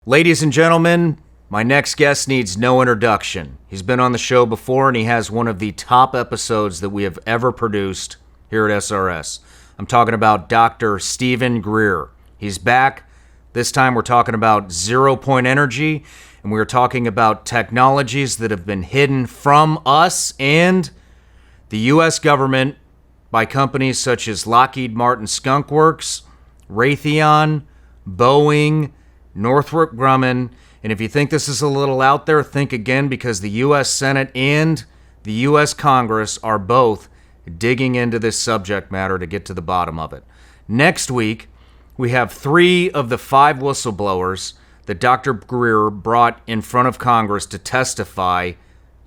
Ladies and gentlemen, my next guest needs no introduction. He's been on the show before, and he has one of the top episodes that we have ever produced here at SRS. I'm talking about Dr. Stephen Greer. He's back. This time we're talking about zero-point energy, and we're talking about technologies that have been hidden from us and the U.S. government by companies such as Lockheed Skunkworks, Raytheon, Boeing, Northrop Grumman, and if you think this is a little out there, think again, because the U.S. Senate and the U.S. Congress are both digging into this subject matter to get to the bottom of it. Next week, we have 3 of the 5 whistleblowers that Dr. Greer brought in front of Congress to testify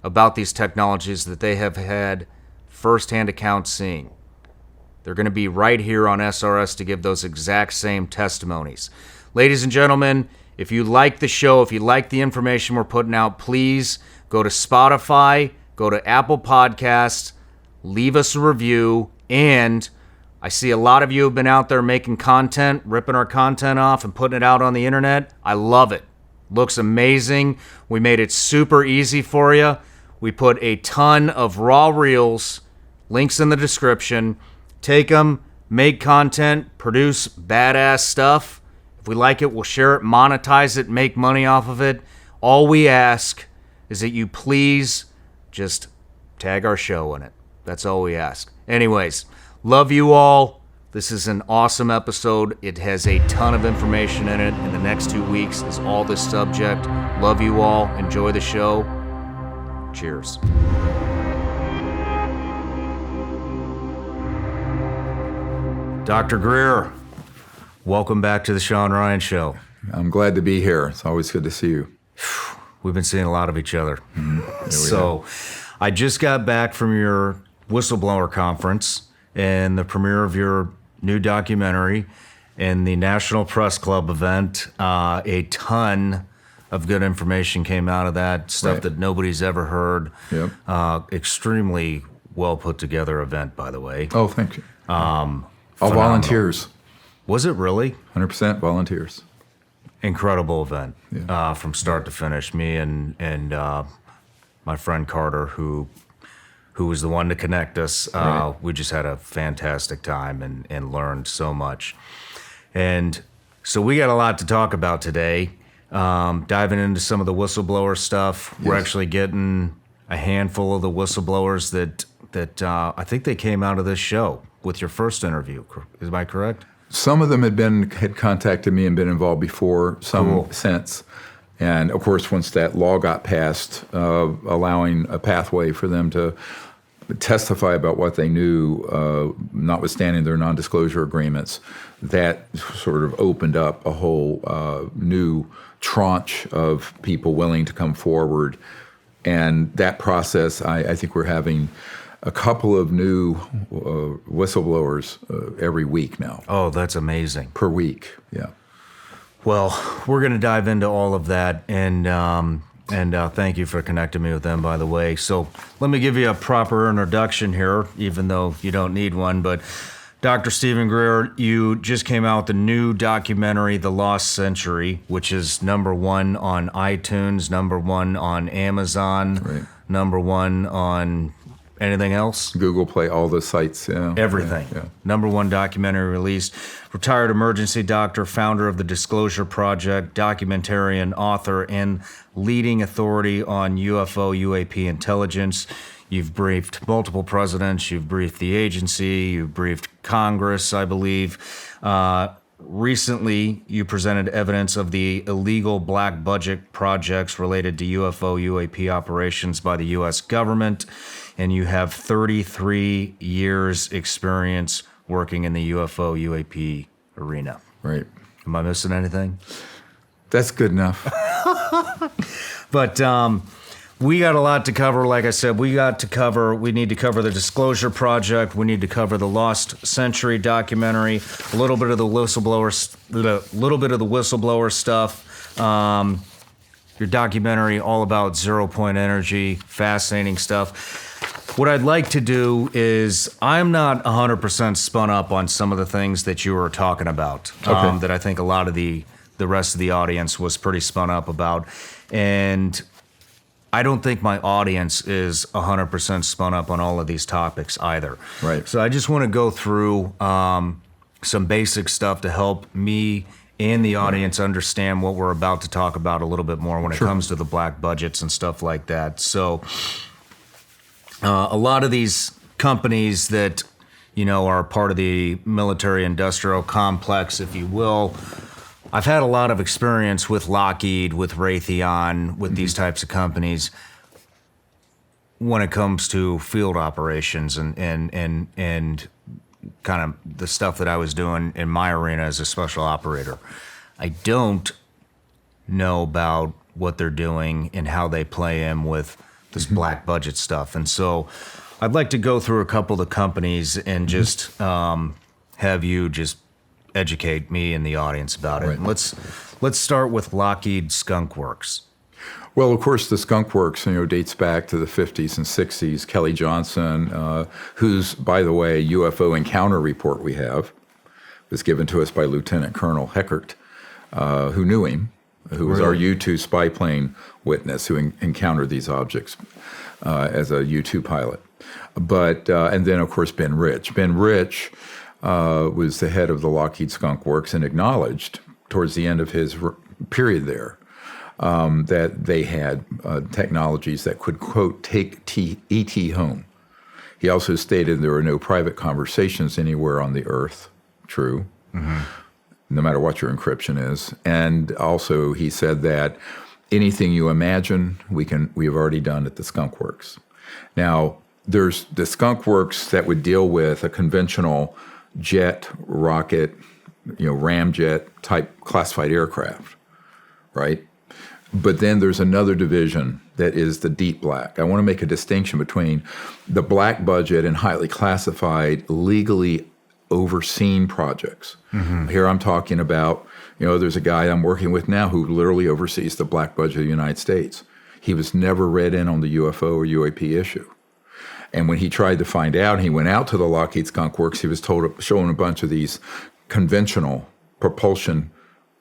about these technologies that they have had firsthand accounts seeing. They're going to be right here on SRS to give those exact same testimonies. Ladies and gentlemen, if you like the show, if you like the information we're putting out, please go to Spotify, go to Apple Podcasts, leave us a review, and I see a lot of you have been out there making content, ripping our content off and putting it out on the internet. I love it. Looks amazing. We made it super easy for you. We put a ton of raw reels, links in the description. Take them, make content, produce badass stuff. If we like it, we'll share it, monetize it, make money off of it. All we ask is that you please just tag our show in it. That's all we ask. Anyways, love you all. This is an awesome episode. It has a ton of information in it. In the next 2 weeks is all this subject. Love you all. Enjoy the show. Cheers. Dr. Greer, welcome back to the Shawn Ryan Show. I'm glad to be here. It's always good to see you. We've been seeing a lot of each other. Mm-hmm. So I just got back from your whistleblower conference and the premiere of your new documentary and the National Press Club event. A ton of good information came out of that, stuff that nobody's ever heard. Yep. Extremely well put together event, by the way. Oh, thank you. All volunteers. Was it really? 100% volunteers. Incredible event from start to finish. Me and my friend Carter, who was the one to connect us, we just had a fantastic time and learned so much. And so we got a lot to talk about today. Diving into some of the whistleblower stuff. Yes. We're actually getting a handful of the whistleblowers that I think they came out of this show with your first interview. Is I correct? Some of them had contacted me and been involved before, some since. And of course, once that law got passed, allowing a pathway for them to testify about what they knew, notwithstanding their non-disclosure agreements, that sort of opened up a whole new tranche of people willing to come forward. And that process, I think we're having a couple of new whistleblowers every week now. Oh, that's amazing. Per week, yeah. Well, we're going to dive into all of that, and thank you for connecting me with them, by the way. So let me give you a proper introduction here, even though you don't need one. But Dr. Stephen Greer, you just came out with the new documentary, The Lost Century, which is #1 on iTunes, #1 on Amazon, #1 on... anything else? Google Play, all the sites, yeah. Everything. Yeah. #1 documentary released. Retired emergency doctor, founder of the Disclosure Project, documentarian, author, and leading authority on UFO, UAP intelligence. You've briefed multiple presidents. You've briefed the agency. You've briefed Congress, I believe. Recently, you presented evidence of the illegal black budget projects related to UFO, UAP operations by the U.S. government, and you have 33 years experience working in the UFO, UAP arena. Right. Am I missing anything? That's good enough. But we got a lot to cover. Like I said, we need to cover the Disclosure Project. We need to cover the Lost Century documentary, a little bit of the whistleblower stuff. Your documentary, all about zero-point energy, fascinating stuff. What I'd like to do is, I'm not 100% spun up on some of the things that you were talking about, that I think a lot of the the rest of the audience was pretty spun up about. And I don't think my audience is 100% spun up on all of these topics either. Right. So I just want to go through some basic stuff to help me and the audience understand what we're about to talk about a little bit more when it comes to the black budgets and stuff like that. So a lot of these companies that, are part of the military industrial complex, if you will, I've had a lot of experience with Lockheed, with Raytheon, with these types of companies when it comes to field operations and kind of the stuff that I was doing in my arena as a special operator. I don't know about what they're doing and how they play in with this black budget stuff. And so I'd like to go through a couple of the companies and just have you just educate me and the audience about it. Right. Let's start with Lockheed Skunkworks. Well, of course, the Skunkworks, dates back to the 50s and 60s. Kelly Johnson, who's, by the way, a UFO encounter report we have, was given to us by Lieutenant Colonel Heckert, who knew him, who was our U-2 spy plane witness who encountered these objects as a U-2 pilot. But and then, of course, Ben Rich. Ben Rich was the head of the Lockheed Skunkworks and acknowledged towards the end of his period there that they had technologies that could, quote, take ET home. He also stated there were no private conversations anywhere on the Earth. True. No matter what your encryption is. And also he said that anything you imagine, we've already done at the Skunkworks. Now, there's the Skunkworks that would deal with a conventional jet, rocket, ramjet type classified aircraft, right? But then there's another division that is the deep black. I want to make a distinction between the black budget and highly classified, legally overseen projects. Here I'm talking about, there's a guy I'm working with now who literally oversees the black budget of the United States. He was never read in on the UFO or UAP issue. And when he tried to find out, he went out to the Lockheed Skunkworks, he was shown a bunch of these conventional propulsion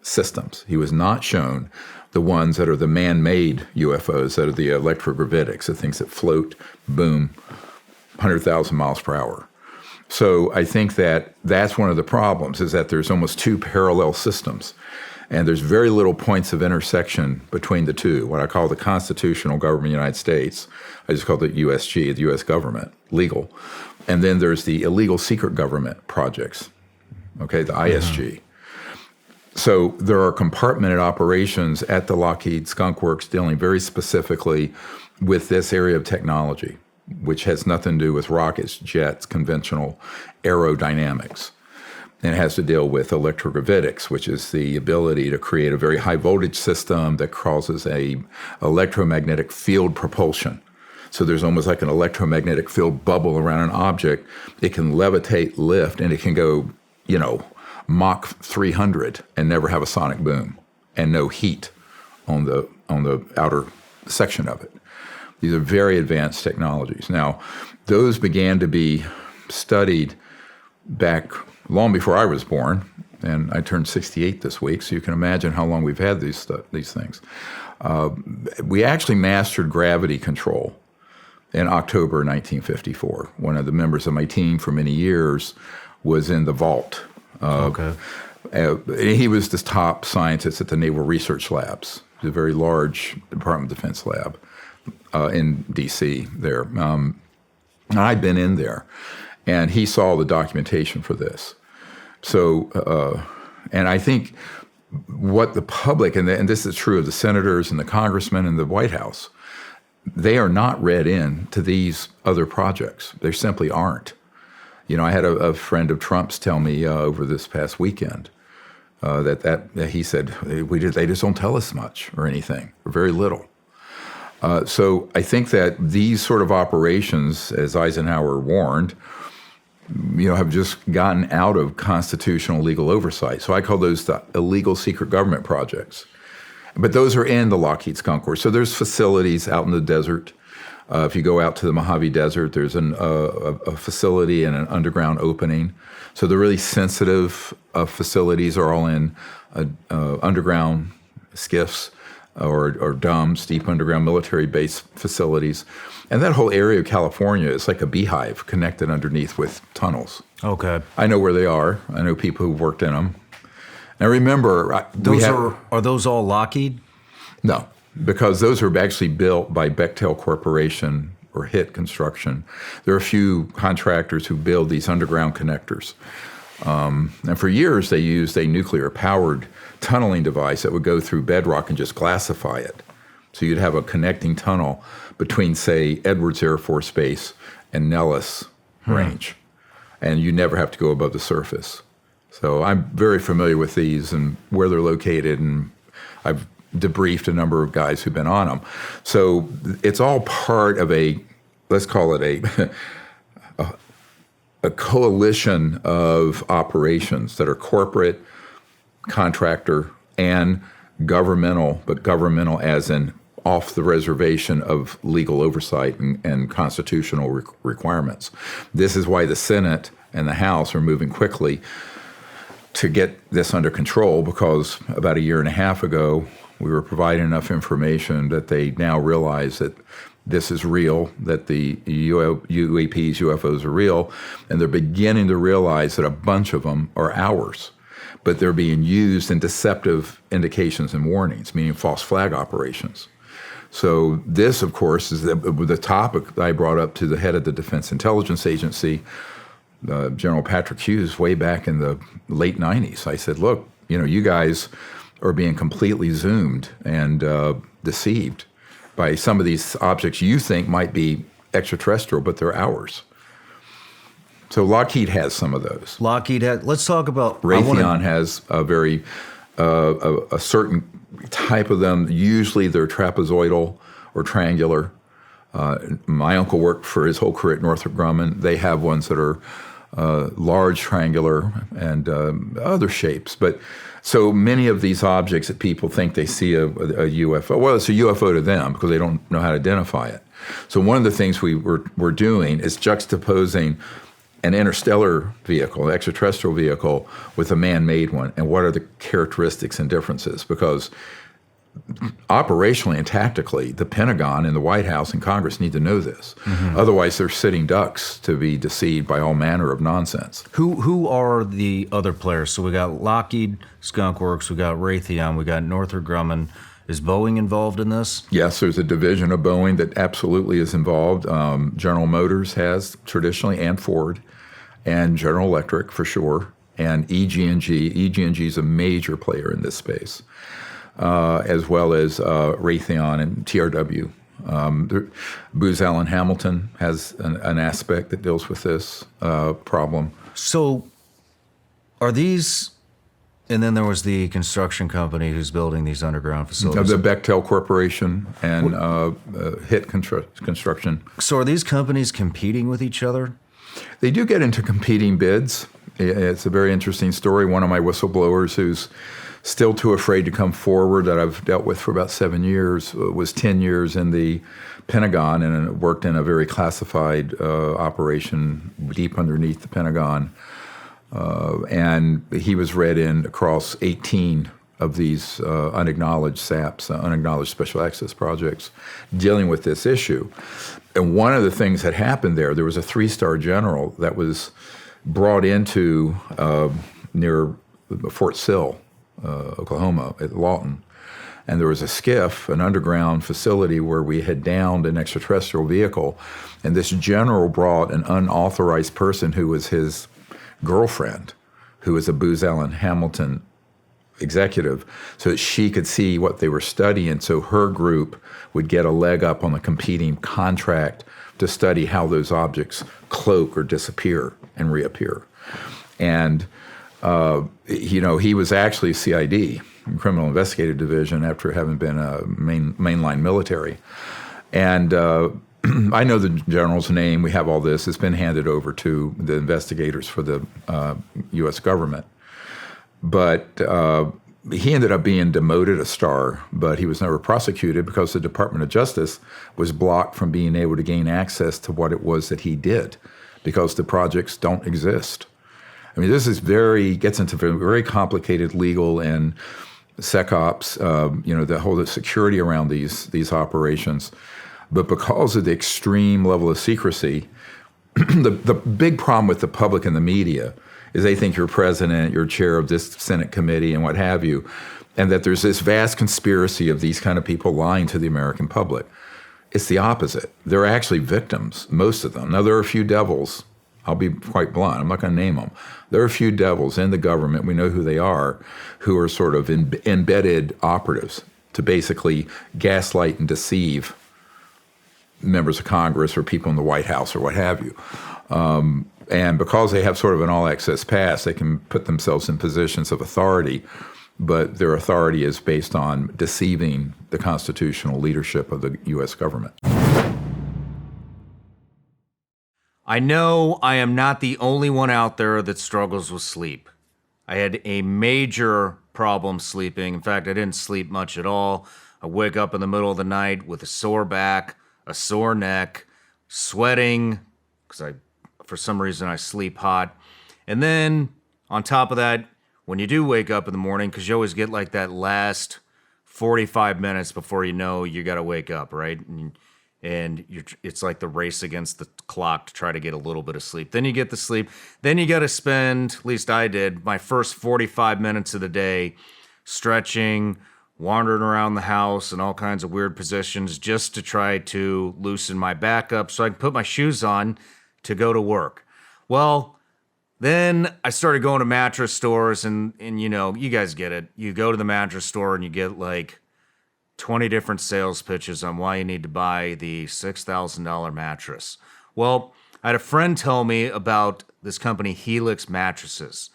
systems. He was not shown the ones that are the man-made UFOs, that are the electrogravitics, the things that float, boom, 100,000 miles per hour. So I think that that's one of the problems, is that there's almost two parallel systems. And there's very little points of intersection between the two, what I call the constitutional government of the United States. I just call it USG, the U.S. government, legal. And then there's the illegal secret government projects, okay, the ISG. So there are compartmented operations at the Lockheed Skunkworks dealing very specifically with this area of technology, which has nothing to do with rockets, jets, conventional aerodynamics. And it has to deal with electrogravitics, which is the ability to create a very high voltage system that causes a electromagnetic field propulsion. So there's almost like an electromagnetic field bubble around an object. It can levitate, lift, and it can go, Mach 300 and never have a sonic boom and no heat on the outer section of it. These are very advanced technologies. Now, those began to be studied back long before I was born, and I turned 68 this week, so you can imagine how long we've had these things. We actually mastered gravity control in October 1954. One of the members of my team for many years was in the vault. He was the top scientist at the Naval Research Labs, the very large Department of Defense lab in D.C. there. And I'd been in there, and he saw the documentation for this. So, and I think what the public, and this is true of the senators and the congressmen and the White House, they are not read in to these other projects. They simply aren't. I had a friend of Trump's tell me over this past weekend that he said, they just don't tell us much or anything, or very little. So I think that these sort of operations, as Eisenhower warned, have just gotten out of constitutional legal oversight. So I call those the illegal secret government projects. But those are in the Lockheed Skunk Works. So there's facilities out in the desert If you go out to the Mojave Desert, there's a facility and an underground opening. So the really sensitive facilities are all in underground skiffs or DUMBs, deep underground military base facilities. And that whole area of California is like a beehive connected underneath with tunnels. Okay. I know where they are. I know people who've worked in them. And remember, are those all Lockheed? No, because those are actually built by Bechtel Corporation or HIT Construction. There are a few contractors who build these underground connectors. And for years, they used a nuclear-powered tunneling device that would go through bedrock and just glassify it. So you'd have a connecting tunnel between, say, Edwards Air Force Base and Nellis Range. And you never have to go above the surface. So I'm very familiar with these and where they're located, and I've debriefed a number of guys who've been on them. So it's all part of let's call it a coalition of operations that are corporate, contractor, and governmental, but governmental as in off the reservation of legal oversight and constitutional requirements. This is why the Senate and the House are moving quickly to get this under control, because about a year and a half ago, we were providing enough information that they now realize that this is real, that the UAPs, UFOs are real, and they're beginning to realize that a bunch of them are ours, but they're being used in deceptive indications and warnings, meaning false flag operations. So this, of course, is the topic that I brought up to the head of the Defense Intelligence Agency, General Patrick Hughes, way back in the late 90s. I said, look, you guys are being completely zoomed and deceived by some of these objects you think might be extraterrestrial, but they're ours. So Lockheed has some of those. Let's talk about... Raytheon has a certain type of them. Usually they're trapezoidal or triangular. My uncle worked for his whole career at Northrop Grumman. They have ones that are large, triangular, and other shapes. But so many of these objects that people think they see a UFO, well, it's a UFO to them because they don't know how to identify it. So one of the things we're doing is juxtaposing an interstellar vehicle, an extraterrestrial vehicle, with a man-made one, and what are the characteristics and differences? Because operationally and tactically, the Pentagon and the White House and Congress need to know this. Mm-hmm. Otherwise, they're sitting ducks to be deceived by all manner of nonsense. Who are the other players? So we got Lockheed Skunkworks, we got Raytheon, we got Northrop Grumman. Is Boeing involved in this? Yes, there's a division of Boeing that absolutely is involved. General Motors has traditionally, and Ford, and General Electric for sure, and EG&G. EG&G is a major player in this space, as well as Raytheon and TRW. Booz Allen Hamilton has an aspect that deals with this problem. So are these... And then there was the construction company who's building these underground facilities. The Bechtel Corporation and HIT Construction. So are these companies competing with each other? They do get into competing bids. It's a very interesting story. One of my whistleblowers who's still too afraid to come forward, that I've dealt with for about 7 years, was 10 years in the Pentagon and worked in a very classified operation deep underneath the Pentagon. And he was read in across 18 of these unacknowledged SAPs, unacknowledged special access projects, dealing with this issue. And one of the things that happened there was a 3-star general that was brought into near Fort Sill, Oklahoma, at Lawton. And there was a skiff, an underground facility where we had downed an extraterrestrial vehicle. And this general brought an unauthorized person who was his girlfriend, who was a Booz Allen Hamilton executive, so that she could see what they were studying, so her group would get a leg up on the competing contract to study how those objects cloak or disappear and reappear. And he was actually CID, Criminal Investigative Division, after having been a mainline military. And I know the general's name. We have all this. It's been handed over to the investigators for the U.S. government. But he ended up being demoted a star, but he was never prosecuted because the Department of Justice was blocked from being able to gain access to what it was that he did because the projects don't exist. I mean, this is gets into very complicated legal and SecOps, the whole security around these operations. But because of the extreme level of secrecy, the big problem with the public and the media is they think you're president, you're chair of this Senate committee and what have you, and that there's this vast conspiracy of these kind of people lying to the American public. It's the opposite. They're actually victims, most of them. Now, there are a few devils. I'll be quite blunt. I'm not going to name them. There are a few devils in the government, we know who they are, who are sort of embedded operatives to basically gaslight and deceive members of Congress or people in the White House or what have you. And because they have sort of an all-access pass, they can put themselves in positions of authority, but their authority is based on deceiving the constitutional leadership of the U.S. government. I know I am not the only one out there that struggles with sleep. I had a major problem sleeping. In fact, I didn't sleep much at all. I wake up in the middle of the night with a sore back, a sore neck, sweating, because for some reason I sleep hot. And then on top of that, when you do wake up in the morning, because you always get like that last 45 minutes before you know you got to wake up, right? And it's like the race against the clock to try to get a little bit of sleep. Then you get the sleep. Then you got to spend, at least I did, my first 45 minutes of the day stretching, wandering around the house in all kinds of weird positions just to try to loosen my back up so I can put my shoes on to go to work. Well, then I started going to mattress stores and you guys get it. You go to the mattress store and you get like 20 different sales pitches on why you need to buy the $6,000 mattress. Well, I had a friend tell me about this company, Helix Mattresses.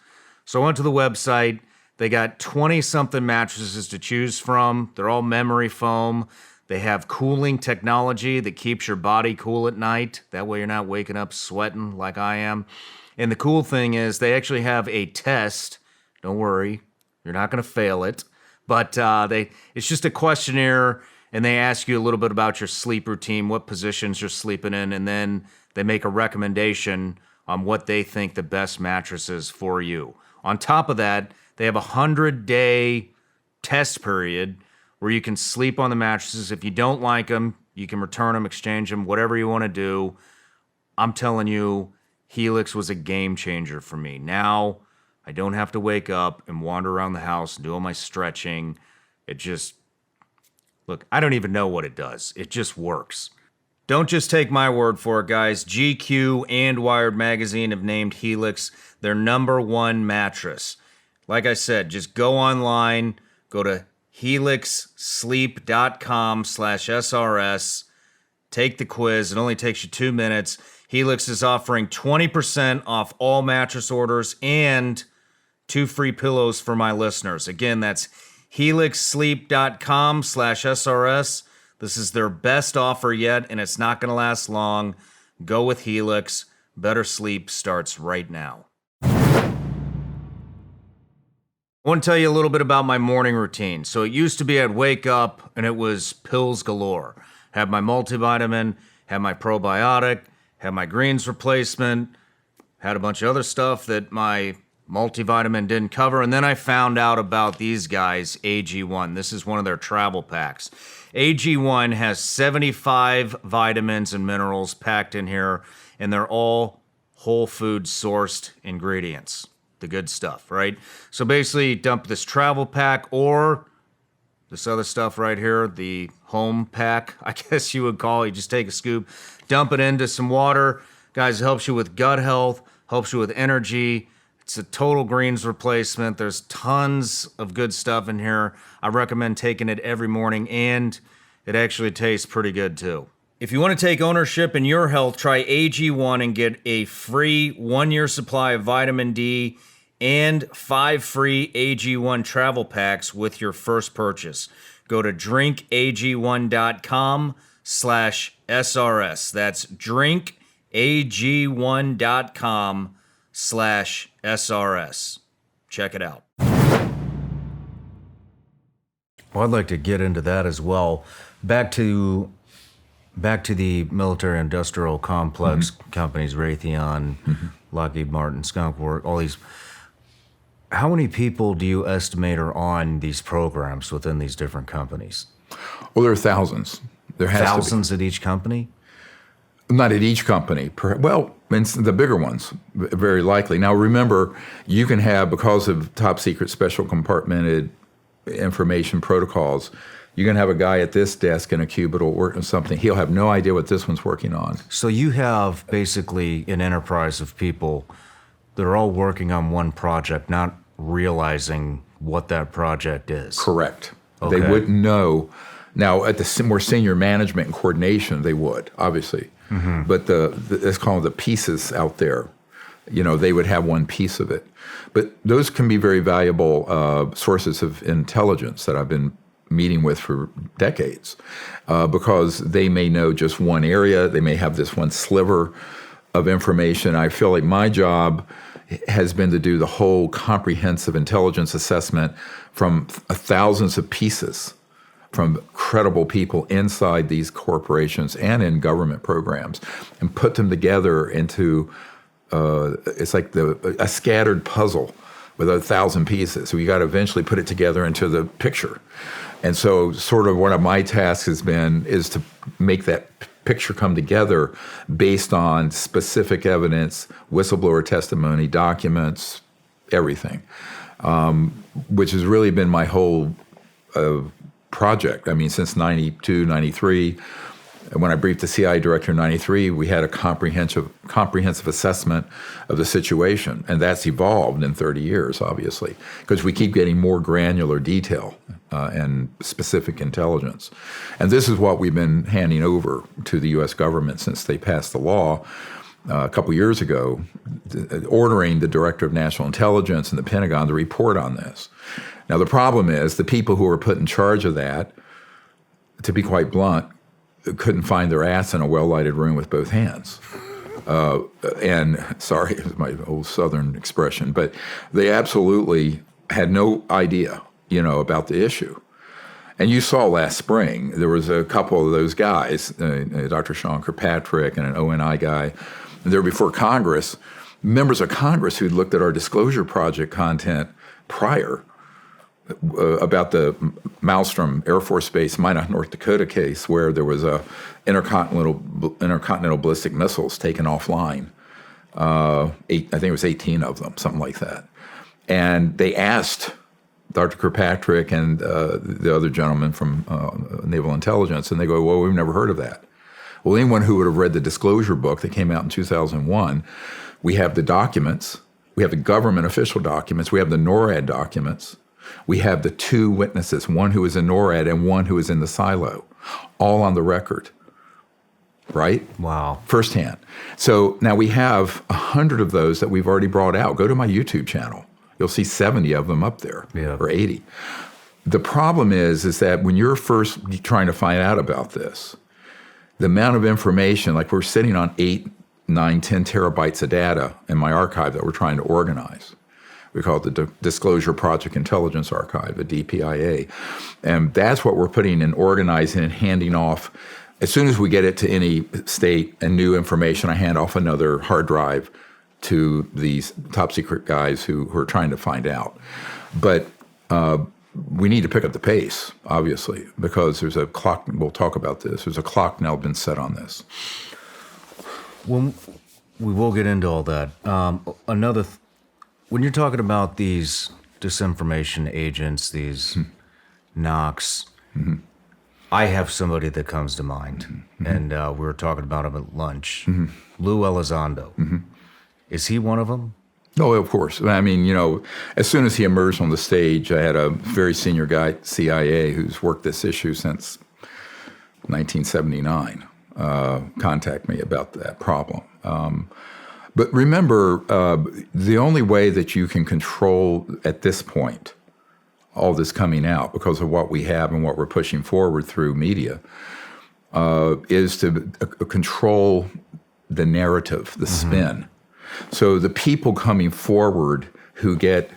So I went to the website. They got 20-something mattresses to choose from. They're all memory foam. They have cooling technology that keeps your body cool at night. That way you're not waking up sweating like I am. And the cool thing is they actually have a test. Don't worry, you're not going to fail it. But it's just a questionnaire, and they ask you a little bit about your sleep routine, what positions you're sleeping in, and then they make a recommendation on what they think the best mattress is for you. On top of that, they have a 100-day test period where you can sleep on the mattresses. If you don't like them, you can return them, exchange them, whatever you want to do. I'm telling you, Helix was a game changer for me. Now, I don't have to wake up and wander around the house and do all my stretching. Look, I don't even know what it does. It just works. Don't just take my word for it, guys. GQ and Wired Magazine have named Helix their #1 mattress. Like I said, just go online, go to helixsleep.com/SRS, take the quiz. It only takes you 2 minutes. Helix is offering 20% off all mattress orders and 2 free pillows for my listeners. Again, that's helixsleep.com/SRS. This is their best offer yet, and it's not going to last long. Go with Helix. Better sleep starts right now. I want to tell you a little bit about my morning routine. So it used to be I'd wake up and it was pills galore. Had my multivitamin, had my probiotic, had my greens replacement, had a bunch of other stuff that my multivitamin didn't cover. And then I found out about these guys, AG1. This is one of their travel packs. AG1 has 75 vitamins and minerals packed in here, and they're all whole food sourced ingredients. The good stuff, right? So basically, dump this travel pack or this other stuff right here, the home pack, I guess you would call it. You just take a scoop, dump it into some water. Guys, it helps you with gut health, helps you with energy. It's a total greens replacement. There's tons of good stuff in here. I recommend taking it every morning, and it actually tastes pretty good too. If you want to take ownership in your health, try AG1 and get a free 1-year supply of vitamin D and 5 free AG1 travel packs with your first purchase. Go to drinkag1.com/SRS. That's drinkag1.com/SRS. Check it out. Well, I'd like to get into that as well. Back to the military-industrial complex companies, Raytheon, Lockheed Martin, Skunkworks, all these. How many people do you estimate are on these programs within these different companies? Well, there are thousands. There has Thousands at each company? Not at each company. Well, the bigger ones, very likely. Now, remember, you can have, because of top secret special compartmented information protocols, you can have a guy at this desk in a cubicle working on something. He'll have no idea what this one's working on. So you have basically an enterprise of people that are all working on one project, not realizing what that project is. Correct. Okay. They wouldn't know. Now, at the more senior management and coordination, they would, obviously. But let's call them the pieces out there. They would have one piece of it. But those can be very valuable sources of intelligence that I've been meeting with for decades, because they may know just one area. They may have this one sliver of information. I feel like my job has been to do the whole comprehensive intelligence assessment from thousands of pieces from credible people inside these corporations and in government programs, and put them together into it's like a scattered puzzle with 1,000 pieces. So you got to eventually put it together into the picture. And so sort of one of my tasks is to make that picture come together based on specific evidence, whistleblower testimony, documents, everything, which has really been my whole project. I mean, since 92, 93, when I briefed the CIA director in 93, we had a comprehensive assessment of the situation. And that's evolved in 30 years, obviously, because we keep getting more granular detail and specific intelligence. And this is what we've been handing over to the U.S. government since they passed the law a couple years ago, ordering the Director of National Intelligence and the Pentagon to report on this. Now, the problem is the people who were put in charge of that, to be quite blunt, couldn't find their ass in a well-lighted room with both hands. And sorry, it was my old Southern expression, but they absolutely had no idea, about the issue. And you saw last spring, there was a couple of those guys, Dr. Shawn Kirkpatrick and an ONI guy, and they were before Congress, members of Congress who'd looked at our Disclosure Project content prior about the Maelstrom Air Force Base, Minot, North Dakota case where there was a intercontinental ballistic missiles taken offline. I think it was 18 of them, something like that. And they asked Dr. Kirkpatrick and the other gentleman from Naval Intelligence, and they go, well, we've never heard of that. Well, anyone who would have read the disclosure book that came out in 2001, we have the documents, we have the government official documents, we have the NORAD documents, we have the two witnesses, one who was in NORAD and one who was in the silo, all on the record, right? Wow. Firsthand. So now we have 100 of those that we've already brought out. Go to my YouTube channel. You'll see 70 of them up there, or 80. The problem is that when you're first trying to find out about this, the amount of information, like we're sitting on 8, 9, 10 terabytes of data in my archive that we're trying to organize. We call it the Disclosure Project Intelligence Archive, the DPIA. And that's what we're putting and organizing and handing off. As soon as we get it to any state and new information, I hand off another hard drive to these top secret guys who are trying to find out. But we need to pick up the pace, obviously, because there's a clock. We'll talk about this. There's a clock now been set on this. Well, we will get into all that. When you're talking about these disinformation agents, these NOCs, I have somebody that comes to mind, and we were talking about him at lunch. Lou Elizondo. Is he one of them? Oh, of course. I mean, as soon as he emerged on the stage, I had a very senior guy at CIA who's worked this issue since 1979 contact me about that problem. But remember, the only way that you can control at this point all this coming out because of what we have and what we're pushing forward through media is to control the narrative, the spin. So the people coming forward who get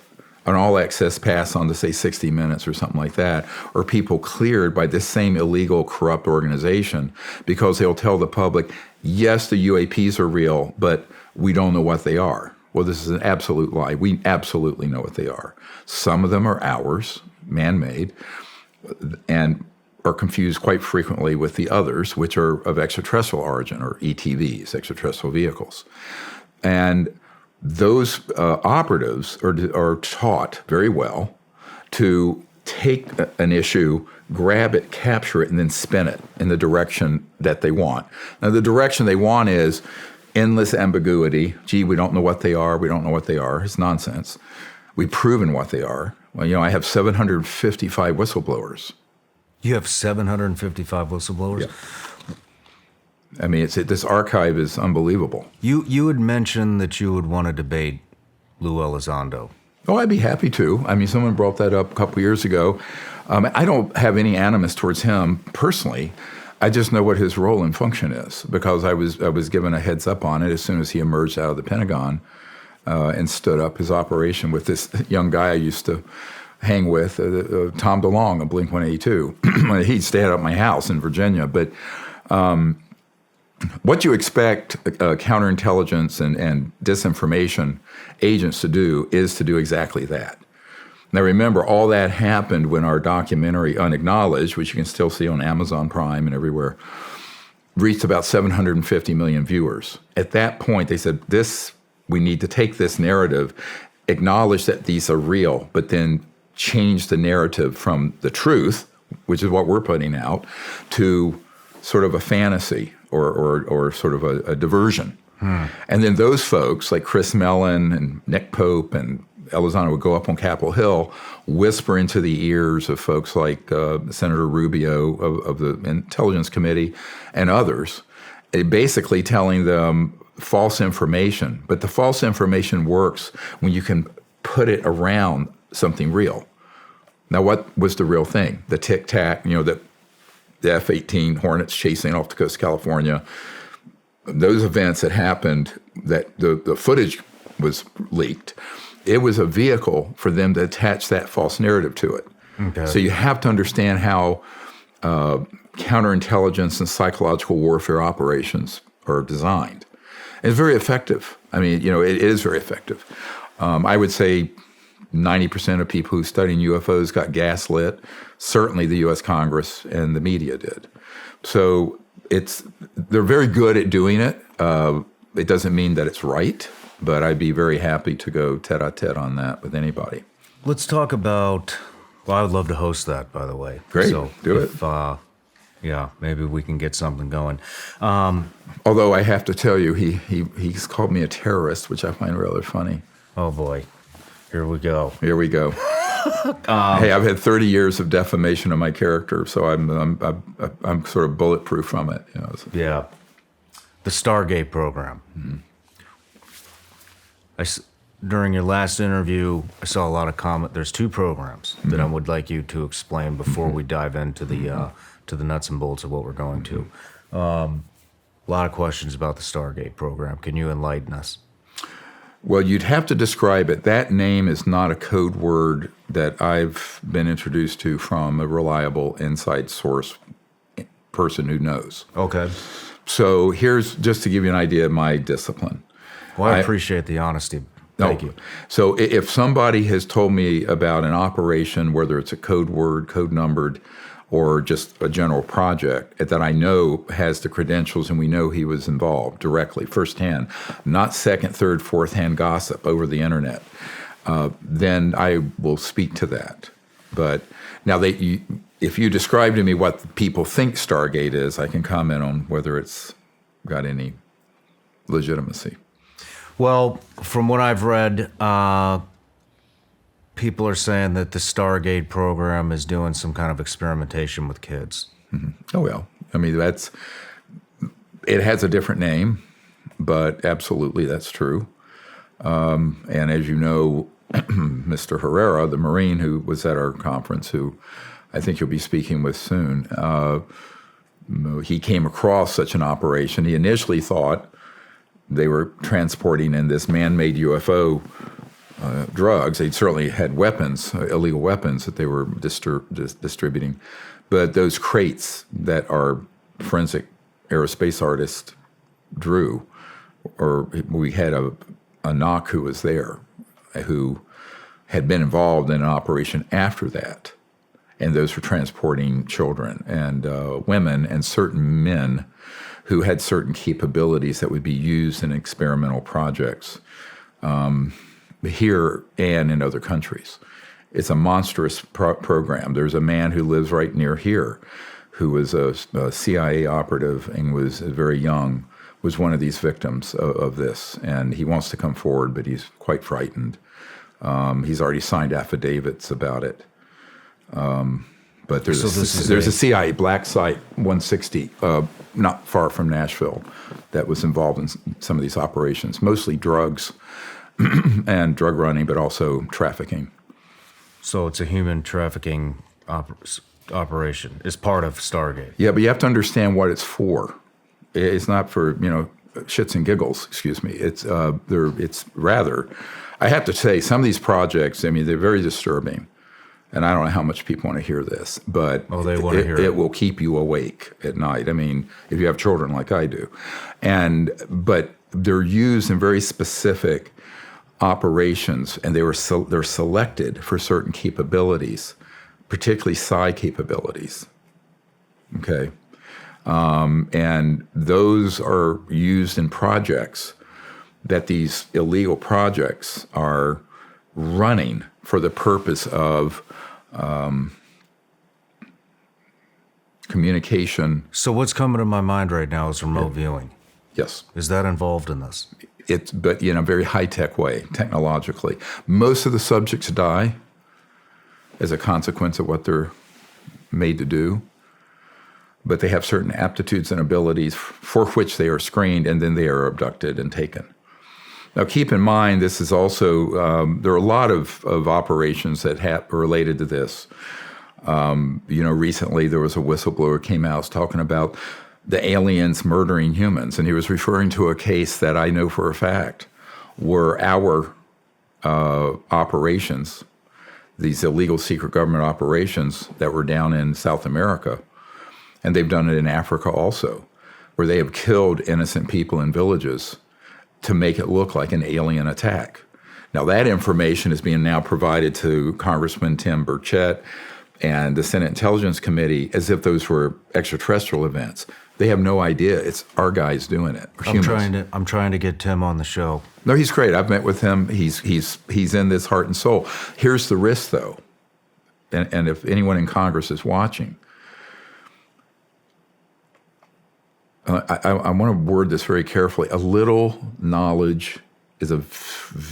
an all-access pass on to, say, 60 Minutes or something like that, or people cleared by this same illegal, corrupt organization because they'll tell the public, yes, the UAPs are real, but we don't know what they are. Well, this is an absolute lie. We absolutely know what they are. Some of them are ours, man-made, and are confused quite frequently with the others, which are of extraterrestrial origin, or ETVs, extraterrestrial vehicles. And those operatives are taught very well to take an issue, grab it, capture it, and then spin it in the direction that they want. Now, the direction they want is endless ambiguity. Gee, we don't know what they are. We don't know what they are. It's nonsense. We've proven what they are. Well, I have 755 whistleblowers. You have 755 whistleblowers? Yeah. I mean, this archive is unbelievable. You had mentioned that you would want to debate Lou Elizondo. Oh, I'd be happy to. I mean, someone brought that up a couple years ago. I don't have any animus towards him personally. I just know what his role and function is because I was given a heads up on it as soon as he emerged out of the Pentagon and stood up his operation with this young guy I used to hang with, Tom DeLonge of Blink-182. He'd stay at my house in Virginia. But what you expect counterintelligence and disinformation agents to do is to do exactly that. Now, remember, all that happened when our documentary, Unacknowledged, which you can still see on Amazon Prime and everywhere, reached about 750 million viewers. At that point, they said, we need to take this narrative, acknowledge that these are real, but then change the narrative from the truth, which is what we're putting out, to sort of a fantasy or sort of a diversion. And then those folks like Chris Mellon and Nick Pope and Elizondo would go up on Capitol Hill, whisper into the ears of folks like Senator Rubio of the Intelligence Committee and others, basically telling them false information. But the false information works when you can put it around something real. Now, what was the real thing? The tic-tac, the F-18 Hornets chasing off the coast of California, those events that happened, that the footage was leaked, it was a vehicle for them to attach that false narrative to it. Okay. So you have to understand how counterintelligence and psychological warfare operations are designed. It's very effective. I mean, it is very effective. I would say 90% of people who study UFOs got gaslit. Certainly the U.S. Congress and the media did. So they're very good at doing it. It doesn't mean that it's right, but I'd be very happy to go tete-a-tete on that with anybody. Let's talk about, I would love to host that, by the way. Great, do it. Yeah, maybe we can get something going. Although I have to tell you, he's called me a terrorist, which I find rather funny. Oh, boy. Here we go. Hey, I've had 30 years of defamation of my character, so I'm sort of bulletproof from it. So. Yeah. The Stargate Program. Mm-hmm. During your last interview, I saw a lot of comment. There's two programs that I would like you to explain before we dive into the nuts and bolts of what we're going to. A lot of questions about the Stargate Program. Can you enlighten us? Well, you'd have to describe it. That name is not a code word that I've been introduced to from a reliable inside source person who knows. Okay. So here's just to give you an idea of my discipline. Well, I appreciate the honesty. Thank you. So if somebody has told me about an operation, whether it's a code word, code numbered, or just a general project that I know has the credentials and we know he was involved directly, firsthand, not second, third, fourth-hand gossip over the internet, then I will speak to that. But now, if you describe to me what people think Stargate is, I can comment on whether it's got any legitimacy. Well, from what I've read, people are saying that the Stargate Program is doing some kind of experimentation with kids. Mm-hmm. Oh, well. I mean, it has a different name, but absolutely that's true. And as you know, Mr. Herrera, the Marine who was at our conference, who I think you'll be speaking with soon, he came across such an operation. He initially thought they were transporting in this man-made UFO drugs. They certainly had weapons, illegal weapons that they were distributing. But those crates that our forensic aerospace artist drew, or we had a knock who was there, who had been involved in an operation after that. And those were transporting children and women and certain men who had certain capabilities that would be used in experimental projects here and in other countries. It's a monstrous program. There's a man who lives right near here who was a CIA operative and was very young, was one of these victims of this. And he wants to come forward, but he's quite frightened. He's already signed affidavits about it. But there's a CIA black site 160, not far from Nashville, that was involved in some of these operations, mostly drugs and drug running, but also trafficking. So it's a human trafficking operation. It's part of Stargate. Yeah, but you have to understand what it's for. It's not for, shits and giggles, excuse me. It's rather, I have to say, some of these projects, they're very disturbing. And I don't know how much people want to hear this, but they want to hear it. It will keep you awake at night. If you have children like I do. But they're used in very specific operations, and they're selected for certain capabilities, particularly psi capabilities. Okay. And those are used in projects that these illegal projects are running for the purpose of communication. So what's coming to my mind right now is remote viewing. Yes. Is that involved in this? But in a very high-tech way, technologically. Most of the subjects die as a consequence of what they're made to do. But they have certain aptitudes and abilities for which they are screened, and then they are abducted and taken. Now, keep in mind, this is also, there are a lot of operations that are related to this. Recently there was a whistleblower came out talking about the aliens murdering humans, and he was referring to a case that I know for a fact were our operations, these illegal secret government operations that were down in South America, and they've done it in Africa also, where they have killed innocent people in villages to make it look like an alien attack. Now, that information is being now provided to Congressman Tim Burchett and the Senate Intelligence Committee as if those were extraterrestrial events. They have no idea. It's our guys doing it. I'm trying to get Tim on the show. No, he's great. I've met with him. He's in this heart and soul. Here's the risk, though, and if anyone in Congress is watching, I want to word this very carefully. A little knowledge is an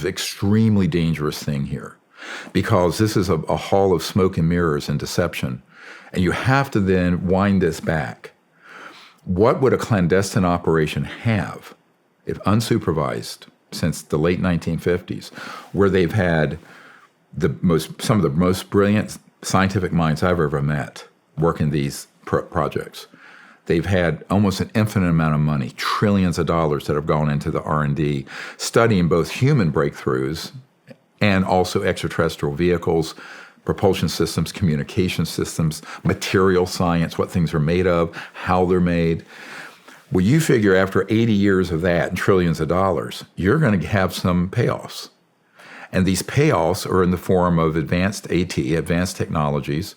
extremely dangerous thing here, because this is a hall of smoke and mirrors and deception, and you have to then wind this back. What would a clandestine operation have if unsupervised since the late 1950s, where they've had some of the most brilliant scientific minds I've ever met working these projects? They've had almost an infinite amount of money, trillions of dollars that have gone into the R&D, studying both human breakthroughs and also extraterrestrial vehicles, propulsion systems, communication systems, material science, what things are made of, how they're made. Well, you figure after 80 years of that and trillions of dollars, you're going to have some payoffs. And these payoffs are in the form of advanced technologies,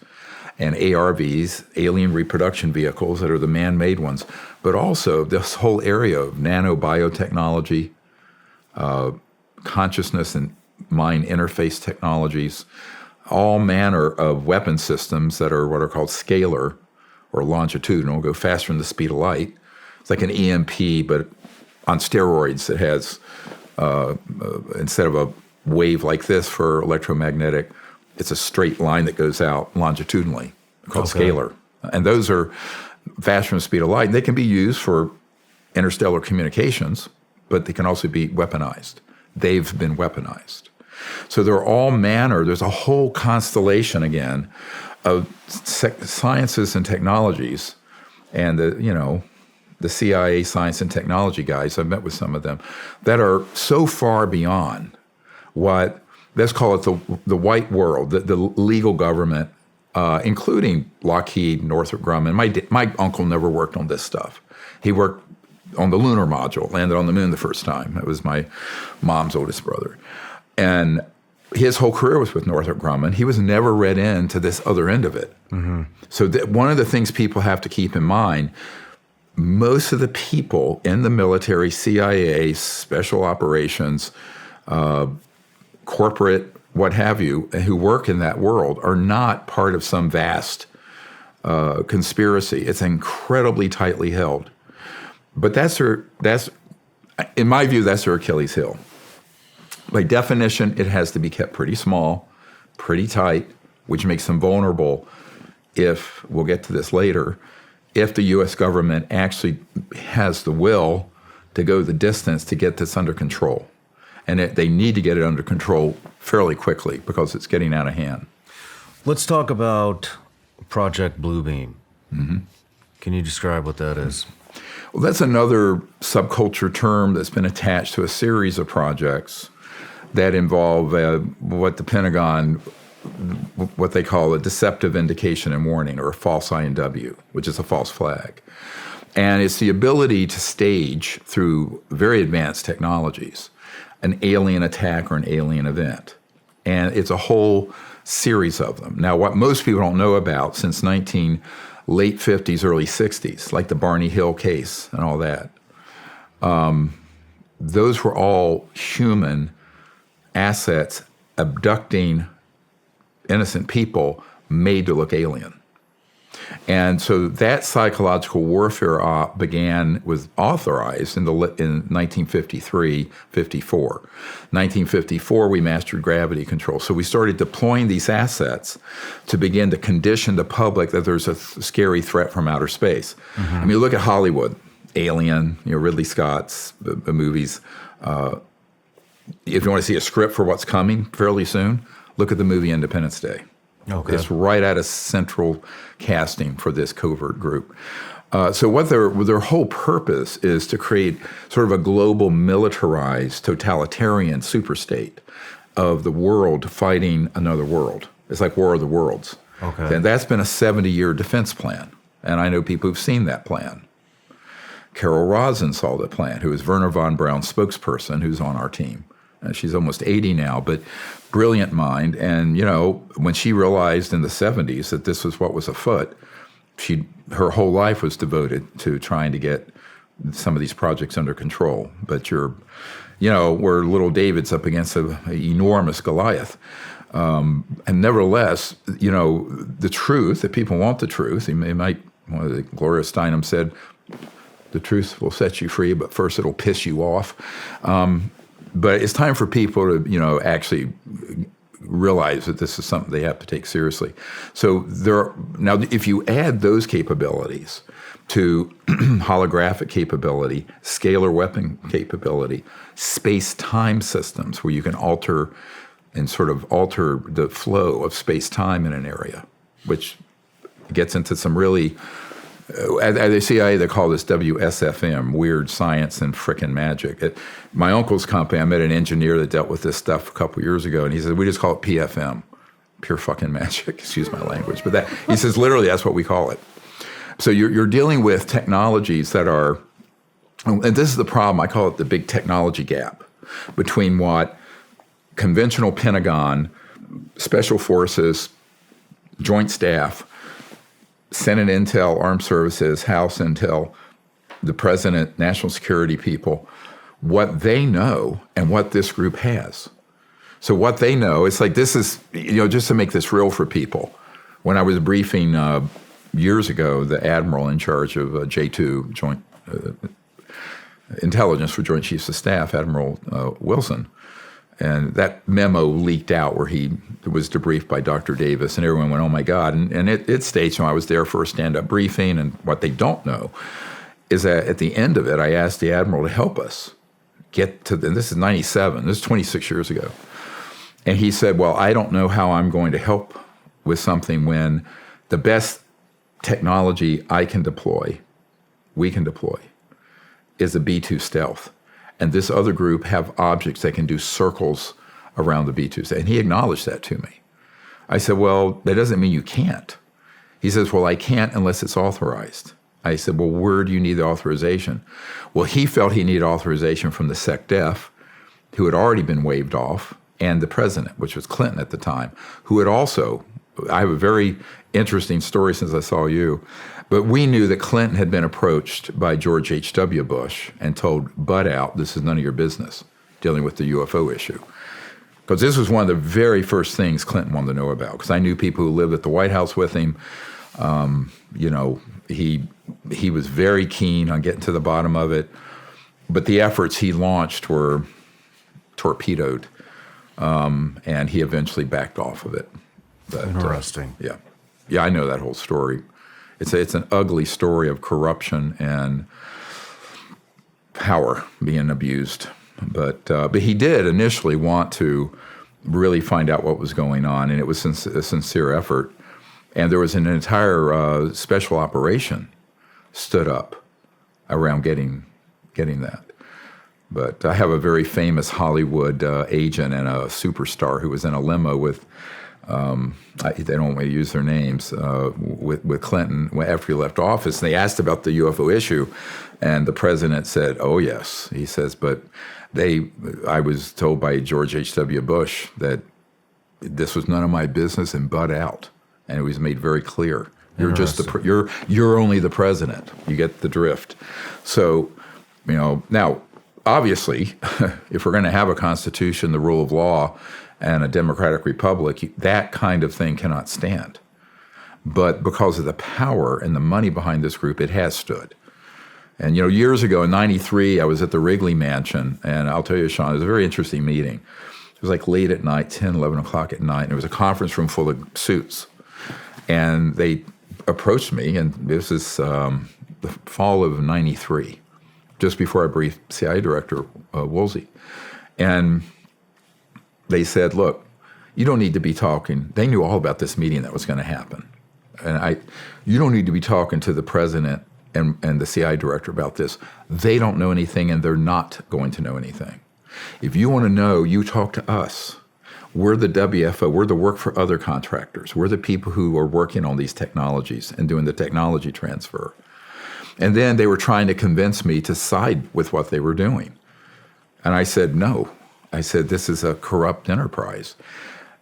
and ARVs, alien reproduction vehicles that are the man-made ones, but also this whole area of nanobiotechnology, consciousness and mind interface technologies, all manner of weapon systems that are what are called scalar or longitudinal, go faster than the speed of light. It's like an EMP, but on steroids. It has, instead of a wave like this for electromagnetic, it's a straight line that goes out longitudinally called scalar. And those are faster than the speed of light. And they can be used for interstellar communications, but they can also be weaponized. They've been weaponized. So there are all manner, there's a whole constellation again of sciences and technologies, and the CIA science and technology guys, I've met with some of them, that are so far beyond what let's call it the white world, the legal government, including Lockheed, Northrop Grumman. My uncle never worked on this stuff. He worked on the lunar module, landed on the moon the first time. That was my mom's oldest brother. And his whole career was with Northrop Grumman. He was never read into this other end of it. Mm-hmm. So one of the things people have to keep in mind, most of the people in the military, CIA, special operations, corporate, what have you, who work in that world are not part of some vast conspiracy. It's incredibly tightly held. But in my view, that's their Achilles heel. By definition, it has to be kept pretty small, pretty tight, which makes them vulnerable if, we'll get to this later, if the U.S. government actually has the will to go the distance to get this under control. And they need to get it under control fairly quickly because it's getting out of hand. Let's talk about Project BlueBeam. Mm-hmm. Can you describe what that is? Well, that's another subculture term that's been attached to a series of projects that involve what the Pentagon, what they call a deceptive indication and warning, or a false INW, which is a false flag. And it's the ability to stage, through very advanced technologies, an alien attack or an alien event. And it's a whole series of them. Now, what most people don't know about since late 50s, early 60s, like the Barney Hill case and all that, those were all human assets abducting innocent people made to look alien. And so that psychological warfare was authorized in 1953, 54. 1954, we mastered gravity control. So we started deploying these assets to begin to condition the public that there's a scary threat from outer space. Mm-hmm. I mean, look at Hollywood, Alien, Ridley Scott's movies. If you want to see a script for what's coming fairly soon, look at the movie Independence Day. Okay. It's right at a central casting for this covert group. So what their whole purpose is to create sort of a global militarized totalitarian superstate of the world fighting another world. It's like War of the Worlds. Okay. And that's been a 70-year defense plan. And I know people who've seen that plan. Carol Rosin saw the plan, who is Werner von Braun's spokesperson, who's on our team. She's almost 80 now, but brilliant mind. And, when she realized in the 70s that this was what was afoot, her whole life was devoted to trying to get some of these projects under control. But we're little David's up against an enormous Goliath. And nevertheless, the truth, if people want the truth, Gloria Steinem said, the truth will set you free, but first it'll piss you off. But it's time for people to, actually realize that this is something they have to take seriously. So now, if you add those capabilities to holographic capability, scalar weapon capability, space-time systems where you can alter the flow of space-time in an area, which gets into some really at the CIA, they call this WSFM, weird science and frickin' magic. At my uncle's company, I met an engineer that dealt with this stuff a couple of years ago, and he said, we just call it PFM, pure fucking magic, excuse my language. But he says, literally, that's what we call it. So you're dealing with technologies that are, and this is the problem, I call it the big technology gap between what conventional Pentagon, special forces, joint staff, Senate Intel, Armed Services, House Intel, the President, national security people, what they know and what this group has. So what they know, it's like this is, just to make this real for people. When I was briefing years ago, the admiral in charge of J2, Joint Intelligence for Joint Chiefs of Staff, Admiral Wilson, and that memo leaked out where he was debriefed by Dr. Davis, and everyone went, oh, my God. And it states, I was there for a stand-up briefing, and what they don't know is that at the end of it, I asked the Admiral to help us get to, and this is 97, this is 26 years ago. And he said, well, I don't know how I'm going to help with something when the best technology we can deploy, is a B-2 stealth. And this other group have objects that can do circles around the B-2s. And he acknowledged that to me. I said, well, that doesn't mean you can't. He says, well, I can't unless it's authorized. I said, well, where do you need the authorization? Well, he felt he needed authorization from the SecDef, who had already been waived off, and the president, which was Clinton at the time, who had also, I have a very interesting story since I saw you, but we knew that Clinton had been approached by George H.W. Bush and told, butt out, this is none of your business, dealing with the UFO issue. Because this was one of the very first things Clinton wanted to know about, because I knew people who lived at the White House with him. He was very keen on getting to the bottom of it, but the efforts he launched were torpedoed, and he eventually backed off of it. But, Interesting. Yeah, I know that whole story. It's an ugly story of corruption and power being abused. But he did initially want to really find out what was going on, and it was a sincere effort. And there was an entire special operation stood up around getting that. But I have a very famous Hollywood agent and a superstar who was in a limo with, they don't want me to use their names, with Clinton after he left office. And they asked about the UFO issue, and the president said, oh, yes. He says, but I was told by George H.W. Bush that this was none of my business and butt out. And it was made very clear. You're just you're only the president. You get the drift. So, now, obviously, if we're going to have a constitution, the rule of law, and a democratic republic, that kind of thing cannot stand. But because of the power and the money behind this group, it has stood. And, years ago in 93, I was at the Wrigley Mansion, and I'll tell you, Shawn, it was a very interesting meeting. It was like late at night, 10, 11 o'clock at night, and it was a conference room full of suits. And they approached me, and this is the fall of 93, just before I briefed CIA Director Woolsey. And they said, look, you don't need to be talking. They knew all about this meeting that was going to happen. And you don't need to be talking to the president and the CIA Director about this. They don't know anything, and they're not going to know anything. If you want to know, you talk to us. We're the WFO. We're the work for other contractors. We're the people who are working on these technologies and doing the technology transfer. And then they were trying to convince me to side with what they were doing. And I said, no. I said, this is a corrupt enterprise.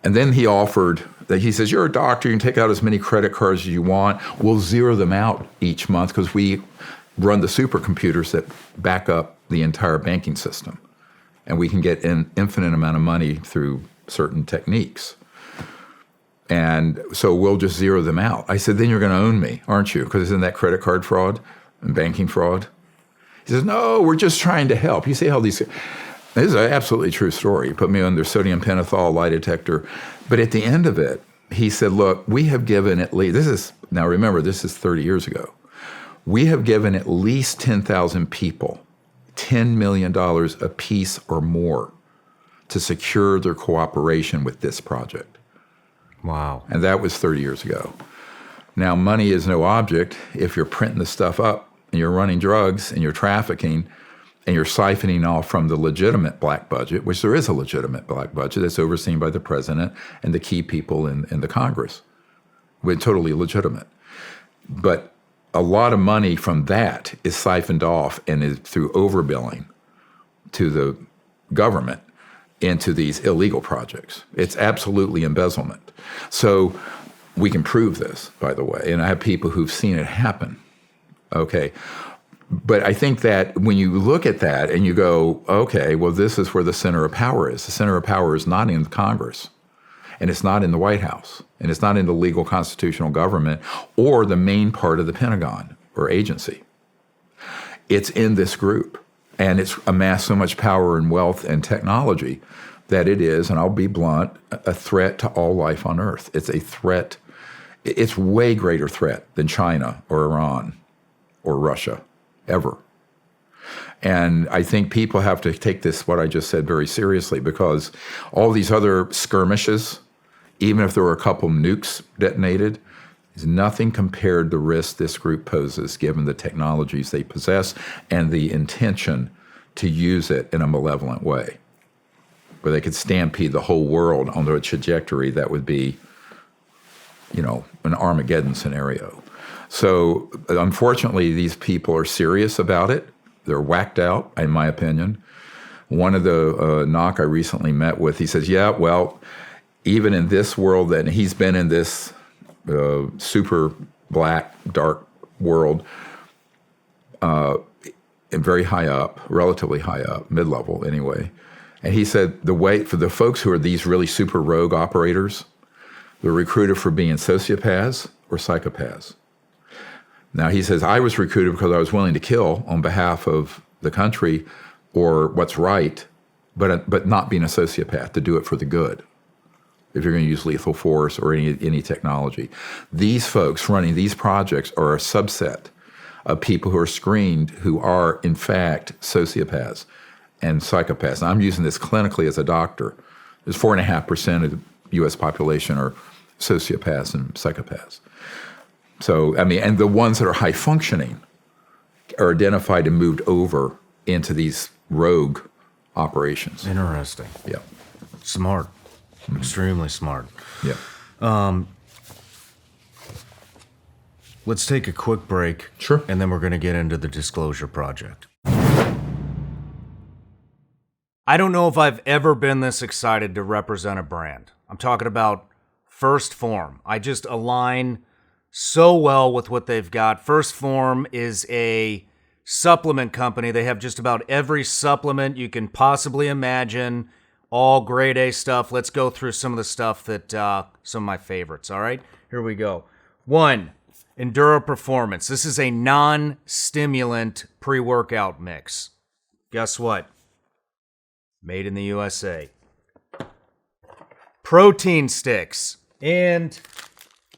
And then he offered that, he says, you're a doctor. You can take out as many credit cards as you want. We'll zero them out each month because we run the supercomputers that back up the entire banking system. And we can get an infinite amount of money through certain techniques. And so we'll just zero them out. I said, then you're going to own me, aren't you? Because isn't that credit card fraud and banking fraud? He says, no, we're just trying to help. You see how these... This is an absolutely true story. He put me under sodium pentothal lie detector. But at the end of it, he said, look, we have given at least... Now remember, this is 30 years ago. We have given at least 10,000 people $10 million apiece or more to secure their cooperation with this project. Wow. And that was 30 years ago. Now, money is no object if you're printing the stuff up and you're running drugs and you're trafficking and you're siphoning off from the legitimate black budget, which there is a legitimate black budget that's overseen by the president and the key people in the Congress. We're totally legitimate. But a lot of money from that is siphoned off and is through overbilling to the government into these illegal projects. It's absolutely embezzlement. So we can prove this, by the way, and I have people who've seen it happen. Okay. But I think that when you look at that and you go, okay, well, this is where the center of power is. The center of power is not in Congress, and it's not in the White House, and it's not in the legal constitutional government or the main part of the Pentagon or agency. It's in this group, and it's amassed so much power and wealth and technology that it is, and I'll be blunt, a threat to all life on Earth. It's a threat. It's way greater threat than China or Iran or Russia, ever. And I think people have to take this, what I just said, very seriously, because all these other skirmishes, even if there were a couple nukes detonated, is nothing compared to the risk this group poses given the technologies they possess and the intention to use it in a malevolent way. where they could stampede the whole world onto a trajectory that would be, an Armageddon scenario. So unfortunately, these people are serious about it. They're whacked out, in my opinion. One of the knock I recently met with, he says, yeah, well, even in this world, and he's been in this super black, dark world, and very high up, relatively high up, mid-level anyway. And he said the way, for the folks who are these really super rogue operators, they're recruited for being sociopaths or psychopaths. Now, he says, I was recruited because I was willing to kill on behalf of the country or what's right, but not being a sociopath, to do it for the good, if you're going to use lethal force or any technology. These folks running these projects are a subset of people who are screened who are, in fact, sociopaths and psychopaths. And I'm using this clinically as a doctor. There's 4.5% of the U.S. population are sociopaths and psychopaths. So, and the ones that are high functioning are identified and moved over into these rogue operations. Interesting. Yeah. Smart. Mm-hmm. Extremely smart. Yeah. Let's take a quick break. Sure. And then we're going to get into the Disclosure Project. I don't know if I've ever been this excited to represent a brand. I'm talking about First Form. I just align so well with what they've got. First Form is a supplement company. They have just about every supplement you can possibly imagine. All grade A stuff. Let's go through some of the stuff that, some of my favorites, all right? Here we go. 1, Enduro Performance. This is a non-stimulant pre-workout mix. Guess what? Made in the USA. Protein sticks and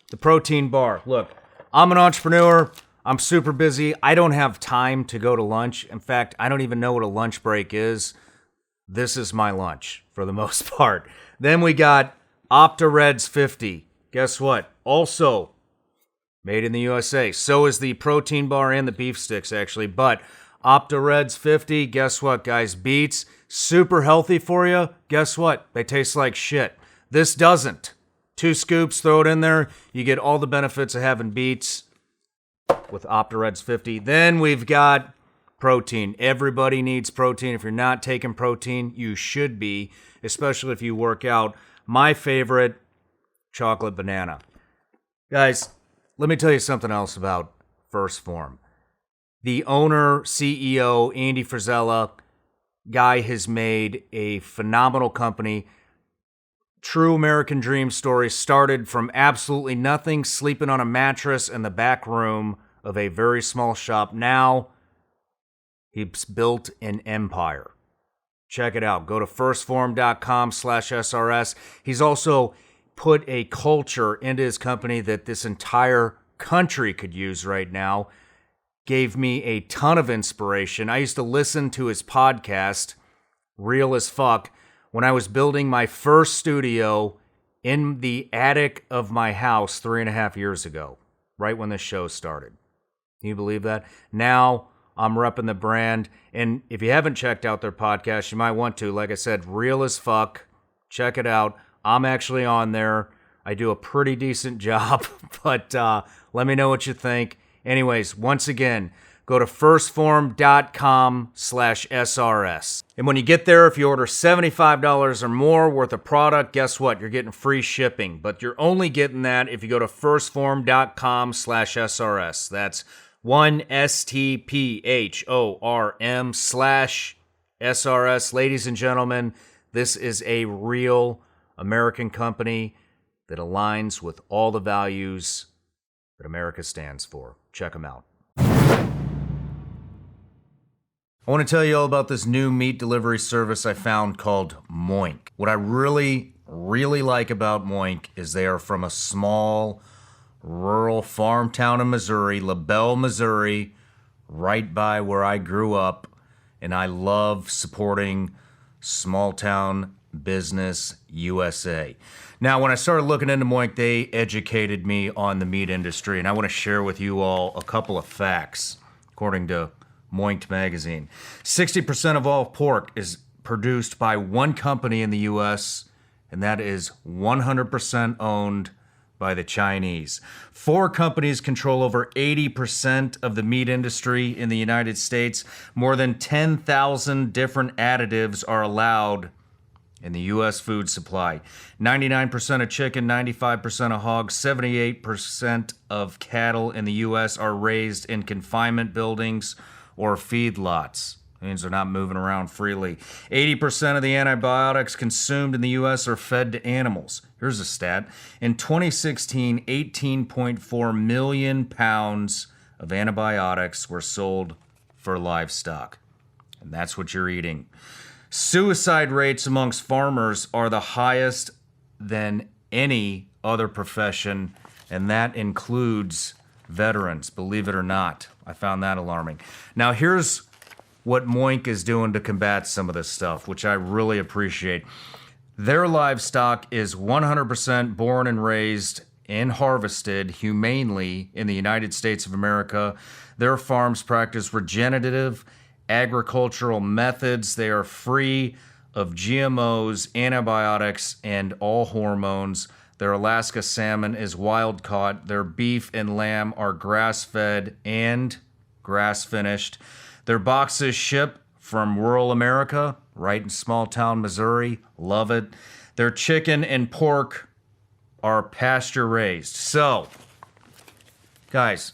the protein bar. Look, I'm an entrepreneur. I'm super busy. I don't have time to go to lunch. In fact, I don't even know what a lunch break is. This is my lunch for the most part. Then we got OptaReds 50. Guess what? Also made in the USA. So is the protein bar and the beef sticks, actually. But OptaReds 50, guess what, guys? Beets, super healthy for you. Guess what? They taste like shit. This doesn't. 2 scoops, throw it in there. You get all the benefits of having beets with OptaReds 50. Then we've got protein. Everybody needs protein. If you're not taking protein, you should be, especially if you work out. My favorite, chocolate banana. Guys, let me tell you something else about First Form. The owner, CEO, Andy Frisella, guy has made a phenomenal company. True American dream story. Started from absolutely nothing, sleeping on a mattress in the back room of a very small shop. Now, he's built an empire. Check it out. Go to firstform.com/SRS. He's also put a culture into his company that this entire country could use right now. Gave me a ton of inspiration. I used to listen to his podcast, Real as Fuck, when I was building my first studio in the attic of my house 3.5 years ago, right when this show started. Can you believe that? Now I'm repping the brand. And if you haven't checked out their podcast, you might want to. Like I said, Real as Fuck. Check it out. I'm actually on there. I do a pretty decent job, but let me know what you think. Anyways, once again, go to firstform.com/SRS. And when you get there, if you order $75 or more worth of product, guess what? You're getting free shipping. But you're only getting that if you go to firstform.com/SRS. That's 1STPHORM/SRS. Ladies and gentlemen, this is a real American company that aligns with all the values that America stands for. Check them out. I want to tell you all about this new meat delivery service I found called Moink. What I really like about Moink is they are from a small, rural farm town in Missouri, LaBelle, Missouri, right by where I grew up, and I love supporting small town business USA. Now, when I started looking into Moink, they educated me on the meat industry, and I want to share with you all a couple of facts, according to Moinked magazine. 60% of all pork is produced by one company in the U.S., and that is 100% owned by the Chinese. 4 companies control over 80% of the meat industry in the United States. More than 10,000 different additives are allowed in the U.S. food supply. 99% of chicken, 95% of hogs, 78% of cattle in the U.S. are raised in confinement buildings or feedlots. That means they're not moving around freely. 80% of the antibiotics consumed in the U.S. are fed to animals. Here's a stat. In 2016, 18.4 million pounds of antibiotics were sold for livestock. And that's what you're eating. Suicide rates amongst farmers are the highest than any other profession, and that includes veterans, believe it or not. I found that alarming. Now, here's what Moink is doing to combat some of this stuff, which I really appreciate. Their livestock is 100% born and raised and harvested humanely in the United States of America. Their farms practice regenerative agricultural methods. They are free of GMOs, antibiotics, and all hormones. Their Alaska salmon is wild caught. Their beef and lamb are grass-fed and grass-finished. Their boxes ship from rural America, right in small-town Missouri. Love it. Their chicken and pork are pasture-raised. So, guys,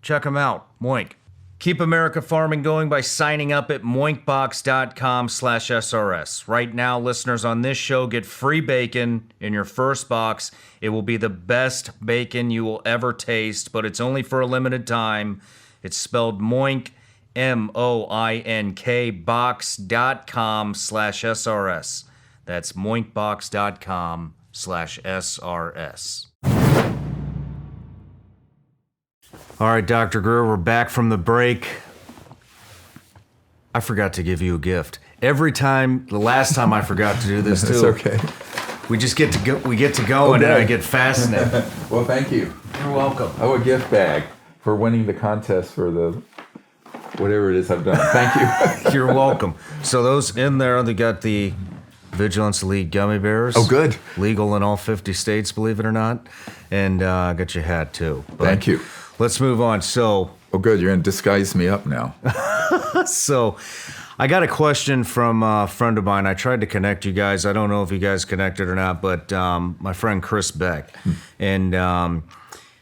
check them out. Moink. Keep America farming going by signing up at moinkbox.com/SRS. Right now, listeners on this show get free bacon in your first box. It will be the best bacon you will ever taste, but it's only for a limited time. It's spelled Moink, MOINK, box.com/SRS. That's moinkbox.com/SRS. All right, Dr. Greer, we're back from the break. I forgot to give you a gift. Every time, the last time I forgot to do this too. It's okay. We just get to go. We get to go, and then I get fascinated. Well, thank you. You're welcome. Oh, a gift bag for winning the contest for the whatever it is I've done. Thank you. You're welcome. So those in there, they got the Vigilance Elite gummy bears. Oh, good. Legal in all 50 states, believe it or not. And got your hat too. But thank you. Let's move on. So, oh, good. You're going to disguise me up now. So, I got a question from a friend of mine. I tried to connect you guys. I don't know if you guys connected or not, but my friend Chris Beck, and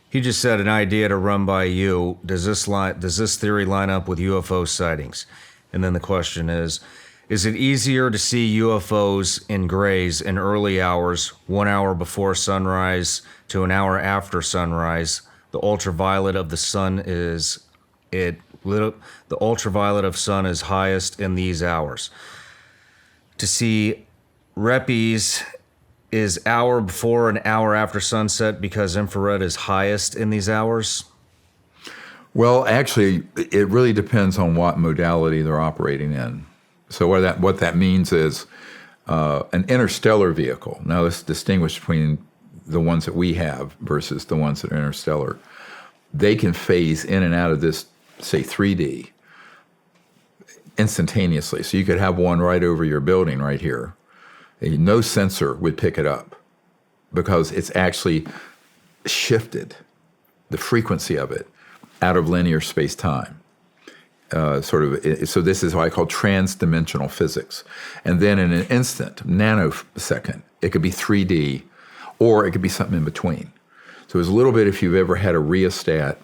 he just said an idea to run by you. Does this theory line up with UFO sightings? And then the question is it easier to see UFOs in grays in early hours, 1 hour before sunrise to an hour after sunrise? The ultraviolet of the sun is highest in these hours. To see reppies is hour before and hour after sunset because infrared is highest in these hours? Well, actually, it really depends on what modality they're operating in. So what that means is an interstellar vehicle. Now, let's distinguish between the ones that we have versus the ones that are interstellar. They can phase in and out of this, say, 3D instantaneously. So you could have one right over your building right here. No sensor would pick it up because it's actually shifted, the frequency of it, out of linear space-time. So this is what I call trans-dimensional physics. And then in an instant, nanosecond, it could be 3D, or it could be something in between. So it's a little bit, if you've ever had a rheostat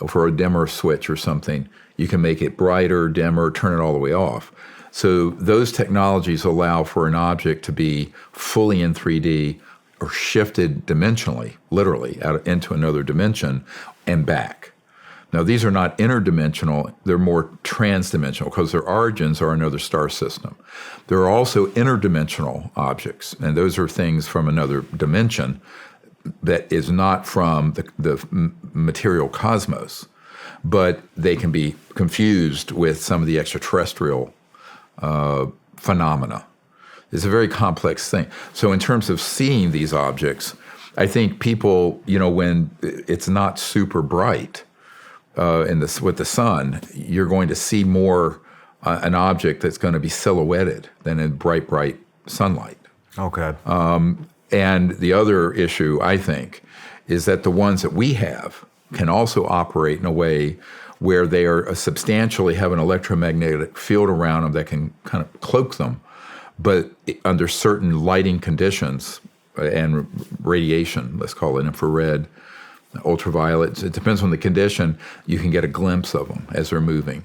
for a dimmer switch or something, you can make it brighter, dimmer, turn it all the way off. So those technologies allow for an object to be fully in 3D or shifted dimensionally, literally, out into another dimension and back. Now, these are not interdimensional, they're more transdimensional because their origins are another star system. There are also interdimensional objects, and those are things from another dimension that is not from the material cosmos, but they can be confused with some of the extraterrestrial phenomena. It's a very complex thing. So in terms of seeing these objects, I think people, when it's not super bright, with the sun, you're going to see more an object that's going to be silhouetted than in bright sunlight. Okay. And the other issue, I think, is that the ones that we have can also operate in a way where they are substantially have an electromagnetic field around them that can kind of cloak them, but under certain lighting conditions and radiation, let's call it infrared, ultraviolet, it depends on the condition, you can get a glimpse of them as they're moving.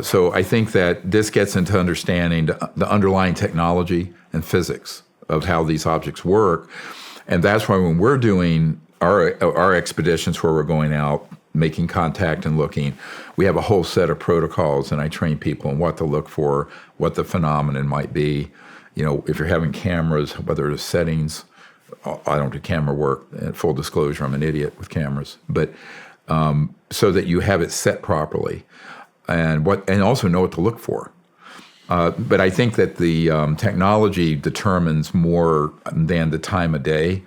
So I think that this gets into understanding the underlying technology and physics of how these objects work. And that's why when we're doing our expeditions where we're going out, making contact and looking, we have a whole set of protocols, and I train people on what to look for, what the phenomenon might be. You know, if you're having cameras, whether it's settings, I don't do camera work. Full disclosure, I'm an idiot with cameras. But so that you have it set properly, and also know what to look for. But I think that the technology determines more than the time of day.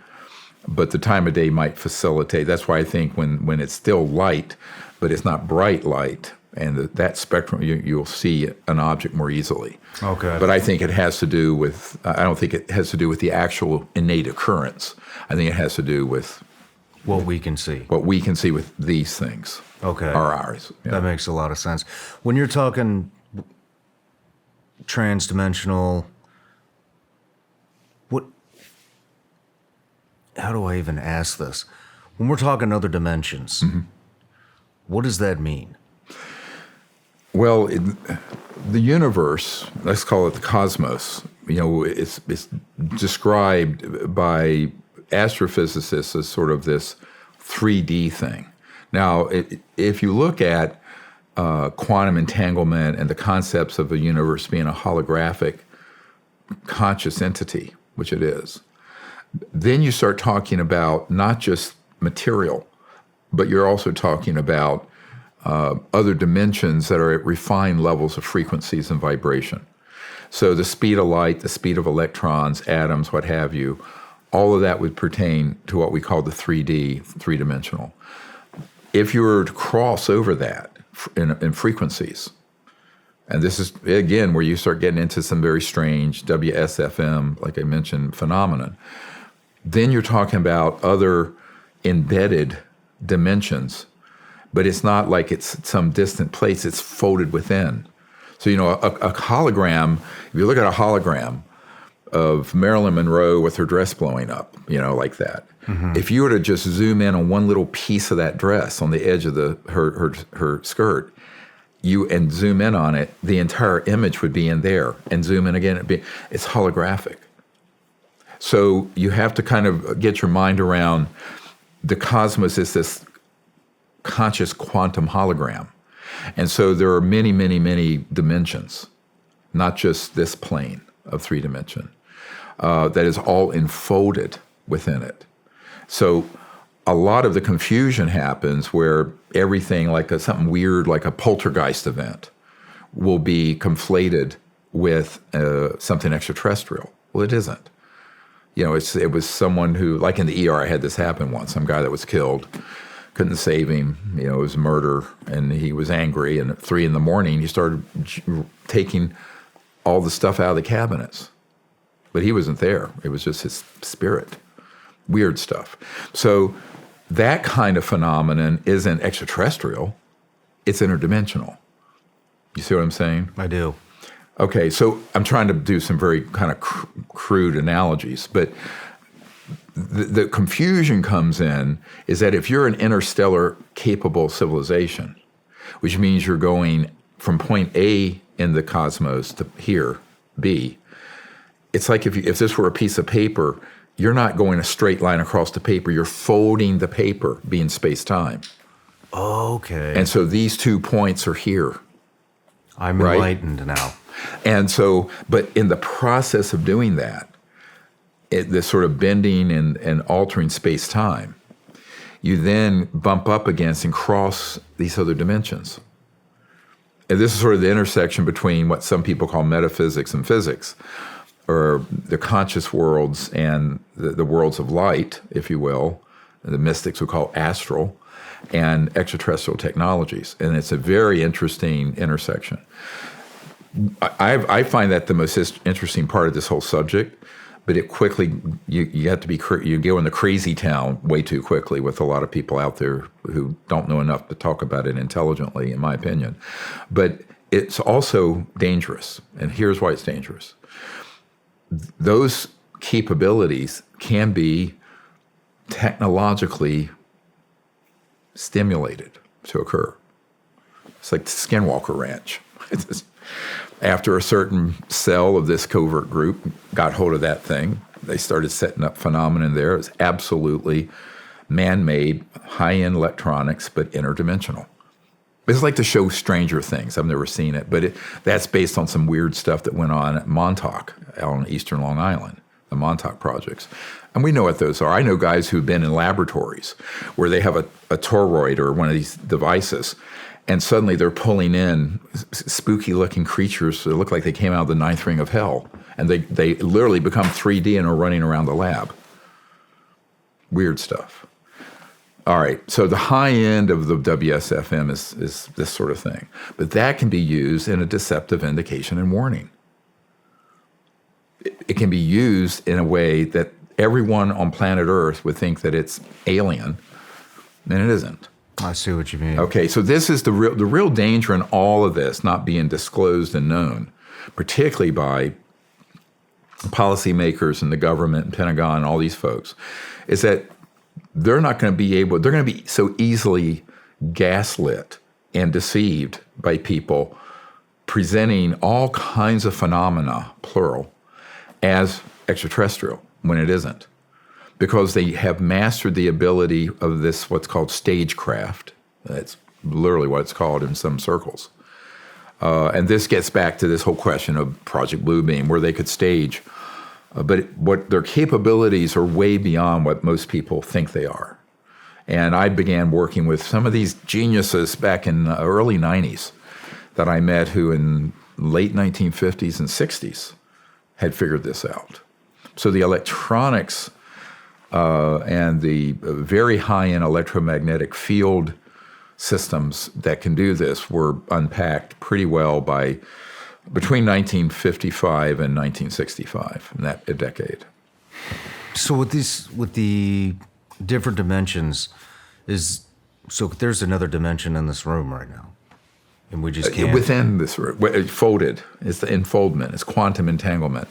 But the time of day might facilitate. That's why I think when it's still light, but it's not bright light, and that spectrum, you'll see an object more easily. Okay. But I think it has to do with, I don't think it has to do with the actual innate occurrence. I think it has to do with what we can see. What we can see with these things. Okay. Are ours. Yeah. That makes a lot of sense. When you're talking transdimensional, how do I even ask this? When we're talking other dimensions, what does that mean? Well, the universe, let's call it the cosmos, it's described by astrophysicists as sort of this 3D thing. Now, if you look at quantum entanglement and the concepts of the universe being a holographic conscious entity, which it is, then you start talking about not just material, but you're also talking about other dimensions that are at refined levels of frequencies and vibration. So the speed of light, the speed of electrons, atoms, what have you, all of that would pertain to what we call the 3D, three-dimensional. If you were to cross over that in frequencies, and this is, again, where you start getting into some very strange WSFM, like I mentioned, phenomenon, then you're talking about other embedded dimensions, but it's not like it's some distant place, it's folded within. So, a hologram, if you look at a hologram of Marilyn Monroe with her dress blowing up, like that, if you were to just zoom in on one little piece of that dress on the edge of her skirt, and zoom in on it, the entire image would be in there, and zoom in again, it's holographic. So you have to kind of get your mind around the cosmos is this conscious quantum hologram. And so there are many, many, many dimensions, not just this plane of 3-dimension, that is all enfolded within it. So a lot of the confusion happens where everything like something weird, like a poltergeist event, will be conflated with something extraterrestrial. Well, it isn't. It was someone who, like in the ER, I had this happen once, some guy that was killed, couldn't save him, it was murder, and he was angry, and at 3 a.m, he started taking all the stuff out of the cabinets. But he wasn't there. It was just his spirit. Weird stuff. So that kind of phenomenon isn't extraterrestrial, it's interdimensional. You see what I'm saying? I do. Okay, so I'm trying to do some very kind of crude analogies, but the confusion comes in is that if you're an interstellar capable civilization, which means you're going from point A in the cosmos to here, B, it's like if this were a piece of paper, you're not going a straight line across the paper, you're folding the paper, being space-time. Okay. And so these 2 points are here. I'm enlightened now. And so, but in the process of doing that, this sort of bending and altering space-time, you then bump up against and cross these other dimensions. And this is sort of the intersection between what some people call metaphysics and physics, or the conscious worlds and the worlds of light, if you will, the mystics would call astral, and extraterrestrial technologies. And it's a very interesting intersection. I find that the most interesting part of this whole subject, but it quickly, you have to be, you go in the crazy town way too quickly with a lot of people out there who don't know enough to talk about it intelligently, in my opinion. But it's also dangerous, and here's why it's dangerous. Those capabilities can be technologically stimulated to occur. It's like the Skinwalker Ranch. After a certain cell of this covert group got hold of that thing, they started setting up phenomena there. It was absolutely man-made, high-end electronics, but interdimensional. It's like the show Stranger Things. I've never seen it, but that's based on some weird stuff that went on at Montauk out on eastern Long Island, the Montauk projects. And we know what those are. I know guys who've been in laboratories where they have a toroid or one of these devices, and suddenly they're pulling in spooky-looking creatures that look like they came out of the ninth ring of hell. And they literally become 3D and are running around the lab. Weird stuff. All right, so the high end of the WSFM is this sort of thing. But that can be used in a deceptive indication and warning. It can be used in a way that everyone on planet Earth would think that it's alien, and it isn't. I see what you mean. Okay, so this is the real danger in all of this not being disclosed and known, particularly by policymakers and the government and Pentagon and all these folks, is that they're going to be so easily gaslit and deceived by people presenting all kinds of phenomena, plural, as extraterrestrial when it isn't. Because they have mastered the ability of this, what's called stagecraft. That's literally what it's called in some circles. And this gets back to this whole question of Project BlueBeam, where they could stage. But what their capabilities are way beyond what most people think they are. And I began working with some of these geniuses back in the early 90s that I met who in late 1950s and 60s had figured this out. So the electronics and the very high-end electromagnetic field systems that can do this were unpacked pretty well by between 1955 and 1965, in that decade. So with the different dimensions, there's another dimension in this room right now, and we just can't. Within this room, folded. It's the enfoldment. It's quantum entanglement.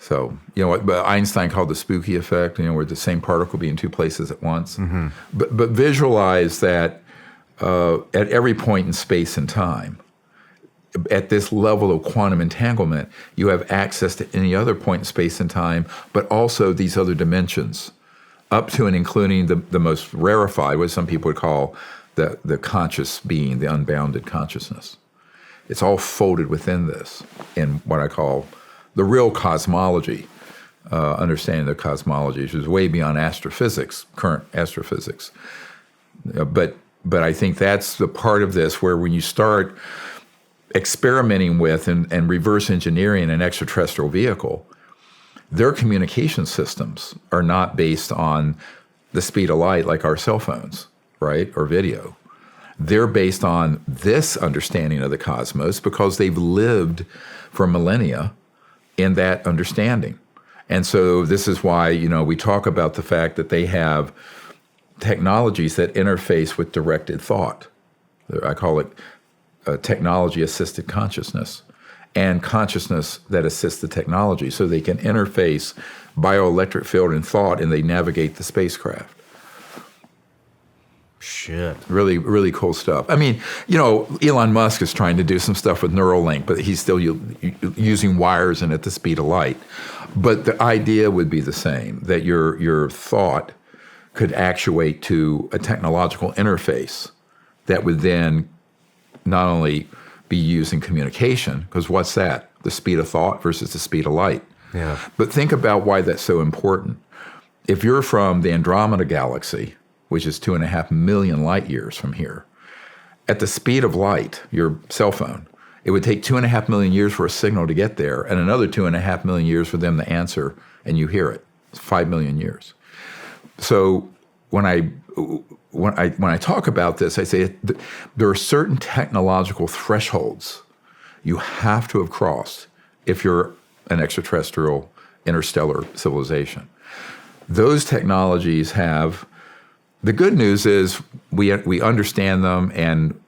So, what Einstein called the spooky effect, where the same particle be in two places at once. Mm-hmm. But visualize that at every point in space and time, at this level of quantum entanglement, you have access to any other point in space and time, but also these other dimensions, up to and including the most rarefied, what some people would call the conscious being, the unbounded consciousness. It's all folded within this in what I call the real cosmology, understanding the cosmology, which is way beyond astrophysics, current astrophysics. But I think that's the part of this where when you start experimenting with and reverse engineering an extraterrestrial vehicle, their communication systems are not based on the speed of light like our cell phones, right, or video. They're based on this understanding of the cosmos because they've lived for millennia in that understanding. And so this is why, we talk about the fact that they have technologies that interface with directed thought. I call it technology-assisted consciousness, and consciousness that assists the technology. So they can interface bioelectric field and thought, and they navigate the spacecraft. Shit. Really, really cool stuff. I mean, Elon Musk is trying to do some stuff with Neuralink, but he's still using wires and at the speed of light. But the idea would be the same, that your thought could actuate to a technological interface that would then not only be used in communication, because what's that? The speed of thought versus the speed of light. Yeah. But think about why that's so important. If you're from the Andromeda Galaxy, which is 2.5 million light years from here, at the speed of light, your cell phone, it would take 2.5 million years for a signal to get there, and another 2.5 million years for them to answer, and you hear it. It's 5 million years. So when I talk about this, I say there are certain technological thresholds you have to have crossed if you're an extraterrestrial interstellar civilization. Those technologies have, the good news is we understand them, and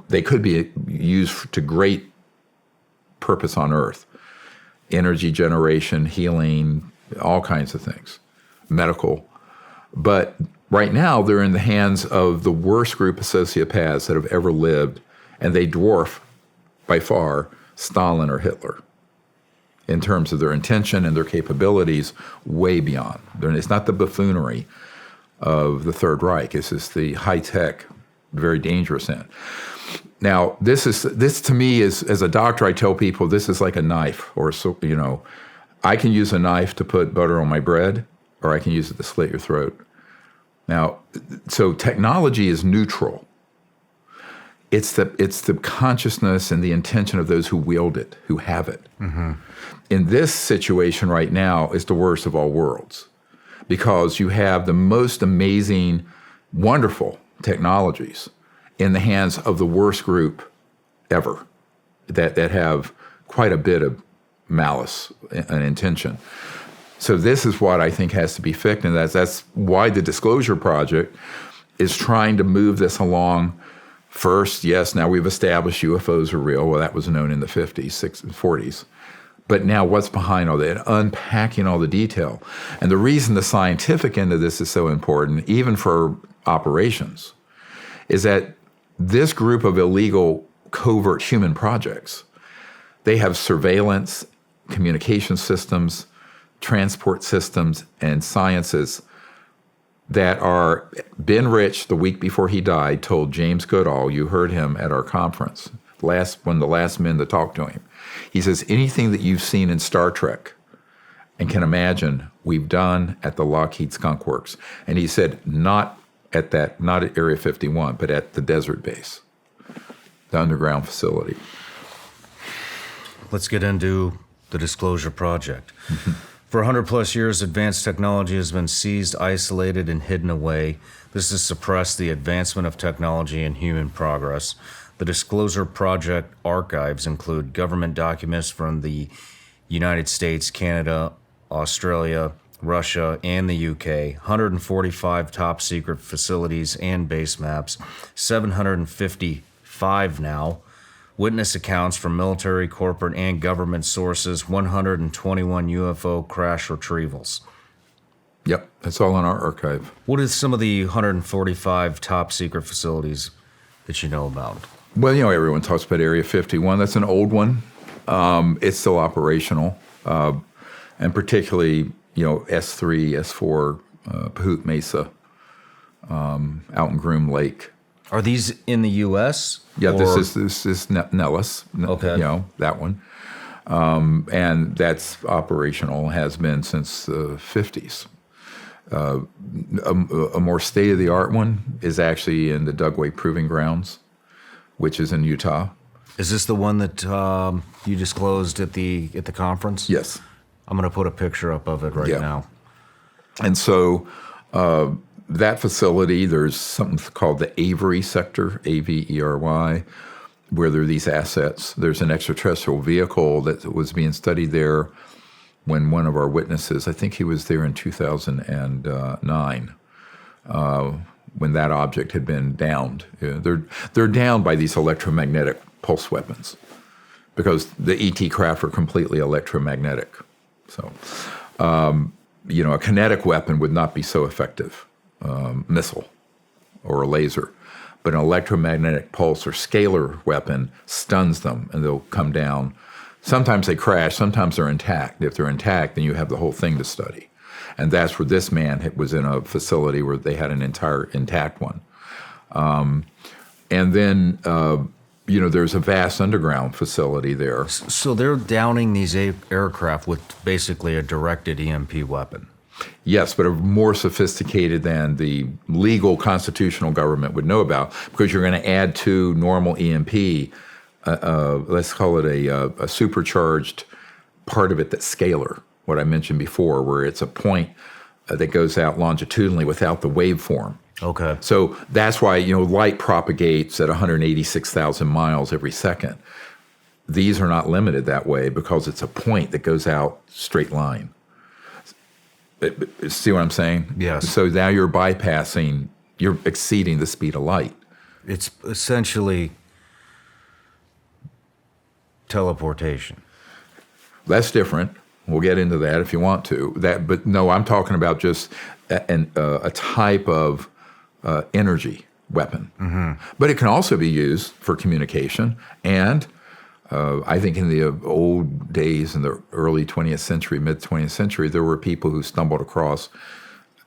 they could be used to great purpose on Earth. Energy generation, healing, all kinds of things, medical. But right now, they're in the hands of the worst group of sociopaths that have ever lived, and they dwarf, by far, Stalin or Hitler in terms of their intention and their capabilities way beyond. It's not the buffoonery of the Third Reich. It's just the high-tech, very dangerous end. Now, this to me is, as a doctor, I tell people this is like a knife, or I can use a knife to put butter on my bread, or I can use it to slit your throat. Now, so technology is neutral. It's the consciousness and the intention of those who wield it, who have it. Mm-hmm. In this situation right now, it's the worst of all worlds, because you have the most amazing, wonderful technologies in the hands of the worst group ever that have quite a bit of malice and intention. So this is what I think has to be fixed, and that's why the Disclosure Project is trying to move this along. First, yes, now we've established UFOs are real. Well, that was known in the 50s, 60s, 40s. But now what's behind all that? Unpacking all the detail. And the reason the scientific end of this is so important, even for operations, is that this group of illegal covert human projects, they have surveillance, communication systems, transport systems, and sciences that are. Ben Rich, the week before he died, told James Goodall, you heard him at our conference, one of the last men to talk to him. He says, anything that you've seen in Star Trek and can imagine, we've done at the Lockheed Skunkworks. And he said, not at Area 51, but at the desert base, the underground facility. Let's get into the Disclosure Project. Mm-hmm. For 100 plus years, advanced technology has been seized, isolated, and hidden away. This has suppressed the advancement of technology and human progress. The Disclosure Project archives include government documents from the United States, Canada, Australia, Russia, and the UK, 145 top secret facilities and base maps, 755 now, witness accounts from military, corporate, and government sources, 121 UFO crash retrievals. Yep, that's all in our archive. What are some of the 145 top secret facilities that you know about? Well, everyone talks about Area 51. That's an old one. It's still operational. And particularly, S3, S4, Pahut Mesa, out in Groom Lake. Are these in the U.S.? Yeah, this is Nellis. Okay. That one. And that's operational, has been since the 50s. A more state-of-the-art one is actually in the Dugway Proving Grounds, which is in Utah. Is this the one that you disclosed at the conference? Yes. I'm going to put a picture up of it right now. And so that facility, there's something called the Avery sector, Avery, where there are these assets. There's an extraterrestrial vehicle that was being studied there when one of our witnesses, I think he was there in 2009, when that object had been downed. They're downed by these electromagnetic pulse weapons because the ET craft are completely electromagnetic. So, a kinetic weapon would not be so effective, missile or a laser. But an electromagnetic pulse or scalar weapon stuns them and they'll come down. Sometimes they crash, sometimes they're intact. If they're intact, then you have the whole thing to study. And that's where this man was in a facility where they had an entire intact one. And then, there's a vast underground facility there. So they're downing these aircraft with basically a directed EMP weapon. Yes, but are more sophisticated than the legal constitutional government would know about, because you're going to add to normal EMP, let's call it a supercharged part of it that's scalar, what I mentioned before, where it's a point that goes out longitudinally without the waveform. Okay. So that's why, light propagates at 186,000 miles every second. These are not limited that way because it's a point that goes out straight line. See what I'm saying? Yes. So now you're exceeding the speed of light. It's essentially teleportation. That's different. We'll get into that if you want to. But no, I'm talking about just a type of energy weapon. Mm-hmm. But it can also be used for communication. And I think in the old days, in the early 20th century, mid-20th century, there were people who stumbled across,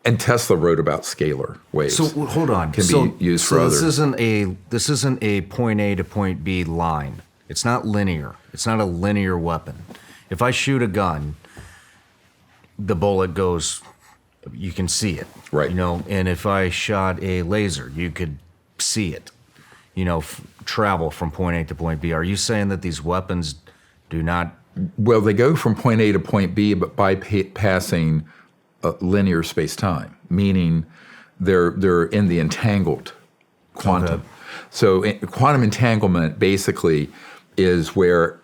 and Tesla wrote about scalar waves. So hold on. Can be used for other. This isn't a point A to point B line. It's not linear. It's not a linear weapon. If I shoot a gun, the bullet goes, you can see it. Right. And if I shot a laser, you could see it, travel from point A to point B. Are you saying that these weapons do not? Well, they go from point A to point B, but bypassing linear space-time, meaning they're in the entangled quantum. Okay. So quantum entanglement basically is where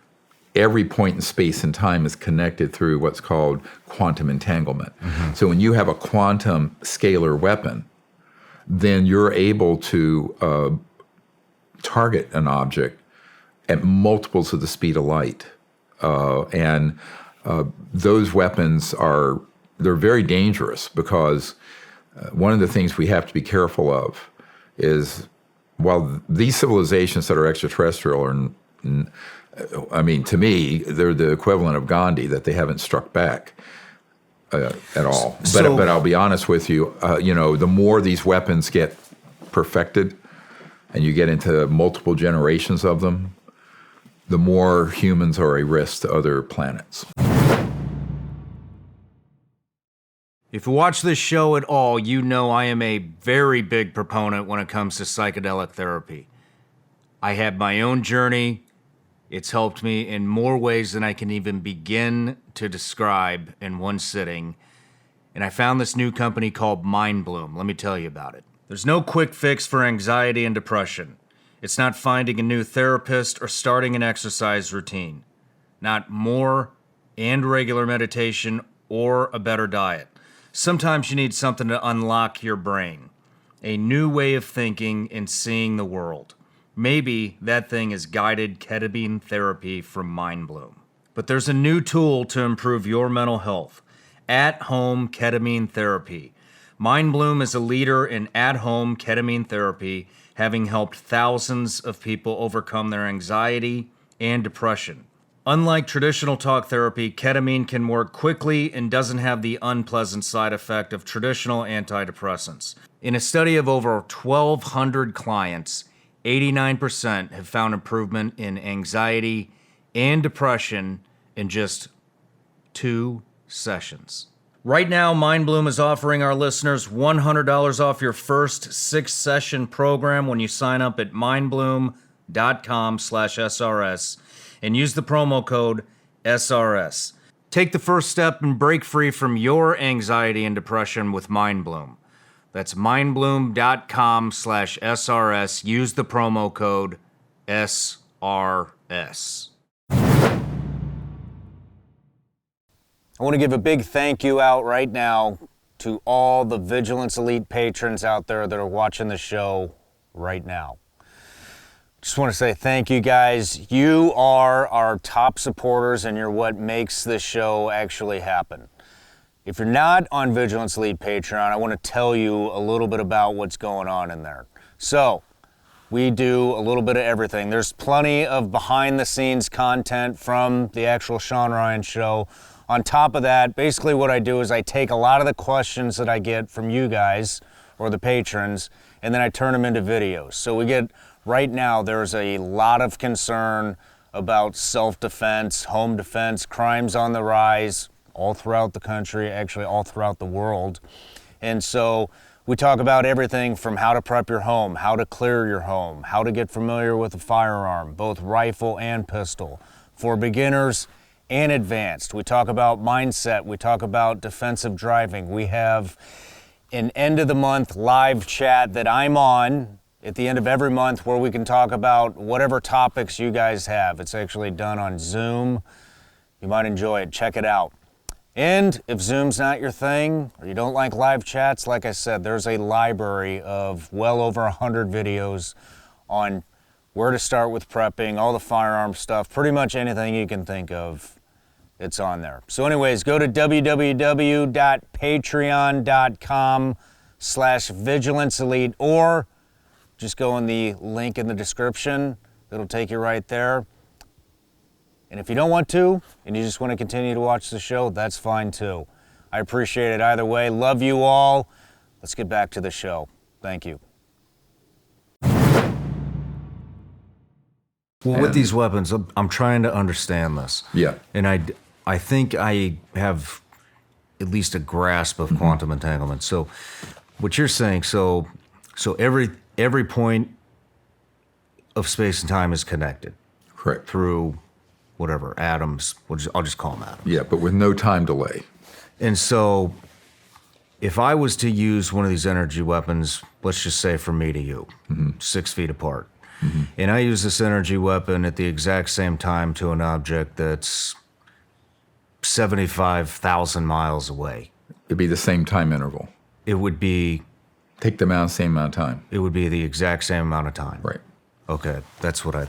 every point in space and time is connected through what's called quantum entanglement. Mm-hmm. So when you have a quantum scalar weapon, then you're able to target an object at multiples of the speed of light. And those weapons they're very dangerous because one of the things we have to be careful of is while these civilizations that are extraterrestrial are, to me, they're the equivalent of Gandhi, that they haven't struck back at all. But I'll be honest with you, the more these weapons get perfected and you get into multiple generations of them, the more humans are a risk to other planets. If you watch this show at all, you know I am a very big proponent when it comes to psychedelic therapy. I had my own journey. It's helped me in more ways than I can even begin to describe in one sitting. And I found this new company called MindBloom. Let me tell you about it. There's no quick fix for anxiety and depression. It's not finding a new therapist or starting an exercise routine. Not more and regular meditation or a better diet. Sometimes you need something to unlock your brain. A new way of thinking and seeing the world. Maybe that thing is guided ketamine therapy from MindBloom. But there's a new tool to improve your mental health. At-home ketamine therapy. MindBloom is a leader in at-home ketamine therapy, having helped thousands of people overcome their anxiety and depression. Unlike traditional talk therapy, ketamine can work quickly and doesn't have the unpleasant side effect of traditional antidepressants. In a study of over 1,200 clients, 89% have found improvement in anxiety and depression in just 2 sessions. Right now, MindBloom is offering our listeners $100 off your first 6-session program when you sign up at mindbloom.com/SRS and use the promo code SRS. Take the first step and break free from your anxiety and depression with MindBloom. That's mindbloom.com/SRS. Use the promo code SRS. I want to give a big thank you out right now to all the Vigilance Elite patrons out there that are watching the show right now. Just want to say thank you guys. You are our top supporters and you're what makes this show actually happen. If you're not on Vigilance Elite Patreon, I want to tell you a little bit about what's going on in there. So, we do a little bit of everything. There's plenty of behind-the-scenes content from the actual Shawn Ryan show. On top of that, basically what I do is I take a lot of the questions that I get from you guys, or the patrons, and then I turn them into videos. So right now, there's a lot of concern about self-defense, home defense, crimes on the rise, all throughout the country, actually all throughout the world. And so we talk about everything from how to prep your home, how to clear your home, how to get familiar with a firearm, both rifle and pistol, for beginners and advanced. We talk about mindset, we talk about defensive driving. We have an end of the month live chat that I'm on at the end of every month where we can talk about whatever topics you guys have. It's actually done on Zoom. You might enjoy it. Check it out. And if Zoom's not your thing, or you don't like live chats, like I said, there's a library of well over 100 videos on where to start with prepping, all the firearm stuff, pretty much anything you can think of, it's on there. So anyways, go to www.patreon.com/vigilanceelite, or just go in the link in the description. It'll take you right there. And if you don't want to, and you just want to continue to watch the show, that's fine too. I appreciate it either way. Love you all. Let's get back to the show. Thank you. Well, with these weapons, I'm trying to understand this. Yeah. And I think I have at least a grasp of quantum entanglement. So what you're saying, so every point of space and time is connected. Correct. Through whatever, atoms. I'll just call them atoms. Yeah, but with no time delay. And so if I was to use one of these energy weapons, let's just say from me to you, 6 feet apart, and I use this energy weapon at the exact same time to an object that's 75,000 miles away. It'd be the same time interval. It would be... Take them out the same amount of time. It would be the exact same amount of time. Right. Okay, that's what I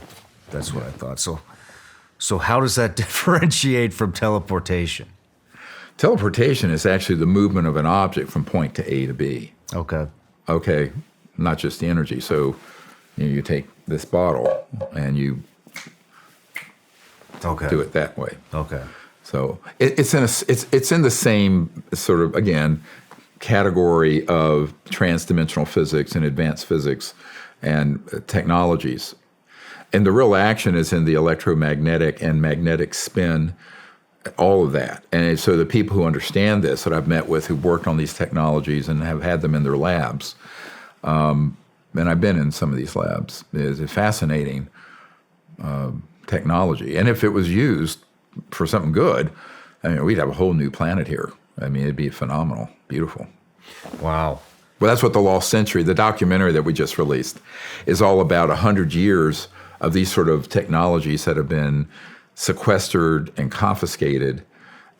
thought. So how does that differentiate from teleportation? Teleportation is actually the movement of an object from point to A to B. Okay. Okay, not just the energy. So you take this bottle and you do it that way. Okay. So it's in the same sort of, again, category of transdimensional physics and advanced physics and technologies. And the real action is in the electromagnetic and magnetic spin, all of that. And so the people who understand this, that I've met with, who've worked on these technologies and have had them in their labs, and I've been in some of these labs, is a fascinating technology. And if it was used for something good, I mean, we'd have a whole new planet here. I mean, it'd be phenomenal, beautiful. Wow. Well, that's what The Lost Century, the documentary that we just released, is all about. 100 years of these sort of technologies that have been sequestered and confiscated,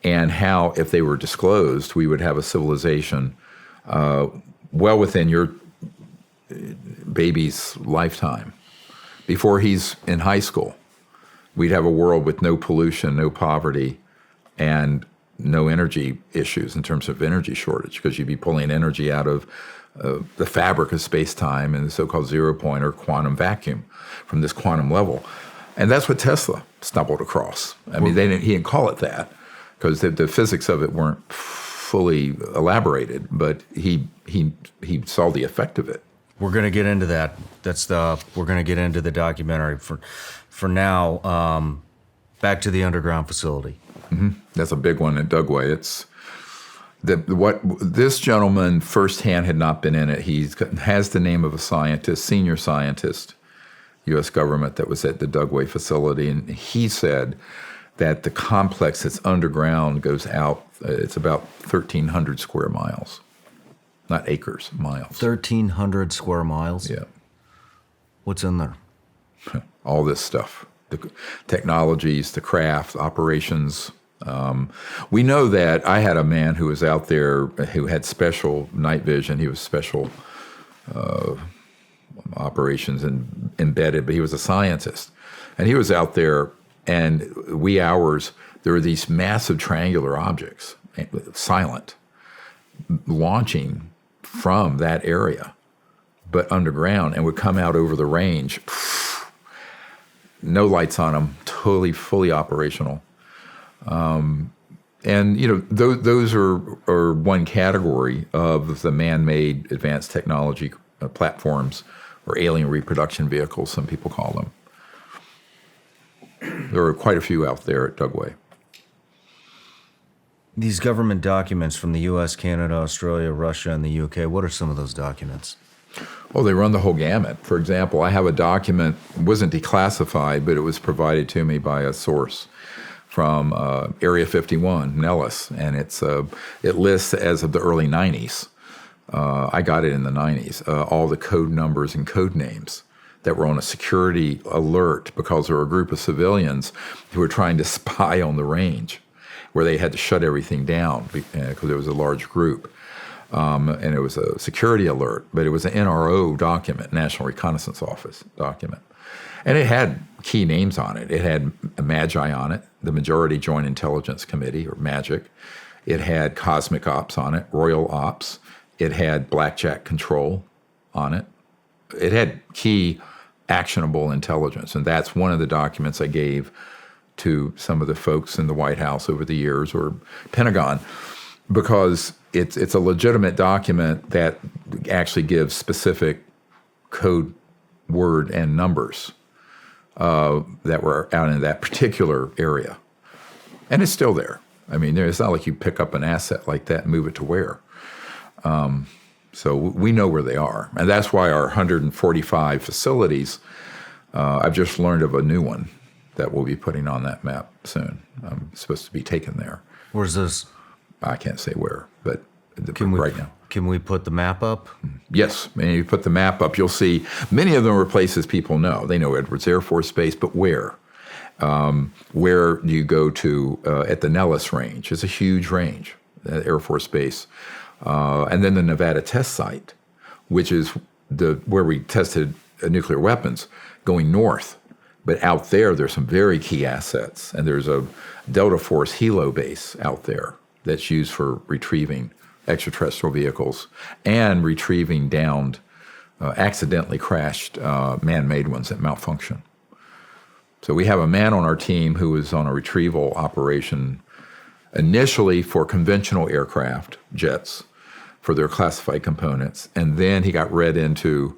and how, if they were disclosed, we would have a civilization well within your baby's lifetime. Before he's in high school, we'd have a world with no pollution, no poverty, and no energy issues in terms of energy shortage, because you'd be pulling energy out of the fabric of space-time and the so-called zero point or quantum vacuum from this quantum level. And that's what Tesla stumbled across. I mean, he didn't call it that because the physics of it weren't fully elaborated, but he saw the effect of it. We're going to get into that. We're going to get into the documentary. For now, back to the underground facility. That's a big one at Dugway. It's what this gentleman firsthand had not been in it. He has the name of a scientist, senior scientist, U.S. government, that was at the Dugway facility, and he said that the complex that's underground goes out. It's about 1,300 square miles, not acres, miles. 1,300 square miles. Yeah. What's in there? All this stuff, the technologies, the craft, operations. We know that I had a man who was out there who had special night vision. He was special operations and embedded, but he was a scientist. And he was out there, and wee hours, there were these massive triangular objects, silent, launching from that area, but underground, and would come out over the range. No lights on them, totally, fully operational. And, you know, those are one category of the man-made advanced technology platforms, or alien reproduction vehicles, some people call them. There are quite a few out there at Dugway. These government documents from the U.S., Canada, Australia, Russia, and the U.K., what are some of those documents? Oh, they run the whole gamut. For example, I have a document, wasn't declassified, but it was provided to me by a source from Area 51, Nellis, and it lists, as of the early 90s, I got it in the 90s, all the code numbers and code names that were on a security alert because there were a group of civilians who were trying to spy on the range, where they had to shut everything down because it was a large group. And it was a security alert, but it was an NRO document, National Reconnaissance Office document. And it had key names on it. It had Magi on it, the Majority Joint Intelligence Committee, or MAGIC. It had Cosmic Ops on it, Royal Ops. It had Blackjack Control on it. It had key actionable intelligence, and that's one of the documents I gave to some of the folks in the White House over the years, or Pentagon, because it's a legitimate document that actually gives specific code word and numbers that were out in that particular area. And it's still there. I mean, it's not like you pick up an asset like that and move it to where. So we know where they are. And that's why our 145 facilities, I've just learned of a new one that we'll be putting on that map soon. It's supposed to be taken there. Where's this? I can't say where, but right now. Can we put the map up? Yes. And if you put the map up, you'll see many of them are places people know. They know Edwards Air Force Base, but where? Where do you go to at the Nellis Range? It's a huge range, Air Force Base. And then the Nevada test site, which is where we tested nuclear weapons, going north. But out there's some very key assets. And there's a Delta Force Helo base out there that's used for retrieving extraterrestrial vehicles and retrieving downed, accidentally crashed man-made ones that malfunction. So we have a man on our team who was on a retrieval operation initially for conventional aircraft, jets, for their classified components. And then he got read into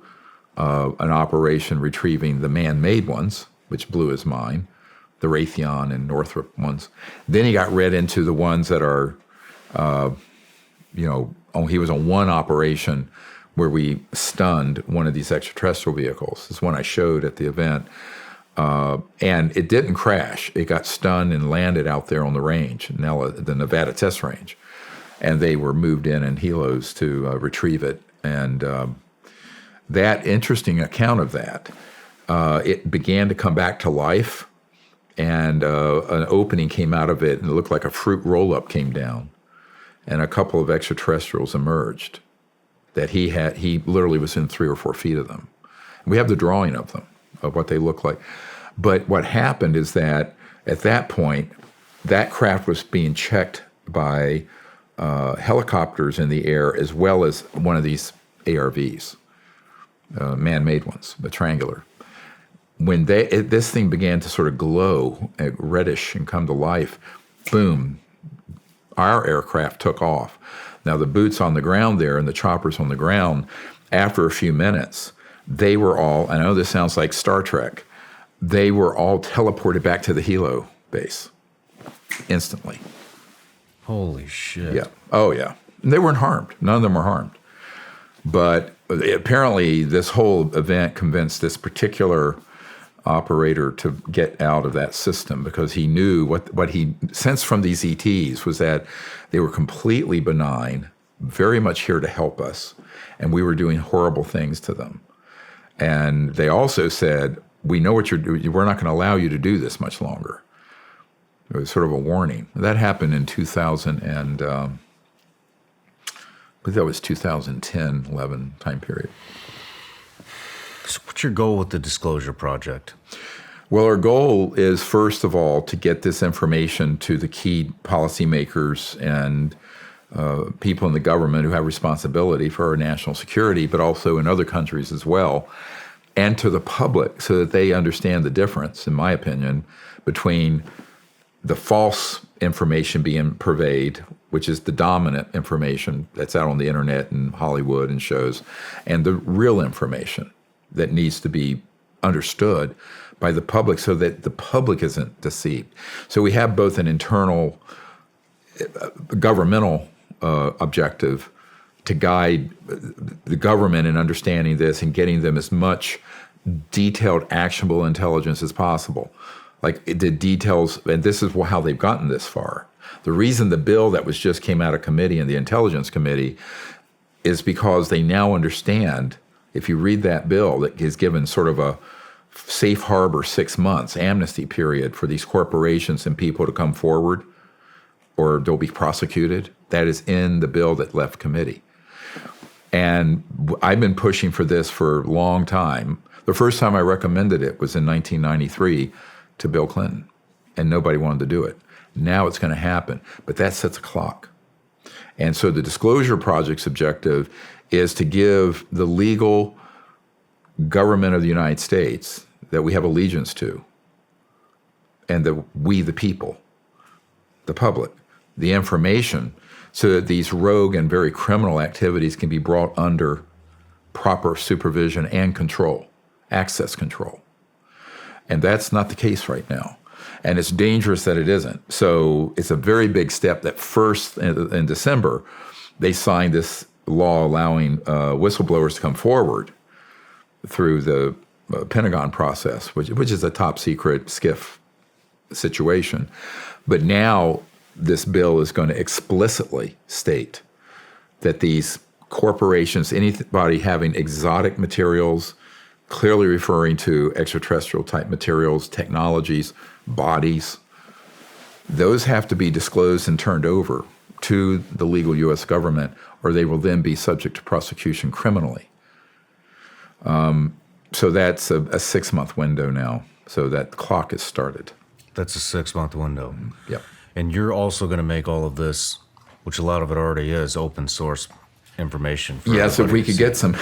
an operation retrieving the man-made ones, which blew his mind, the Raytheon and Northrop ones. Then he got read into the ones that are, he was on one operation where we stunned one of these extraterrestrial vehicles. This is one I showed at the event. And it didn't crash. It got stunned and landed out there on the range, the Nevada test range. And they were moved in helos to retrieve it. And that interesting account of that, it began to come back to life, and an opening came out of it, and it looked like a fruit roll-up came down, and a couple of extraterrestrials emerged that he literally was in 3 or 4 feet of them. We have the drawing of them, of what they look like. But what happened is that at that point, that craft was being checked by helicopters in the air, as well as one of these ARVs, man-made ones, the triangular. When this thing began to sort of glow, reddish, and come to life, boom, our aircraft took off. Now the boots on the ground there and the choppers on the ground, after a few minutes, they were all, I know this sounds like Star Trek, they were all teleported back to the helo base instantly. Holy shit. Yeah. Oh, yeah. And they weren't harmed. None of them were harmed. But apparently this whole event convinced this particular operator to get out of that system, because he knew what he sensed from these ETs was that they were completely benign, very much here to help us, and we were doing horrible things to them. And they also said, we know what you're doing. We're not going to allow you to do this much longer. It was sort of a warning. That happened in 2000 and I believe that was 2010, 11 time period. So what's your goal with the Disclosure Project? Well, our goal is, first of all, to get this information to the key policymakers and people in the government who have responsibility for our national security, but also in other countries as well, and to the public so that they understand the difference, in my opinion, between the false information being purveyed, which is the dominant information that's out on the internet and Hollywood and shows, and the real information that needs to be understood by the public so that the public isn't deceived. So we have both an internal governmental objective to guide the government in understanding this and getting them as much detailed, actionable intelligence as possible. Like the details, and this is how they've gotten this far. The reason the bill that was just came out of committee in the Intelligence Committee is because they now understand, if you read that bill that is given sort of a safe harbor 6 months amnesty period for these corporations and people to come forward or they'll be prosecuted. That is in the bill that left committee. And I've been pushing for this for a long time. The first time I recommended it was in 1993 to Bill Clinton, and nobody wanted to do it. Now it's going to happen, but that sets a clock. And so the Disclosure Project's objective is to give the legal government of the United States that we have allegiance to, and that we, the people, the public, the information, so that these rogue and very criminal activities can be brought under proper supervision and control, access control. And that's not the case right now. And it's dangerous that it isn't. So it's a very big step that first in December, they signed this law allowing whistleblowers to come forward through the Pentagon process, which is a top secret SCIF situation. But now this bill is going to explicitly state that these corporations, anybody having exotic materials, clearly referring to extraterrestrial type materials, technologies, bodies, those have to be disclosed and turned over to the legal U.S. government, or they will then be subject to prosecution criminally. So that's a 6-month window now. So that clock has started. That's a 6-month window. Yep. And you're also going to make all of this, which a lot of it already is, open source information. Yes, if we could get some.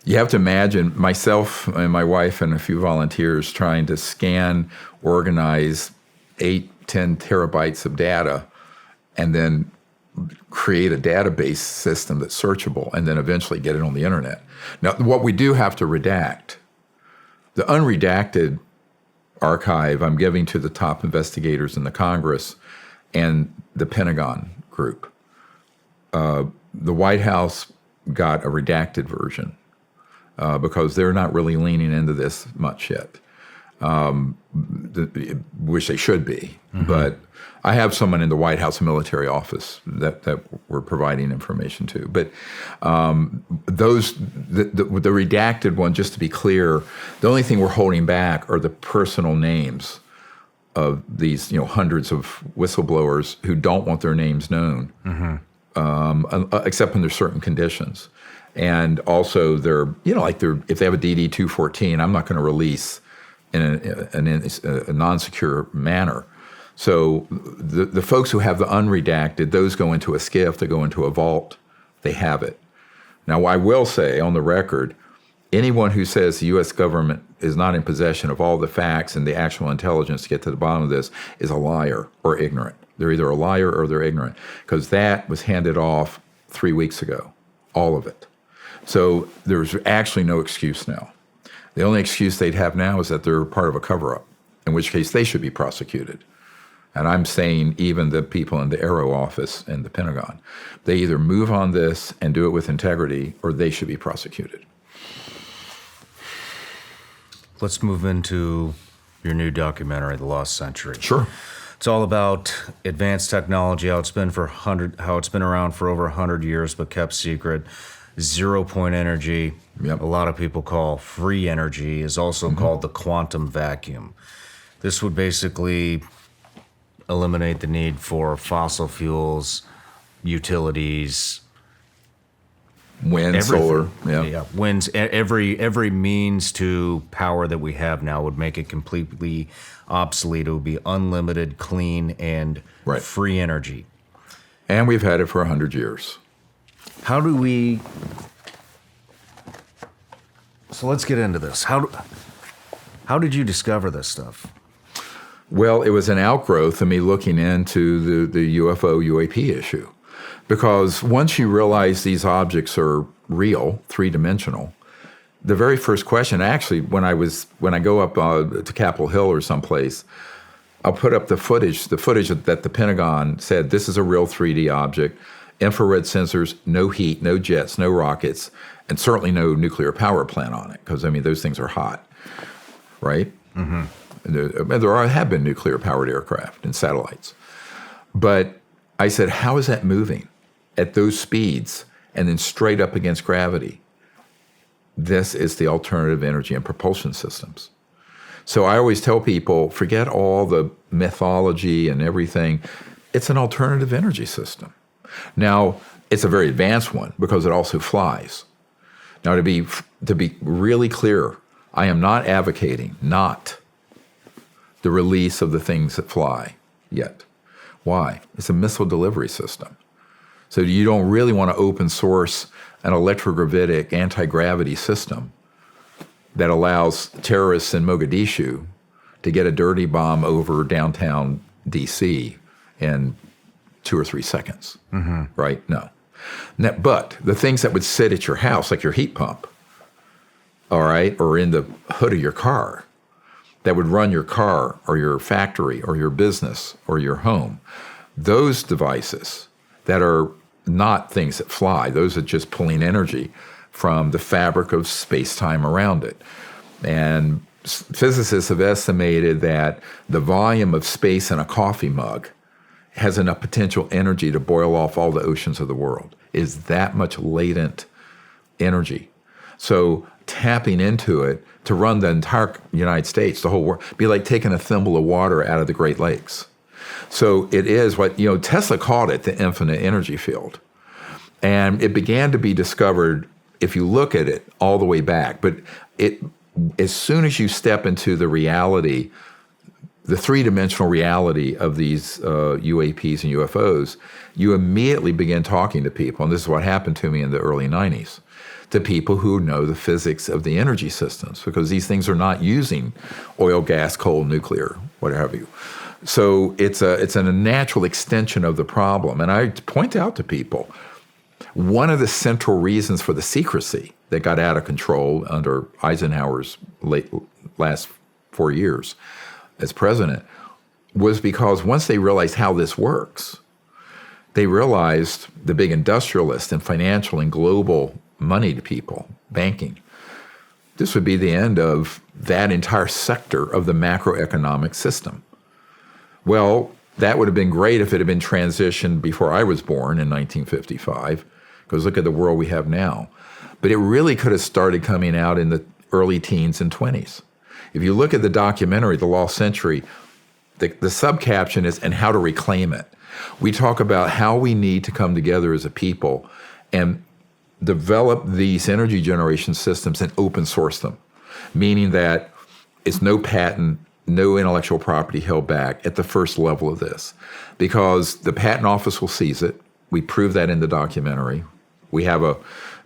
You have to imagine myself and my wife and a few volunteers trying to scan, organize 8-10 terabytes of data, and then create a database system that's searchable, and then eventually get it on the internet. Now, what we do have to redact, the unredacted archive I'm giving to the top investigators in the Congress and the Pentagon group. The White House got a redacted version because they're not really leaning into this much yet, which they should be. Mm-hmm. But I have someone in the White House military office that we're providing information to. But the redacted one, just to be clear, the only thing we're holding back are the personal names of these, hundreds of whistleblowers who don't want their names known, mm-hmm. Except under certain conditions. And also, if they have a DD-214, I'm not going to release in a non-secure manner. So the folks who have the unredacted, those go into a SCIF, they go into a vault, they have it. Now, I will say on the record, anyone who says the U.S. government is not in possession of all the facts and the actual intelligence to get to the bottom of this is a liar or ignorant. They're either a liar or they're ignorant, because that was handed off 3 weeks ago, all of it. So there's actually no excuse now. The only excuse they'd have now is that they're part of a cover-up, in which case they should be prosecuted. And I'm saying even the people in the Aero office and the Pentagon, they either move on this and do it with integrity, or they should be prosecuted. Let's move into your new documentary, The Lost Century. Sure. It's all about advanced technology, how it's been around for over 100 years but kept secret. 0-point energy, yep. A lot of people call free energy, is also mm-hmm. called the quantum vacuum. This would basically eliminate the need for fossil fuels, utilities, wind, everything. Solar, winds. Every means to power that we have now would make it completely obsolete. It would be unlimited, clean, and right. free energy. And we've had it for 100 years. How do we? So let's get into this. How did you discover this stuff? Well, it was an outgrowth of me looking into the UFO UAP issue. Because once you realize these objects are real, three-dimensional, the very first question, actually, when I go up to Capitol Hill or someplace, I'll put up the footage that the Pentagon said, this is a real 3D object, infrared sensors, no heat, no jets, no rockets, and certainly no nuclear power plant on it, because, those things are hot, right? Mm-hmm. There have been nuclear-powered aircraft and satellites. But I said, how is that moving at those speeds and then straight up against gravity. This is the alternative energy and propulsion systems. So I always tell people, forget all the mythology and everything. It's an alternative energy system. Now, it's a very advanced one because it also flies. Now, to be really clear, I am not advocating the release of the things that fly yet. Why? It's a missile delivery system. So you don't really want to open source an electrogravitic anti-gravity system that allows terrorists in Mogadishu to get a dirty bomb over downtown D.C. in 2 or 3 seconds, right? No. Now, but the things that would sit at your house, like your heat pump, all right, or in the hood of your car, that would run your car or your factory or your business or your home, those devices that are not things that fly, those are just pulling energy from the fabric of space-time around it. And physicists have estimated that the volume of space in a coffee mug has enough potential energy to boil off all the oceans of the world. Is that much latent energy. So tapping into it to run the entire United States, the whole world, be like taking a thimble of water out of the Great Lakes. So it is what, Tesla called it the infinite energy field. And it began to be discovered, if you look at it all the way back, but as soon as you step into the reality, the three-dimensional reality of these UAPs and UFOs, you immediately begin talking to people, and this is what happened to me in the early 90s, to people who know the physics of the energy systems, because these things are not using oil, gas, coal, nuclear, what have you. So it's a natural extension of the problem. And I point out to people, one of the central reasons for the secrecy that got out of control under Eisenhower's last 4 years as president was because once they realized how this works, they realized, the big industrialists and financial and global moneyed people, banking, this would be the end of that entire sector of the macroeconomic system. Well, that would have been great if it had been transitioned before I was born in 1955, because look at the world we have now. But it really could have started coming out in the early teens and 20s. If you look at the documentary, The Lost Century, the subcaption is, and how to reclaim it. We talk about how we need to come together as a people and develop these energy generation systems and open source them, meaning that it's no patent, no intellectual property held back at the first level of this, because the patent office will seize it. We prove that in the documentary. We have a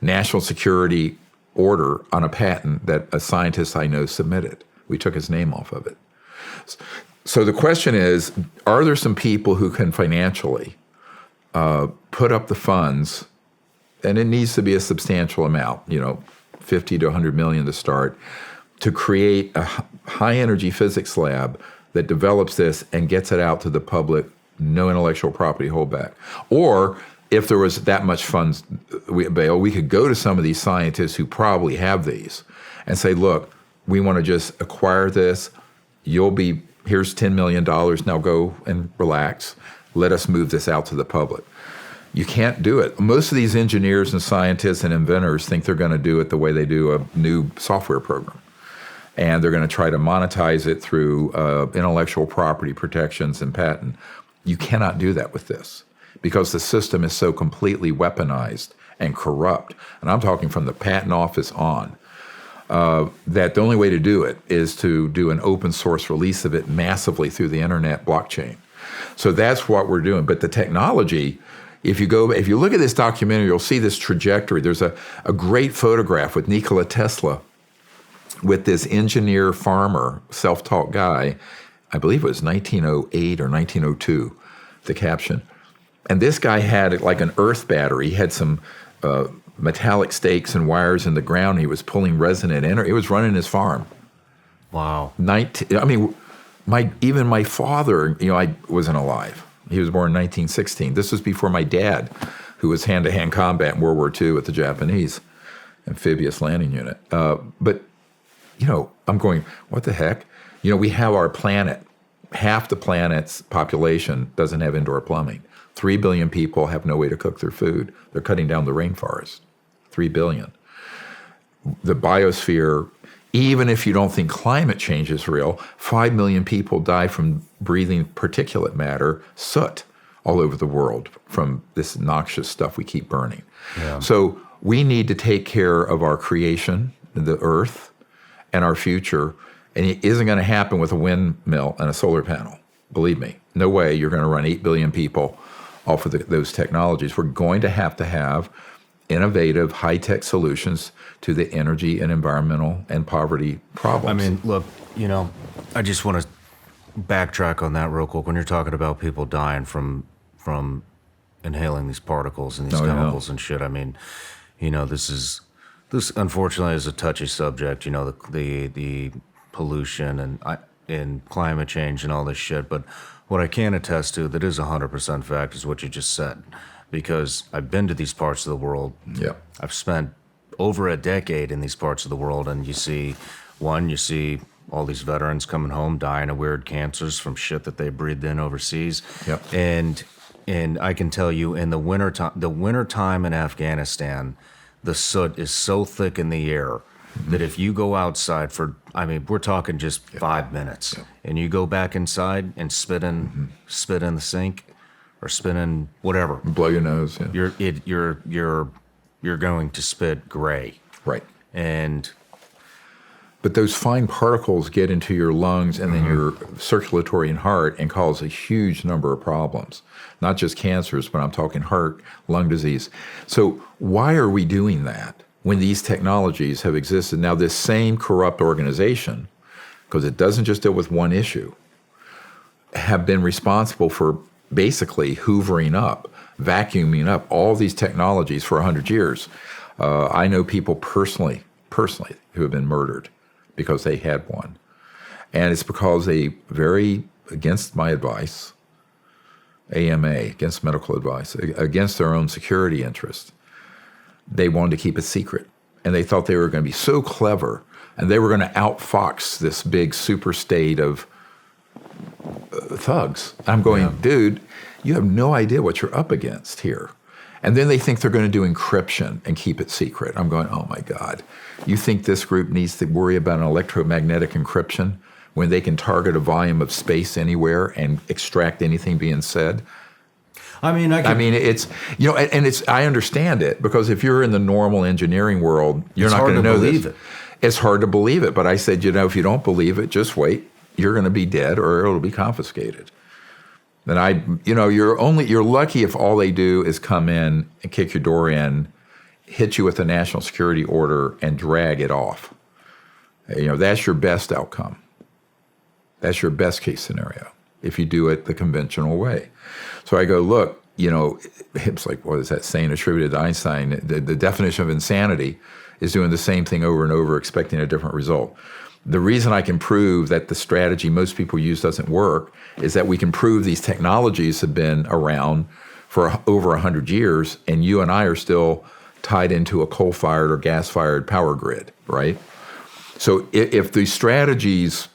national security order on a patent that a scientist I know submitted. We took his name off of it. So the question is, are there some people who can financially put up the funds, and it needs to be a substantial amount, 50 to 100 million to start, to create a high energy physics lab that develops this and gets it out to the public, no intellectual property holdback? Or if there was that much funds available, we could go to some of these scientists who probably have these and say, look, we want to just acquire this. Here's $10 million. Now go and relax. Let us move this out to the public. You can't do it. Most of these engineers and scientists and inventors think they're going to do it the way they do a new software program. And they're going to try to monetize it through intellectual property protections and patent. You cannot do that with this because the system is so completely weaponized and corrupt. And I'm talking from the patent office on. That the only way to do it is to do an open source release of it massively through the internet blockchain. So that's what we're doing. But the technology, if you look at this documentary, you'll see this trajectory. There's a great photograph with Nikola Tesla with this engineer farmer, self-taught guy. I believe it was 1908 or 1902, the caption. And this guy had like an earth battery. He had some metallic stakes and wires in the ground. He was pulling resonant energy. It was running his farm. Wow. Even my father, I wasn't alive. He was born in 1916. This was before my dad, who was hand-to-hand combat in World War II with the Japanese amphibious landing unit. But I'm going, what the heck? We have our planet. Half the planet's population doesn't have indoor plumbing. 3 billion people have no way to cook their food. They're cutting down the rainforest. 3 billion. The biosphere, even if you don't think climate change is real, 5 million people die from breathing particulate matter, soot, all over the world from this noxious stuff we keep burning. Yeah. So we need to take care of our creation, the earth, and our future. And it isn't going to happen with a windmill and a solar panel. Believe me, no way you're going to run 8 billion people off of those technologies. We're going to have innovative, high-tech solutions to the energy and environmental and poverty problems. I mean, look, I just want to backtrack on that real quick. When you're talking about people dying from inhaling these particles and these chemicals and shit, I mean, this unfortunately is a touchy subject. The pollution and climate change and all this shit. But what I can attest to that is 100% fact is what you just said. Because I've been to these parts of the world. Yeah. I've spent over a decade in these parts of the world, and you see all these veterans coming home dying of weird cancers from shit that they breathed in overseas. Yep. And I can tell you, in the wintertime in Afghanistan, the soot is so thick in the air that if you go outside we're talking just 5 minutes, and you go back inside and spit in the sink. Or spinning whatever. Blow your nose. Yeah. You're going to spit gray. Right. But those fine particles get into your lungs and then your circulatory and heart and cause a huge number of problems. Not just cancers, but I'm talking heart, lung disease. So why are we doing that when these technologies have existed? Now, this same corrupt organization, because it doesn't just deal with one issue, have been responsible for basically hoovering up, vacuuming up all these technologies for 100 years. I know people personally who have been murdered because they had one. And it's because they, very against my advice, AMA, against medical advice, against their own security interest, they wanted to keep it secret. And they thought they were going to be so clever and they were going to outfox this big super state of thugs. I'm going, dude, you have no idea what you're up against here. And then they think they're going to do encryption and keep it secret. I'm going, oh my God. You think this group needs to worry about an electromagnetic encryption when they can target a volume of space anywhere and extract anything being said? I mean, it's, and it's, I understand it, because if you're in the normal engineering world, you're not going to know this. It's hard to believe it. But I said, if you don't believe it, just wait. You're going to be dead, or it'll be confiscated. And you're lucky if all they do is come in and kick your door in, hit you with a national security order, and drag it off. That's your best outcome. That's your best case scenario if you do it the conventional way. So I go, look, it's like, what is that saying attributed to Einstein? The definition of insanity is doing the same thing over and over, expecting a different result. The reason I can prove that the strategy most people use doesn't work is that we can prove these technologies have been around for over 100 years, and you and I are still tied into a coal-fired or gas-fired power grid, right? So if the strategies,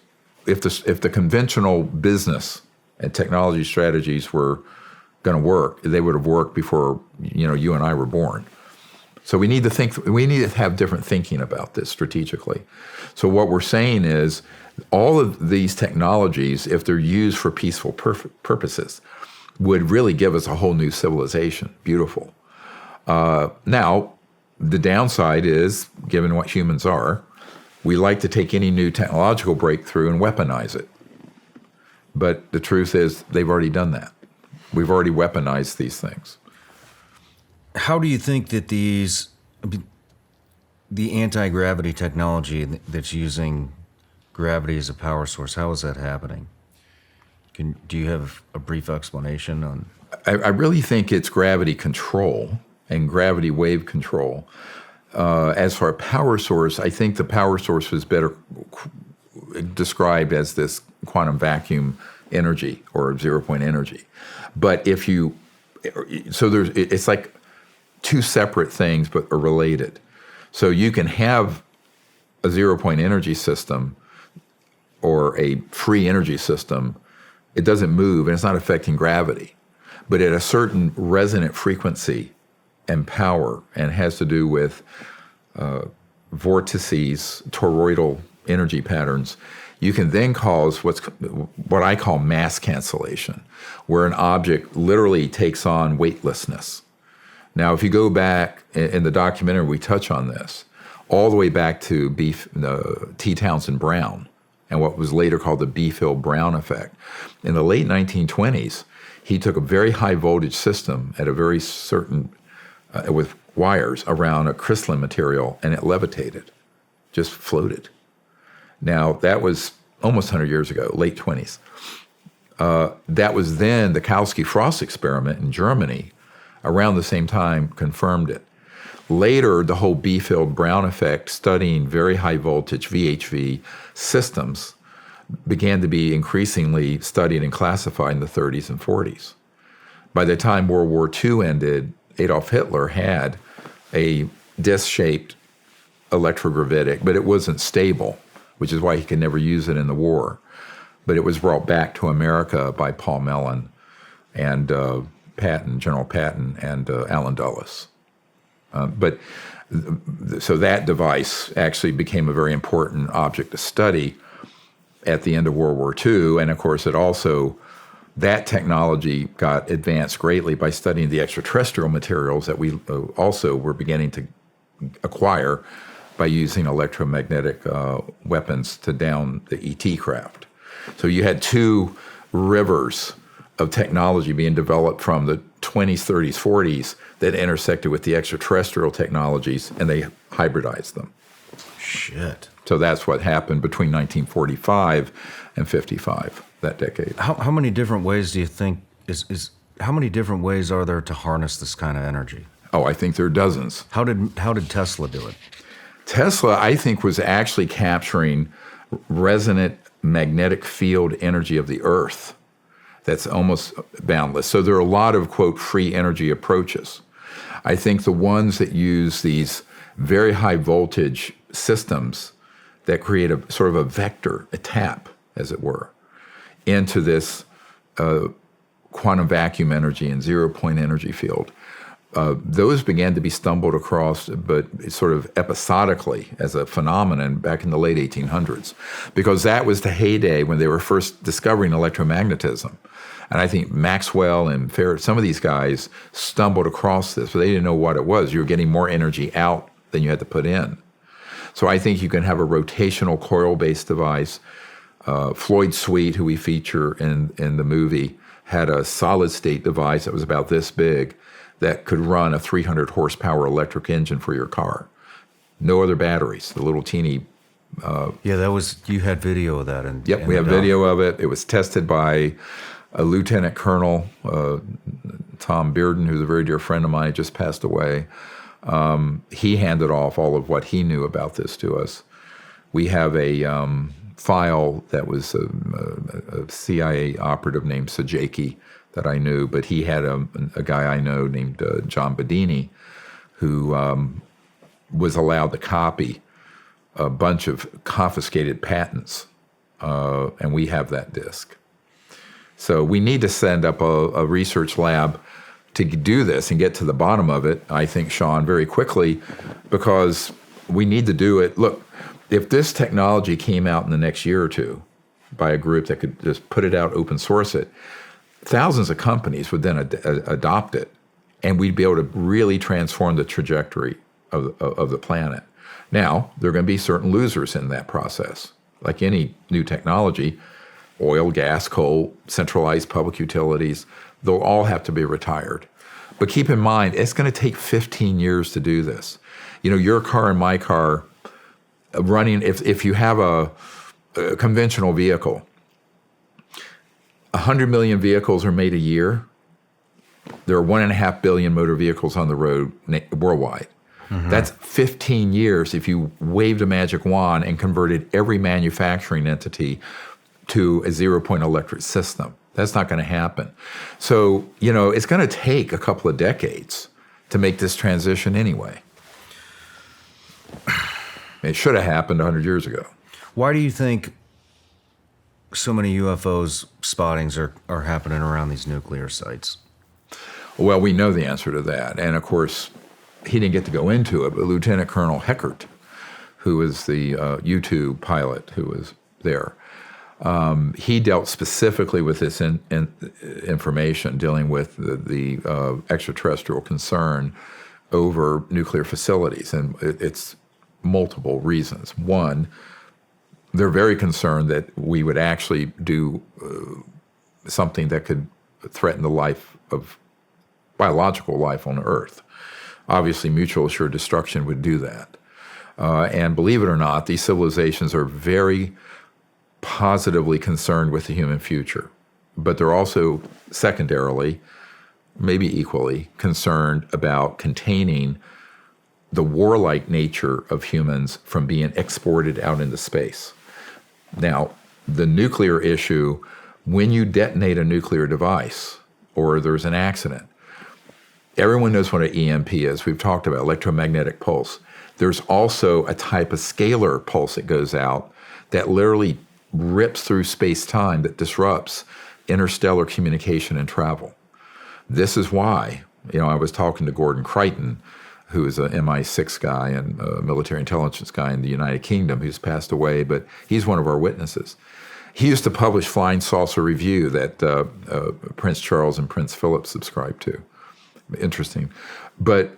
if the conventional business and technology strategies were going to work, they would have worked before you and I were born. So we need to have different thinking about this strategically. So what we're saying is all of these technologies, if they're used for peaceful purposes, would really give us a whole new civilization. Beautiful. Now, the downside is, given what humans are, we like to take any new technological breakthrough and weaponize it. But the truth is, they've already done that. We've already weaponized these things. How do you think that the anti-gravity technology that's using gravity as a power source, how is that happening? Do you have a brief explanation on? I really think it's gravity control and gravity wave control. As for a power source, I think the power source was better described as this quantum vacuum energy or zero-point energy. But it's like two separate things but are related. So you can have a zero-point energy system or a free energy system. It doesn't move and it's not affecting gravity. but at a certain resonant frequency and power, and has to do with vortices, toroidal energy patterns, you can then cause what I call mass cancellation, where an object literally takes on weightlessness. Now, if you go back in the documentary, we touch on this, all the way back to T. Townsend Brown and what was later called the Beefield-Brown effect. In the late 1920s, he took a very high voltage system at a very certain, with wires around a crystalline material, and it levitated, just floated. Now, that was almost 100 years ago, late 20s. That was then the Kautsky-Frost experiment in Germany, around the same time, confirmed it. Later, the whole Beefield-Brown effect, studying very high voltage VHV systems, began to be increasingly studied and classified in the 30s and 40s. By the time World War II ended, Adolf Hitler had a disc-shaped electrogravitic, but it wasn't stable, which is why he could never use it in the war. But it was brought back to America by Paul Mellon and General Patton, and Allen Dulles. So that device actually became a very important object to study at the end of World War II. And of course, that technology got advanced greatly by studying the extraterrestrial materials that we also were beginning to acquire by using electromagnetic weapons to down the ET craft. So you had two rivers of technology being developed from the 20s, 30s, 40s that intersected with the extraterrestrial technologies, and they hybridized them. Shit. So that's what happened between 1945 and 55, that decade. How many different ways do you think how many different ways are there to harness this kind of energy? Oh, I think there are dozens. How did Tesla do it? Tesla, I think, was actually capturing resonant magnetic field energy of the Earth that's almost boundless. So there are a lot of, quote, free energy approaches. I think the ones that use these very high voltage systems that create a sort of a vector, a tap, as it were, into this quantum vacuum energy and zero-point energy field, those began to be stumbled across, but sort of episodically as a phenomenon back in the late 1800s, because that was the heyday when they were first discovering electromagnetism. And I think Maxwell and Faraday, some of these guys stumbled across this, but they didn't know what it was. You were getting more energy out than you had to put in. So I think you can have a rotational coil-based device. Floyd Sweet, who we feature in the movie, had a solid-state device that was about this big that could run a 300 horsepower electric engine for your car. No other batteries, the little teeny... you had video of that. Yep, we have video of it. It was tested by a Lieutenant Colonel, Tom Bearden, who's a very dear friend of mine, just passed away. He handed off all of what he knew about this to us. We have a file that was a CIA operative named Sajaki that I knew, but he had a guy I know named John Bedini, who was allowed to copy a bunch of confiscated patents, and we have that disk. So we need to send up a research lab to do this and get to the bottom of it, I think, Shawn, very quickly, because we need to do it. Look, if this technology came out in the next year or two by a group that could just put it out, open source it, thousands of companies would then adopt it, and we'd be able to really transform the trajectory of the planet. Now, there are going to be certain losers in that process. Like any new technology, oil, gas, coal, centralized public utilities, they'll all have to be retired. But keep in mind, it's going to take 15 years to do this. You know, your car and my car running, if you have a conventional vehicle, 100 million vehicles are made a year. There are 1.5 billion motor vehicles on the road worldwide. Mm-hmm. That's 15 years if you waved a magic wand and converted every manufacturing entity to a zero-point electric system. That's not going to happen. So, you know, it's going to take a couple of decades to make this transition anyway. It should have happened 100 years ago. Why do you think so many UFOs spottings are happening around these nuclear sites? Well, we know the answer to that. And of course, he didn't get to go into it, but Lieutenant Colonel Heckert, who was the U-2 pilot who was there, he dealt specifically with this information, dealing with the extraterrestrial concern over nuclear facilities. And it's multiple reasons. One, they're very concerned that we would actually do something that could threaten the life of biological life on Earth. Obviously, mutual assured destruction would do that. And believe it or not, these civilizations are very positively concerned with the human future. But they're also secondarily, maybe equally, concerned about containing the warlike nature of humans from being exported out into space. Now, the nuclear issue, when you detonate a nuclear device or there's an accident, everyone knows what an EMP is. We've talked about electromagnetic pulse. There's also a type of scalar pulse that goes out that literally rips through space-time, that disrupts interstellar communication and travel. This is why, I was talking to Gordon Crichton, who is an MI6 guy and a military intelligence guy in the United Kingdom, who's passed away, but he's one of our witnesses. He used to publish Flying Saucer Review that Prince Charles and Prince Philip subscribed to. Interesting. But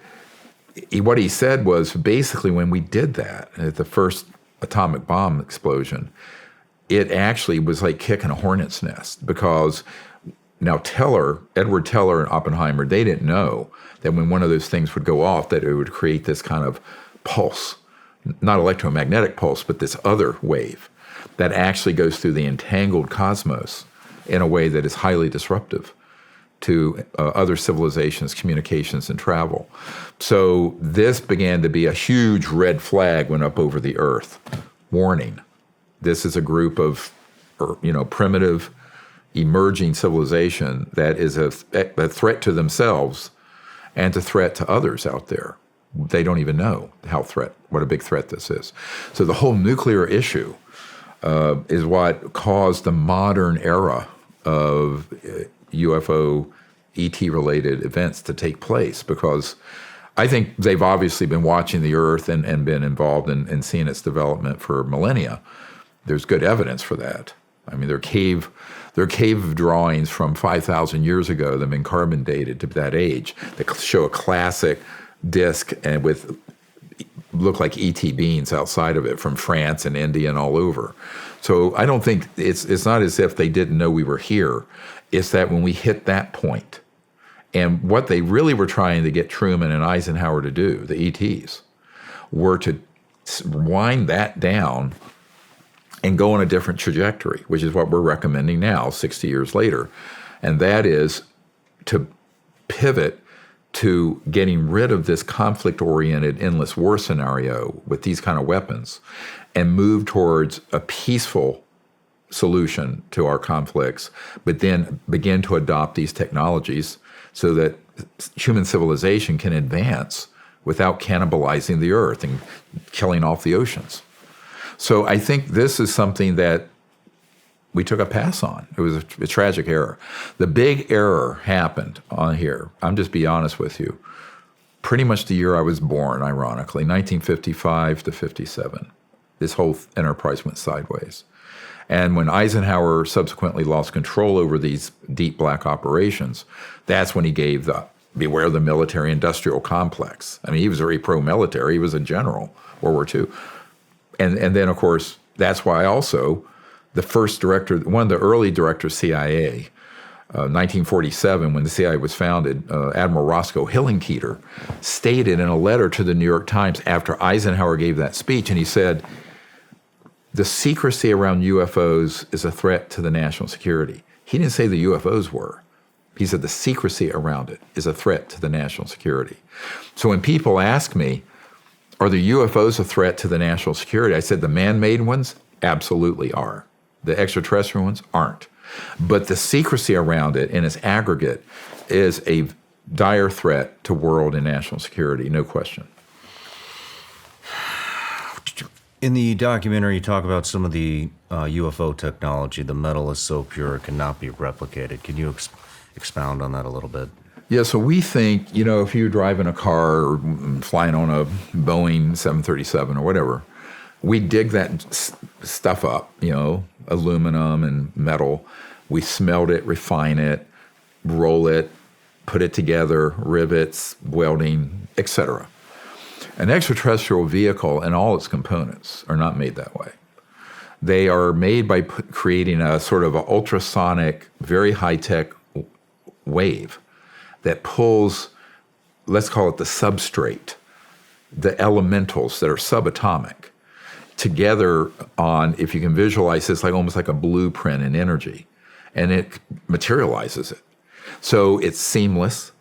what he said was basically when we did that, at the first atomic bomb explosion, it actually was like kicking a hornet's nest, because now Edward Teller and Oppenheimer, they didn't know that when one of those things would go off, that it would create this kind of pulse, not electromagnetic pulse, but this other wave that actually goes through the entangled cosmos in a way that is highly disruptive to other civilizations, communications, and travel. So this began to be a huge red flag went up over the Earth. Warning, this is a group of, primitive, emerging civilization that is a threat to themselves and a threat to others out there. They don't even know what a big threat this is. So the whole nuclear issue is what caused the modern era of UFO ET-related events to take place, because I think they've obviously been watching the Earth and been involved in seeing its development for millennia. There's good evidence for that. I mean, there are cave drawings from 5,000 years ago that have been carbon dated to that age that show a classic disc and with look like ET beings outside of it from France and India and all over. So I don't think it's not as if they didn't know we were here. It's that when we hit that point, and what they really were trying to get Truman and Eisenhower to do, the ETs, were to wind that down and go on a different trajectory, which is what we're recommending now, 60 years later. And that is to pivot to getting rid of this conflict-oriented endless war scenario with these kind of weapons and move towards a peaceful solution to our conflicts, but then begin to adopt these technologies so that human civilization can advance without cannibalizing the Earth and killing off the oceans. So I think this is something that we took a pass on. It was a tragic error. The big error happened on here, I'm just be honest with you, pretty much the year I was born, ironically, 1955 to 57. This whole enterprise went sideways. And when Eisenhower subsequently lost control over these deep black operations, that's when he gave the beware the military-industrial complex. I mean, he was very pro-military. He was a general, World War II. And then, of course, that's why also the first director, one of the early directors, CIA, 1947, when the CIA was founded, Admiral Roscoe Hillenkoetter stated in a letter to the New York Times after Eisenhower gave that speech, and he said, the secrecy around UFOs is a threat to the national security. He didn't say the UFOs were. He said the secrecy around it is a threat to the national security. So when people ask me, are the UFOs a threat to the national security? I said the man-made ones absolutely are. The extraterrestrial ones aren't. But the secrecy around it in its aggregate is a dire threat to world and national security, no question. In the documentary, you talk about some of the UFO technology. The metal is so pure it cannot be replicated. Can you expound on that a little bit? Yeah, so we think, if you're driving a car or flying on a Boeing 737 or whatever, we dig that stuff up, aluminum and metal. We smelt it, refine it, roll it, put it together, rivets, welding, etc. An extraterrestrial vehicle and all its components are not made that way. They are made by creating a sort of an ultrasonic, very high-tech wave that pulls, let's call it the substrate, the elementals that are subatomic, together on, if you can visualize this, like almost like a blueprint in energy, and it materializes it. So it's seamless.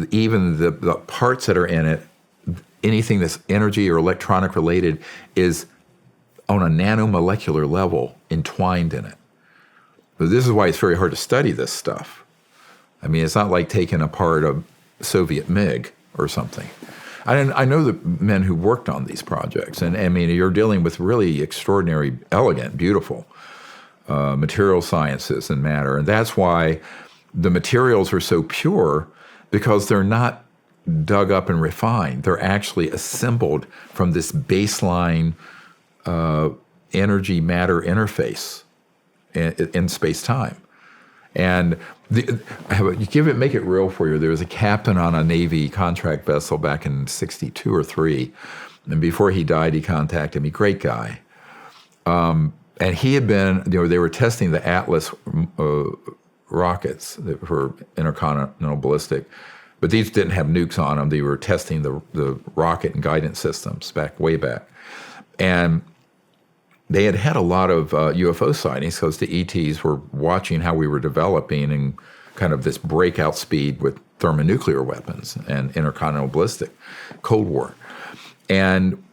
Even the parts that are in it, anything that's energy or electronic related, is on a nanomolecular level entwined in it. But this is why it's very hard to study this stuff. I mean, it's not like taking apart a Soviet MiG or something. I know the men who worked on these projects, and I mean, you're dealing with really extraordinary, elegant, beautiful material sciences and matter. And that's why the materials are so pure, because they're not dug up and refined. They're actually assembled from this baseline energy-matter interface in space-time. And make it real for you. There was a captain on a Navy contract vessel back in 62 or 3, and before he died, he contacted me. Great guy. And he had been, they were testing the Atlas rockets for intercontinental ballistic, but these didn't have nukes on them. They were testing the rocket and guidance systems way back. And they had a lot of UFO sightings because the ETs were watching how we were developing in kind of this breakout speed with thermonuclear weapons and intercontinental ballistic, Cold War. And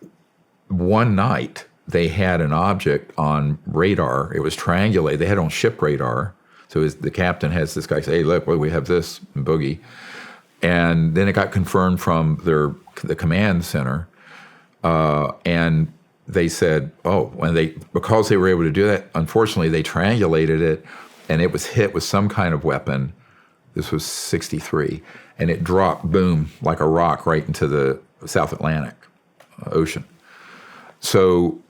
one night, they had an object on radar. It was triangulated. They had it on ship radar. So the captain has this guy say, hey, look, we have this boogie. And then it got confirmed from the command center. And they said, because they were able to do that, unfortunately, they triangulated it, and it was hit with some kind of weapon. This was 63. And it dropped, boom, like a rock right into the South Atlantic Ocean. So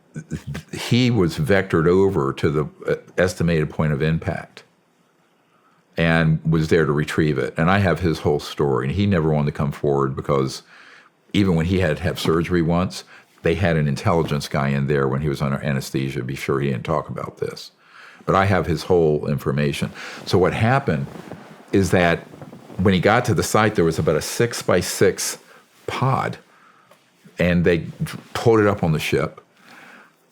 he was vectored over to the estimated point of impact and was there to retrieve it. And I have his whole story. And he never wanted to come forward because even when he had to have surgery once, they had an intelligence guy in there when he was under anesthesia to be sure he didn't talk about this. But I have his whole information. So what happened is that when he got to the site, there was about a 6x6 pod, and they pulled it up on the ship.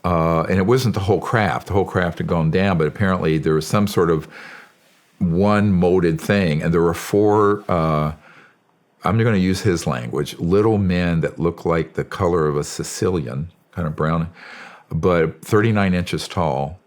And it wasn't the whole craft. The whole craft had gone down, but apparently there was some sort of one molded thing, and there were 4, I'm going to use his language, little men that look like the color of a Sicilian, kind of brown, but 39 inches tall,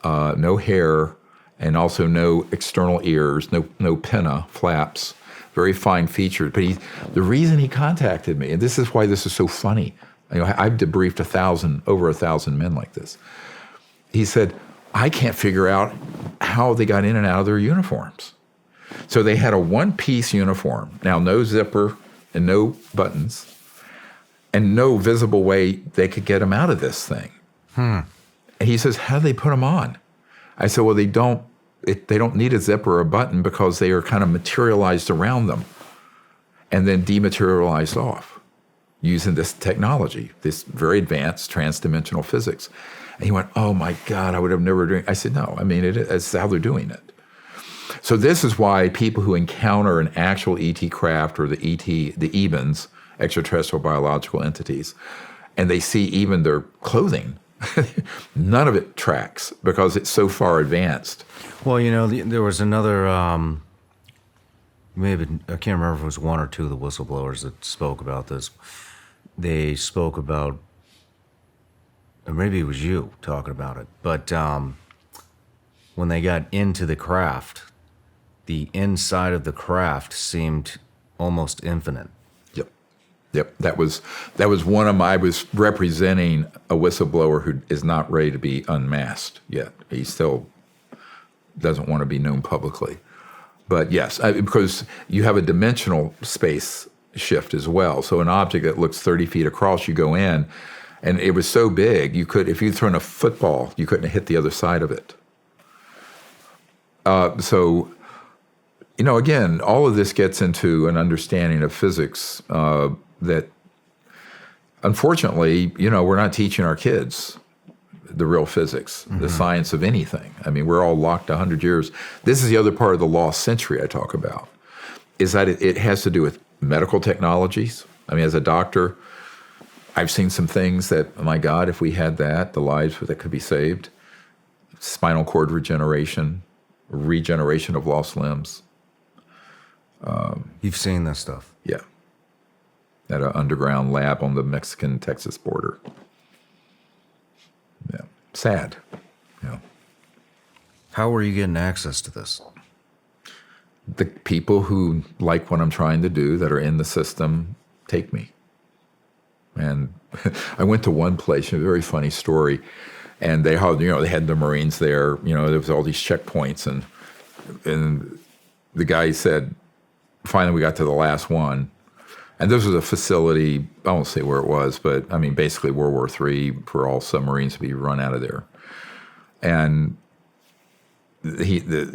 no hair, and also no external ears, no pinna, flaps, very fine featured. But the reason he contacted me, and this is why this is so funny, I've debriefed over 1,000 men like this. He said, I can't figure out how they got in and out of their uniforms. So they had a one-piece uniform, now no zipper and no buttons, and no visible way they could get them out of this thing. And he says, how do they put them on? I said, well, they don't need a zipper or a button because they are kind of materialized around them and then dematerialized off using this technology, this very advanced transdimensional physics. And he went, oh my God, I would have never done it. I said, no, I mean, it's how they're doing it. So this is why people who encounter an actual ET craft or the EBINs, extraterrestrial biological entities, and they see even their clothing, none of it tracks because it's so far advanced. Well, there was another, maybe, I can't remember if it was 1 or 2 of the whistleblowers that spoke about this. They spoke about, or maybe it was you talking about it, but when they got into the craft, the inside of the craft seemed almost infinite. Yep. That was one of my. I was representing a whistleblower who is not ready to be unmasked yet. He still doesn't want to be known publicly. But yes, because you have a dimensional space shift as well. So an object that looks 30 feet across, you go in, and it was so big, if you'd thrown a football, you couldn't hit the other side of it. So, again, all of this gets into an understanding of physics that, unfortunately, we're not teaching our kids the real physics, the science of anything. I mean, we're all locked 100 years. This is the other part of the lost century I talk about, is that it has to do with medical technologies. I mean, as a doctor, I've seen some things that, oh my God, if we had that, the lives that could be saved. Spinal cord regeneration of lost limbs. You've seen this stuff? Yeah. At an underground lab on the Mexican-Texas border. Yeah. Sad. Yeah. How are you getting access to this? The people who like what I'm trying to do, that are in the system, take me. And I went to one place, a very funny story, and they had the Marines there. There was all these checkpoints, and the guy said, finally we got to the last one, and this was a facility, I won't say where it was, but I mean basically World War III, for all submarines to be run out of there. And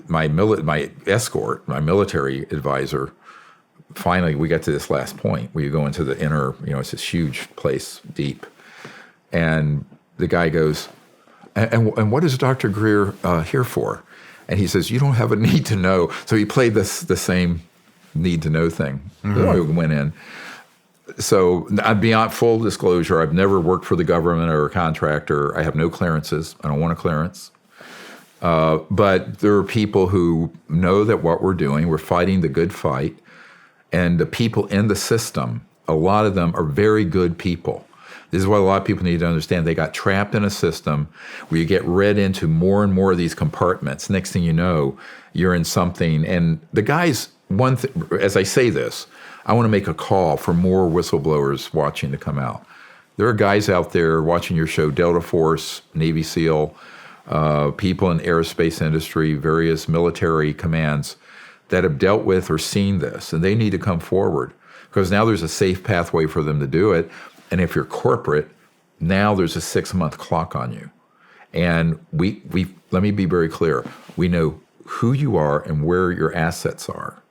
my escort, my military advisor, finally we got to this last point where you go into the inner, it's this huge place, deep, and the guy goes, and what is Dr. Greer here for? And he says, you don't have a need to know. So he played the same need to know thing. I went in. So beyond full disclosure, I've never worked for the government or a contractor. I have no clearances. I don't want a clearance. But there are people who know that what we're doing, we're fighting the good fight. And the people in the system, a lot of them are very good people. This is what a lot of people need to understand. They got trapped in a system where you get read into more and more of these compartments. Next thing you know, you're in something. And the guys, as I say this, I want to make a call for more whistleblowers watching to come out. There are guys out there watching your show, Delta Force, Navy SEAL, people in aerospace industry, various military commands that have dealt with or seen this, and they need to come forward because now there's a safe pathway for them to do it. And if you're corporate, now there's a 6-month clock on you. And we let me be very clear. We know who you are and where your assets are.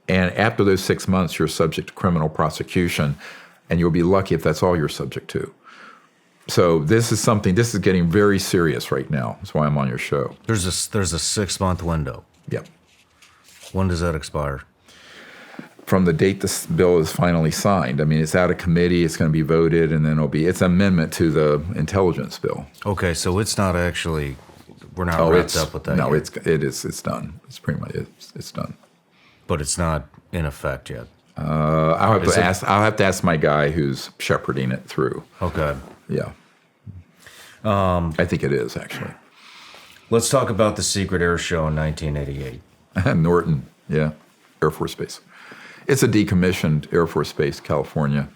And after those 6 months, you're subject to criminal prosecution, and you'll be lucky if that's all you're subject to. So this is getting very serious right now. That's why I'm on your show. There's a 6-month window. Yep. When does that expire? From the date this bill is finally signed. I mean, it's out of committee, it's going to be voted, and then it's an amendment to the intelligence bill. Okay, so it's not actually, we're not wrapped up with that No, yet. it's done. It's pretty much, it's done. But it's not in effect yet. I'll have to ask my guy who's shepherding it through. Okay. Yeah. I think it is, actually. Let's talk about the secret air show in 1988. Norton, yeah, Air Force Base. It's a decommissioned Air Force Base, California,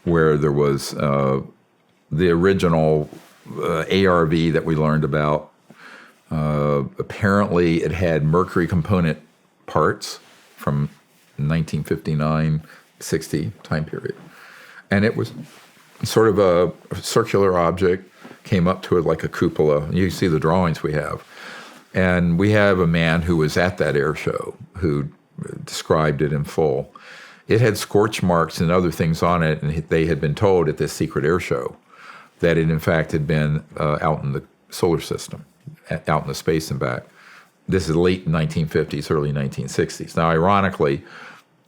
where there was the original ARV that we learned about. Apparently, it had mercury component parts from 1959-60 time period. And it was sort of a circular object, came up to it like a cupola. You see the drawings we have. And we have a man who was at that air show who described it in full. It had scorch marks and other things on it, and they had been told at this secret air show that it in fact had been out in the solar system, out in the space and back. This is late 1950s, early 1960s. Now, ironically,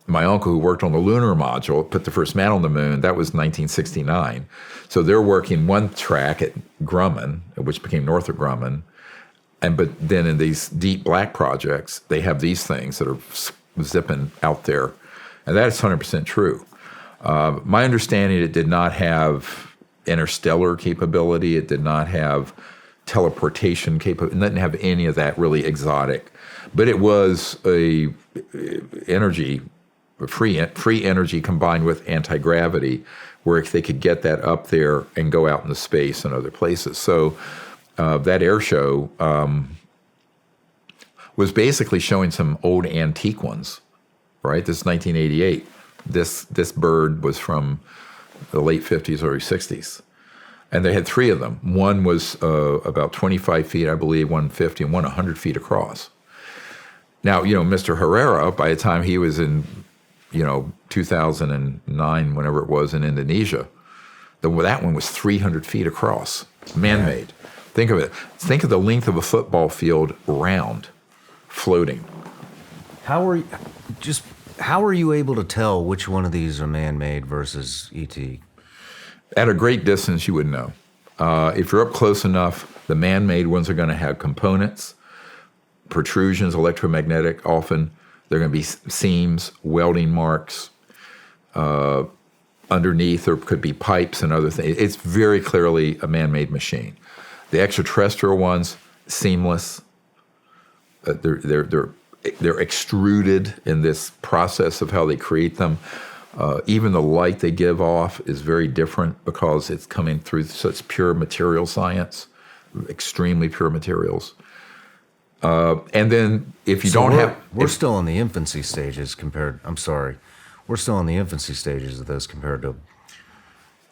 my uncle who worked on the lunar module, put the first man on the moon, that was 1969. So they're working one track at Grumman, which became Northrop Grumman, but then in these deep black projects, they have these things that are zipping out there. And that is 100% true. My understanding, it did not have interstellar capability. It did not have teleportation capability. It didn't have any of that really exotic. But it was a energy, free energy combined with anti-gravity, where they could get that up there and go out into space and other places. So that air show, was basically showing some old antique ones, right? This is 1988. This bird was from the late 50s, early 60s. And they had 3 of them. One was about 25 feet, I believe, 150, and one 100 feet across. Now, Mr. Herrera, by the time he was in, 2009, whenever it was, in Indonesia, that one was 300 feet across, man-made. Think of it. Think of the length of a football field round, floating. How are you able to tell which one of these are man-made versus ET? At a great distance, you would know. If you're up close enough, the man-made ones are going to have components, protrusions, electromagnetic. Often they're going to be seams, welding marks. Underneath there could be pipes and other things. It's very clearly a man-made machine. The extraterrestrial ones, seamless. They're extruded in this process of how they create them. Even the light they give off is very different because it's coming through such pure material science, extremely pure materials. And then if you we're still in the infancy stages we're still in the infancy stages of this compared to.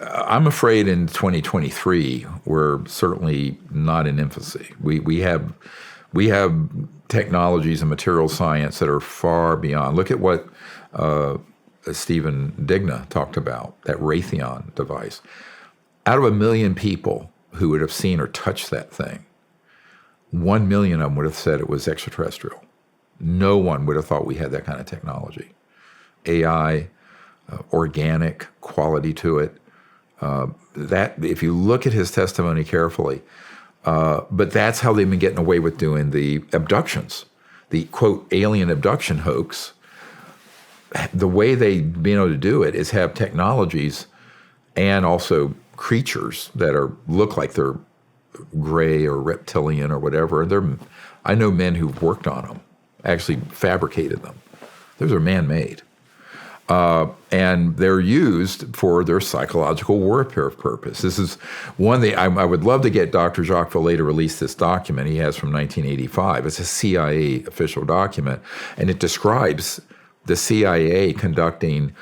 I'm afraid in 2023 we're certainly not in infancy. We have technologies and material science that are far beyond. Look at what Stephen Digna talked about, that Raytheon device. Out of 1 million people who would have seen or touched that thing, 1 million of them would have said it was extraterrestrial. No one would have thought we had that kind of technology. AI, organic quality to it. That, if you look at his testimony carefully, but that's how they've been getting away with doing the abductions, the quote alien abduction hoax. The way they've been able to do it is have technologies and also creatures that look like they're gray or reptilian or whatever. I know men who've worked on them, actually fabricated them. Those are man-made. And they're used for their psychological warfare purpose. This is one thing I would love to get Dr. Jacques Vallée to release this document he has from 1985. It's a CIA official document, and it describes the CIA conducting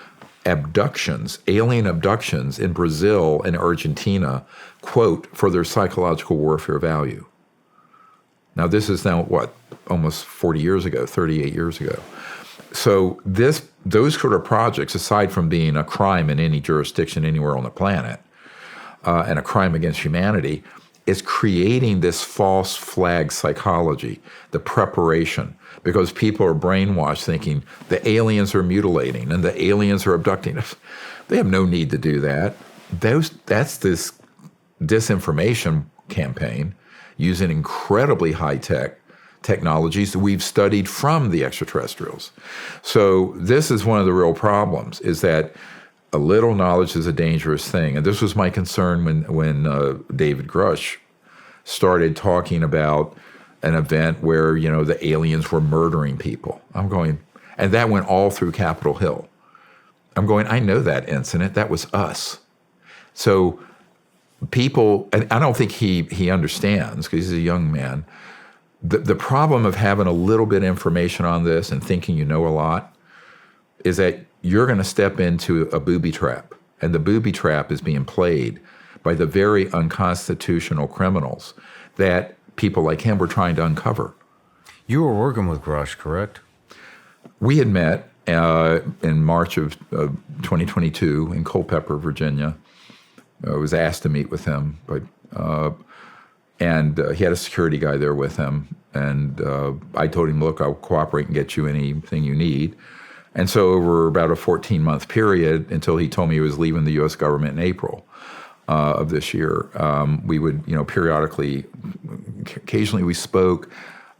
abductions, alien abductions in Brazil and Argentina, quote, for their psychological warfare value. Now, this is now, almost 40 years ago, 38 years ago. So those sort of projects, aside from being a crime in any jurisdiction anywhere on the planet, and a crime against humanity, is creating this false flag psychology, the preparation, because people are brainwashed thinking the aliens are mutilating and the aliens are abducting us. They have no need to do that. That's this disinformation campaign using incredibly high-tech technologies that we've studied from the extraterrestrials. So this is one of the real problems, is that a little knowledge is a dangerous thing. And this was my concern when David Grush started talking about an event where, the aliens were murdering people. I'm going, and that went all through Capitol Hill. I'm going, I know that incident. That was us. So people, and I don't think he understands, because he's a young man, the problem of having a little bit of information on this and thinking you know a lot is that you're going to step into a booby trap. And the booby trap is being played by the very unconstitutional criminals that people like him were trying to uncover. You were working with Grush, correct? We had met in March of 2022 in Culpeper, Virginia. I was asked to meet with him, and he had a security guy there with him. And I told him, look, I'll cooperate and get you anything you need. And so over about a 14-month period, until he told me he was leaving the U.S. government in April of this year, we would, periodically, occasionally we spoke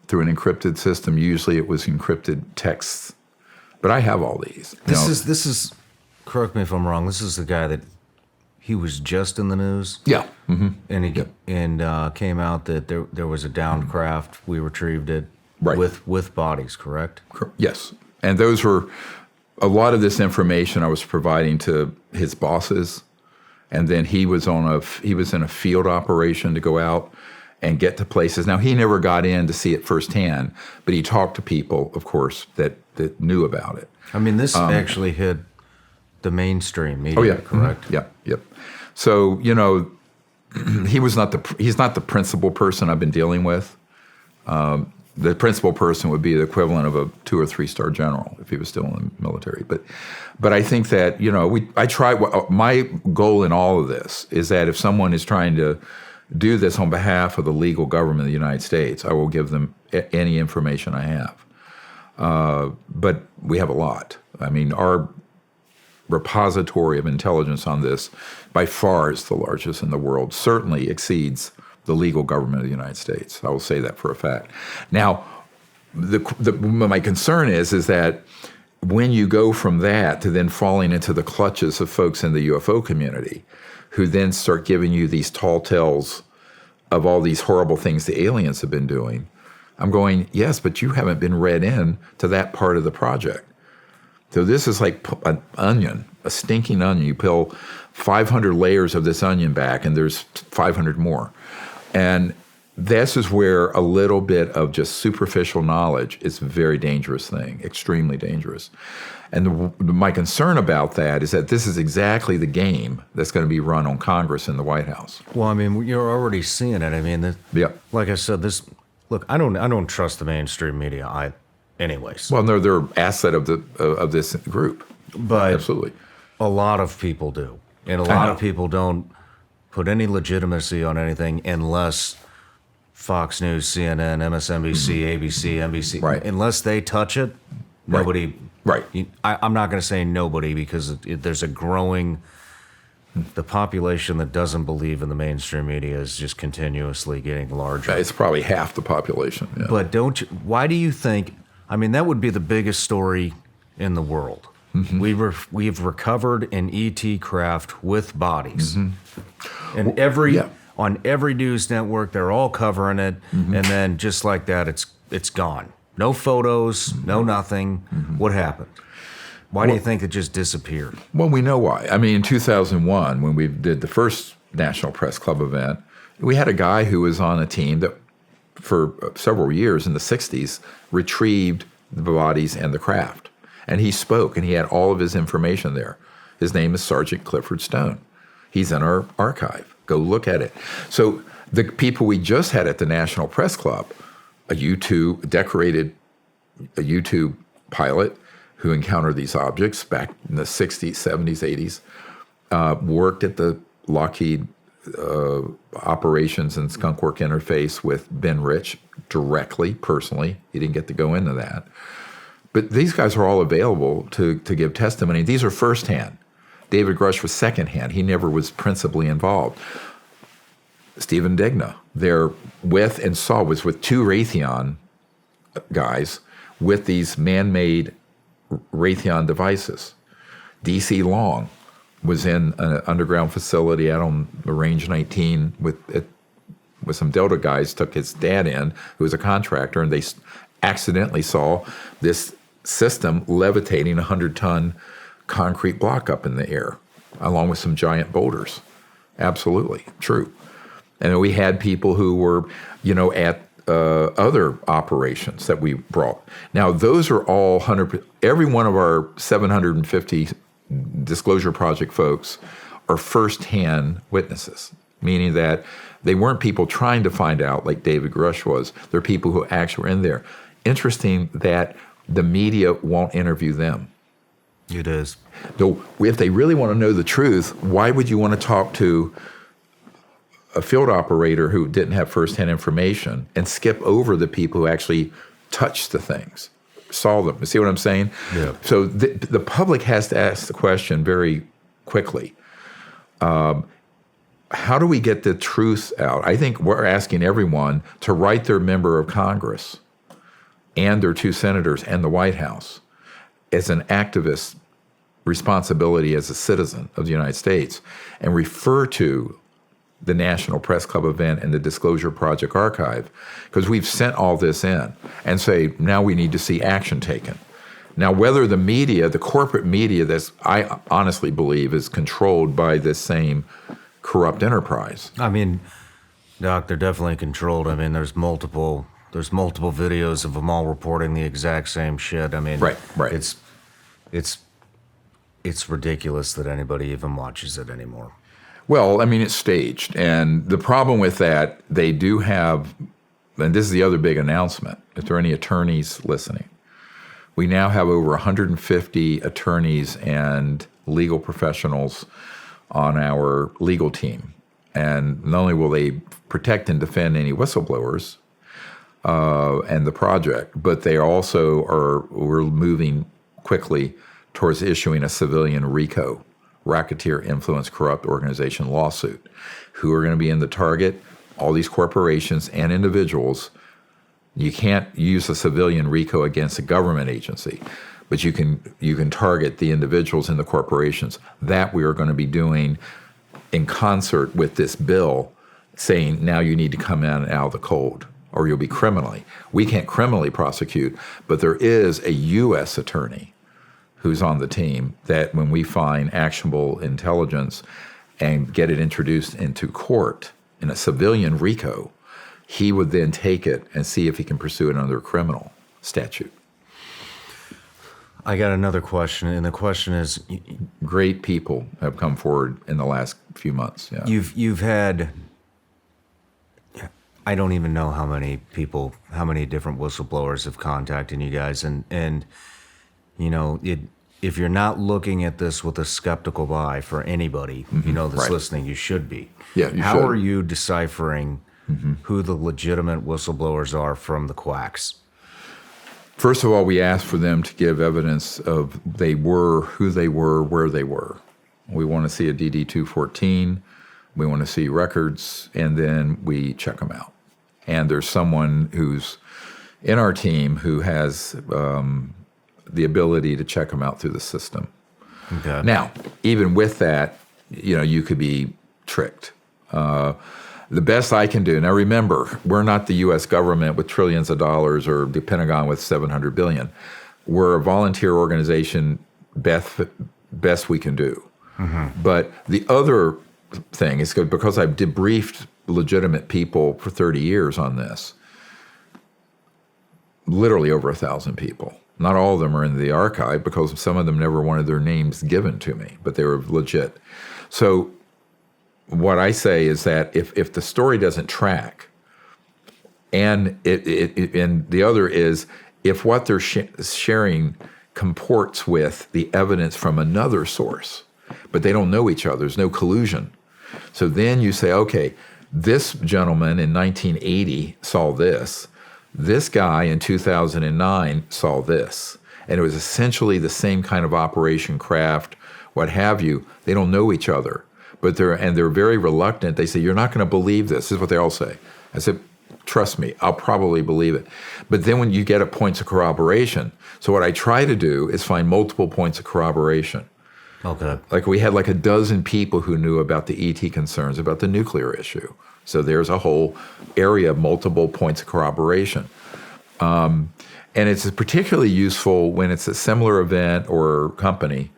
through an encrypted system. Usually it was encrypted texts. But I have all these. This is, correct me if I'm wrong, this is the guy that he was just in the news. Yeah. Mm-hmm. And he came out that there was a downed craft. We retrieved it right. with bodies, correct? Yes. And those were a lot of this information I was providing to his bosses. And then he was in a field operation to go out and get to places. Now, he never got in to see it firsthand, but he talked to people, of course, that knew about it. I mean, this actually hit the mainstream media, Oh, yeah. correct? Mm-hmm. Yeah, yep. So, he's not the principal person I've been dealing with. The principal person would be the equivalent of a 2 or 3 star general if he was still in the military. But I think that, my goal in all of this is that if someone is trying to do this on behalf of the legal government of the United States, I will give them any information I have. But we have a lot. I mean, our repository of intelligence on this by far is the largest in the world, certainly exceeds the legal government of the United States. I will say that for a fact. Now, my concern is that when you go from that to then falling into the clutches of folks in the UFO community, who then start giving you these tall tales of all these horrible things the aliens have been doing, I'm going, yes, but you haven't been read in to that part of the project. So this is like an onion, a stinking onion. You peel 500 layers of this onion back, and there's 500 more. And this is where a little bit of just superficial knowledge is a very dangerous thing, extremely dangerous. And my concern about that is that this is exactly the game that's going to be run on Congress and the White House. Well, I mean, you're already seeing it. I mean, like I said, look, I don't trust the mainstream media. Anyways. Well, no, they're an asset of this group. But absolutely, a lot of people do, and a lot of people don't put any legitimacy on anything unless Fox News, CNN, MSNBC, ABC, NBC, right. Unless they touch it, nobody. Right. I'm not going to say nobody because there's a growing. The population that doesn't believe in the mainstream media is just continuously getting larger. It's probably half the population. Yeah. But why do you think? I mean, that would be the biggest story in the world. Mm-hmm. We've recovered an ET craft with bodies, and on every news network they're all covering it, and then just like that, it's gone. No photos, no nothing. What happened? Why do you think it just disappeared? Well, we know why. I mean, in 2001, when we did the first National Press Club event, we had a guy who was on a team that for several years in the 60s retrieved the bodies and the craft. And he spoke, and he had all of his information there. His name is Sergeant Clifford Stone. He's in our archive. Go look at it. So the people we just had at the National Press Club, a decorated U-2 pilot who encountered these objects back in the 60s, 70s, 80s, worked at the Lockheed operations and Skunkwork interface with Ben Rich directly, personally. He didn't get to go into that. But these guys are all available to give testimony. These are firsthand. David Grush was secondhand. He never was principally involved. Stephen Digna, was with 2 Raytheon guys with these man-made Raytheon devices. D.C. Long was in an underground facility out on Range 19 with some Delta guys, took his dad in, who was a contractor, and they accidentally saw this system levitating a 100-ton concrete block up in the air, along with some giant boulders. Absolutely true. And we had people who were, at other operations that we brought. Now, those are all 100%. Every one of our 750 Disclosure Project folks are firsthand witnesses, meaning that they weren't people trying to find out like David Grush was. They're people who actually were in there. Interesting that the media won't interview them. It is. Though, if they really want to know the truth, why would you want to talk to a field operator who didn't have firsthand information and skip over the people who actually touched the things, saw them? You see what I'm saying? Yeah. So the public has to ask the question very quickly. How do we get the truth out? I think we're asking everyone to write their member of Congress and their 2 senators and the White House as an activist responsibility as a citizen of the United States and refer to the National Press Club event and the Disclosure Project archive, because we've sent all this in, and say, now we need to see action taken. Now, whether the media, the corporate media, that I honestly believe is controlled by this same corrupt enterprise. I mean, Doc, they're definitely controlled. I mean, there's multiple videos of them all reporting the exact same shit. I mean, Right. It's ridiculous that anybody even watches it anymore. Well, I mean, it's staged. And the problem with that, they do have, and this is the other big announcement, if there are any attorneys listening, we now have over 150 attorneys and legal professionals on our legal team. And not only will they protect and defend any whistleblowers and the project, but they also we're moving quickly towards issuing a civilian RICO, Racketeer Influence Corrupt Organization lawsuit. Who are going to be in the target? All these corporations and individuals. You can't use a civilian RICO against a government agency, but you can target the individuals and the corporations. That we are going to be doing in concert with this bill, saying now you need to come in out of the cold or you'll be criminally. We can't criminally prosecute, but there is a U.S. attorney who's on the team that when we find actionable intelligence and get it introduced into court in a civilian RICO, he would then take it and see if he can pursue it under a criminal statute. I got another question, and the question is... Great people have come forward in the last few months. Yeah. You've had... I don't even know how many different whistleblowers have contacted you guys, and you know, if you're not looking at this with a skeptical eye for anybody, that's listening, you should be. Yeah, you How should. are you deciphering who the legitimate whistleblowers are from the quacks? First of all, we asked for them to give evidence of they were, who they were, where they were. We want to see a DD-214. We want to see records, and then we check them out. And there's someone who's in our team who has the ability to check them out through the system. Okay. Now, even with that, you could be tricked. The best I can do, now remember, we're not the U.S. government with trillions of dollars or the Pentagon with $700 billion. We're a volunteer organization, best we can do. Mm-hmm. But the other thing is because I've debriefed legitimate people for 30 years on this, literally over 1,000 people. Not all of them are in the archive because some of them never wanted their names given to me, but they were legit. So what I say is that if the story doesn't track, and and the other is if what they're sharing comports with the evidence from another source, but they don't know each other, there's no collusion. So then you say, okay, this gentleman in 1980 saw this. This guy in 2009 saw this. And it was essentially the same kind of operation, craft, what have you. They don't know each other. But they're very reluctant. They say, you're not going to believe this. This is what they all say. I said, trust me, I'll probably believe it. But then when you get at points of corroboration, so what I try to do is find multiple points of corroboration. Okay. Like we had like a dozen people who knew about the ET concerns, about the nuclear issue. So there's a whole area of multiple points of corroboration. And it's particularly useful when it's a similar event or company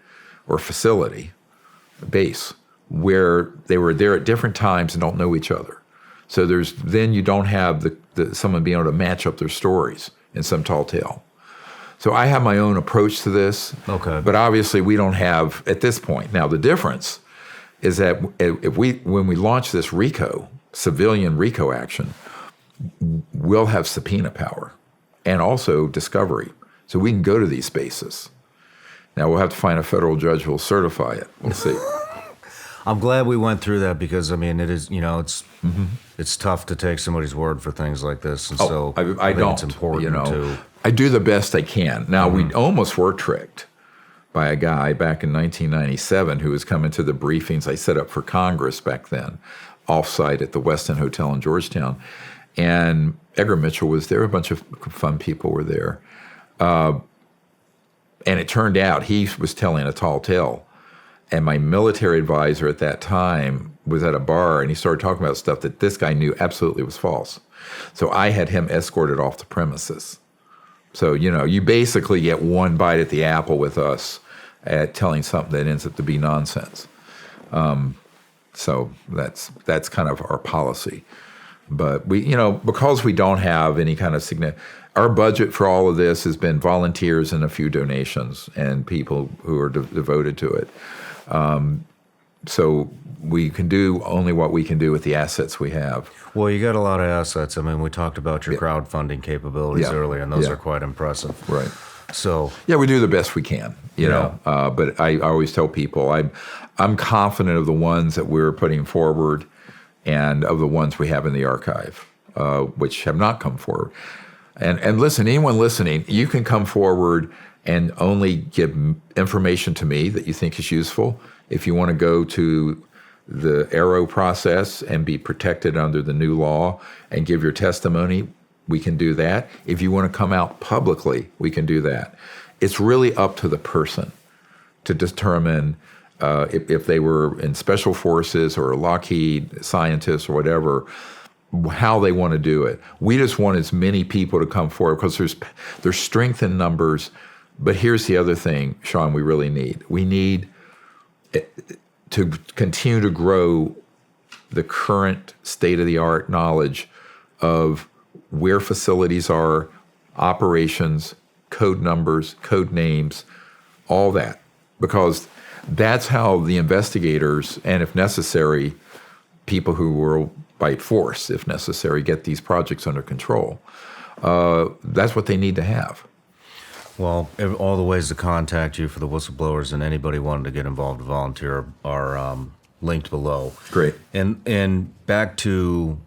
or facility, base, where they were there at different times and don't know each other. So then you don't have someone being able to match up their stories in some tall tale. So I have my own approach to this. Okay. But obviously we don't have at this point. Now the difference is that when we launch this RICO, civilian RICO action, we'll have subpoena power and also discovery. So we can go to these spaces. Now we'll have to find a federal judge who will certify it. We'll see. I'm glad we went through that because, I mean, it is, it's tough to take somebody's word for things like this. And so I don't. It's important to... I do the best I can. Now, we almost were tricked by a guy back in 1997 who was coming to the briefings I set up for Congress back then, off-site at the Westin Hotel in Georgetown. And Edgar Mitchell was there. A bunch of fun people were there. And it turned out he was telling a tall tale. And my military advisor at that time was at a bar, and he started talking about stuff that this guy knew absolutely was false. So I had him escorted off the premises. So, you basically get one bite at the apple with us at telling something that ends up to be nonsense. So that's kind of our policy. But we, because we don't have any kind of our budget for all of this has been volunteers and a few donations and people who are devoted to it. So we can do only what we can do with the assets we have. Well, you got a lot of assets. I mean, we talked about your crowdfunding capabilities earlier, and those are quite impressive. Right. So we do the best we can, you know. But I always tell people I'm confident of the ones that we're putting forward and of the ones we have in the archive, which have not come forward. And listen, anyone listening, you can come forward and only give information to me that you think is useful. If you want to go to the Arrow process and be protected under the new law and give your testimony, we can do that. If you want to come out publicly, we can do that. It's really up to the person to determine if they were in special forces or Lockheed scientists or whatever, how they want to do it. We just want as many people to come forward because there's strength in numbers. But here's the other thing, Shawn, we really need. We need to continue to grow the current state-of-the-art knowledge of where facilities are, operations, code numbers, code names, all that. Because that's how the investigators, and if necessary, people who will by force, if necessary, get these projects under control. That's what they need to have. Well, all the ways to contact you for the whistleblowers and anybody wanting to get involved to volunteer are linked below. Great. And back to,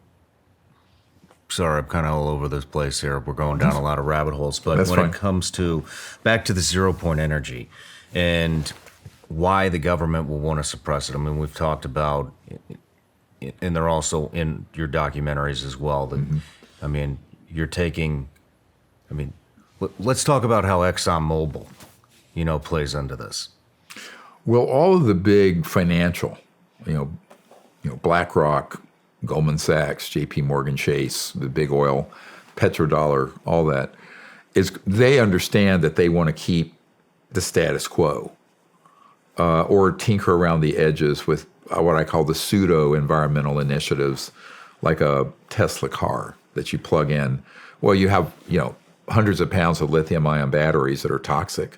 sorry, I'm kind of all over this place here. We're going down a lot of rabbit holes. But That's when fine. it comes to back to the 0-point energy and why the government will want to suppress it. I mean, we've talked about, and they're also in your documentaries as well, that, I mean, you're taking, let's talk about how ExxonMobil, plays into this. Well, all of the big financial, BlackRock, Goldman Sachs, J.P. Morgan Chase, the big oil, petrodollar, all that, they understand that they want to keep the status quo or tinker around the edges with what I call the pseudo-environmental initiatives, like a Tesla car that you plug in. Well, you have, hundreds of pounds of lithium-ion batteries that are toxic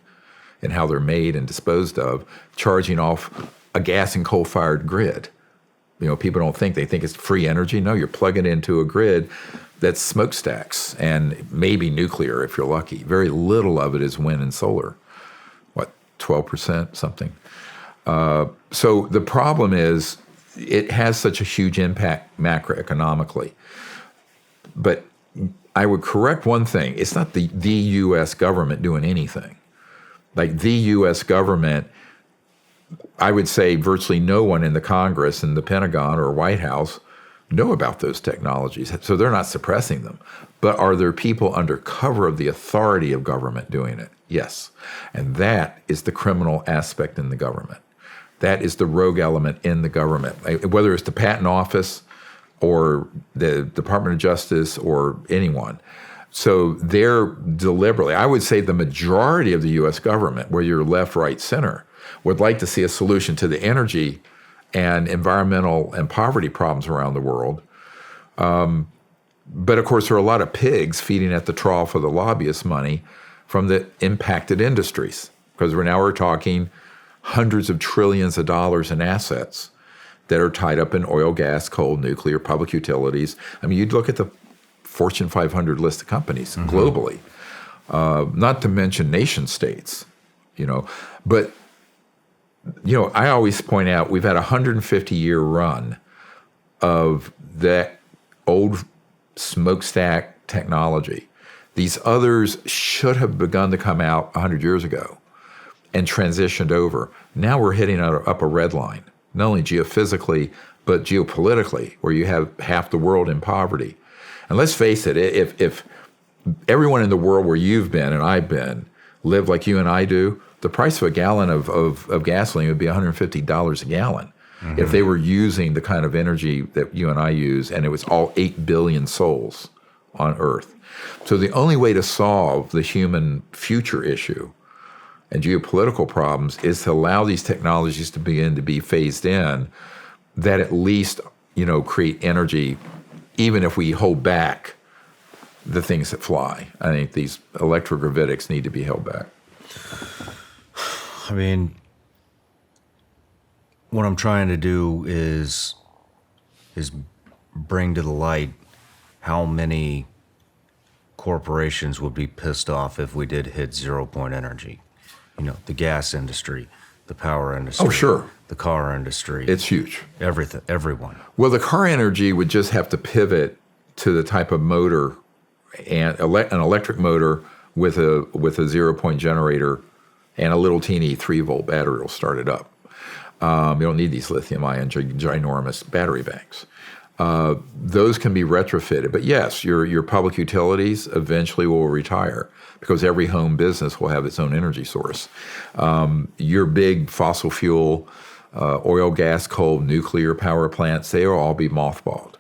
in how they're made and disposed of, charging off a gas and coal-fired grid. People don't think, they think it's free energy. No, you're plugging into a grid that's smokestacks and maybe nuclear if you're lucky. Very little of it is wind and solar. 12%, something. So the problem is it has such a huge impact macroeconomically. But I would correct one thing. It's not the U.S. government doing anything. Like the U.S. government, I would say virtually no one in the Congress and the Pentagon or White House know about those technologies. So they're not suppressing them. But are there people under cover of the authority of government doing it? Yes. And that is the criminal aspect in the government. That is the rogue element in the government. Whether it's the Patent Office or the Department of Justice or anyone. So they're deliberately, I would say the majority of the U.S. government, where you're left, right, center, would like to see a solution to the energy and environmental and poverty problems around the world. But of course, there are a lot of pigs feeding at the trough of the lobbyist money from the impacted industries, because we're talking hundreds of trillions of dollars in assets that are tied up in oil, gas, coal, nuclear, public utilities. I mean, you'd look at the Fortune 500 list of companies globally, not to mention nation states, But, I always point out we've had a 150-year run of that old smokestack technology. These others should have begun to come out 100 years ago and transitioned over. Now we're hitting up a red line, not only geophysically, but geopolitically, where you have half the world in poverty. And let's face it, if everyone in the world where you've been and I've been lived like you and I do, the price of a gallon of gasoline would be $150 a gallon. If they were using the kind of energy that you and I use, and it was all 8 billion souls on Earth. So the only way to solve the human future issue and geopolitical problems is to allow these technologies to begin to be phased in that at least, create energy even if we hold back the things that fly. I think these electrogravitics need to be held back. I mean, what I'm trying to do is bring to the light how many corporations would be pissed off if we did hit 0-point energy. You know, the gas industry, the power industry. Oh, sure. The car industry. It's huge. Everything, everyone. Well, the car energy would just have to pivot to the type of motor, and an electric motor with a 0-point generator and a little teeny 3-volt battery will start it up. You don't need these lithium-ion ginormous battery banks. Those can be retrofitted. But yes, your public utilities eventually will retire because every home business will have its own energy source. Your big fossil fuel, oil, gas, coal, nuclear power plants, they will all be mothballed.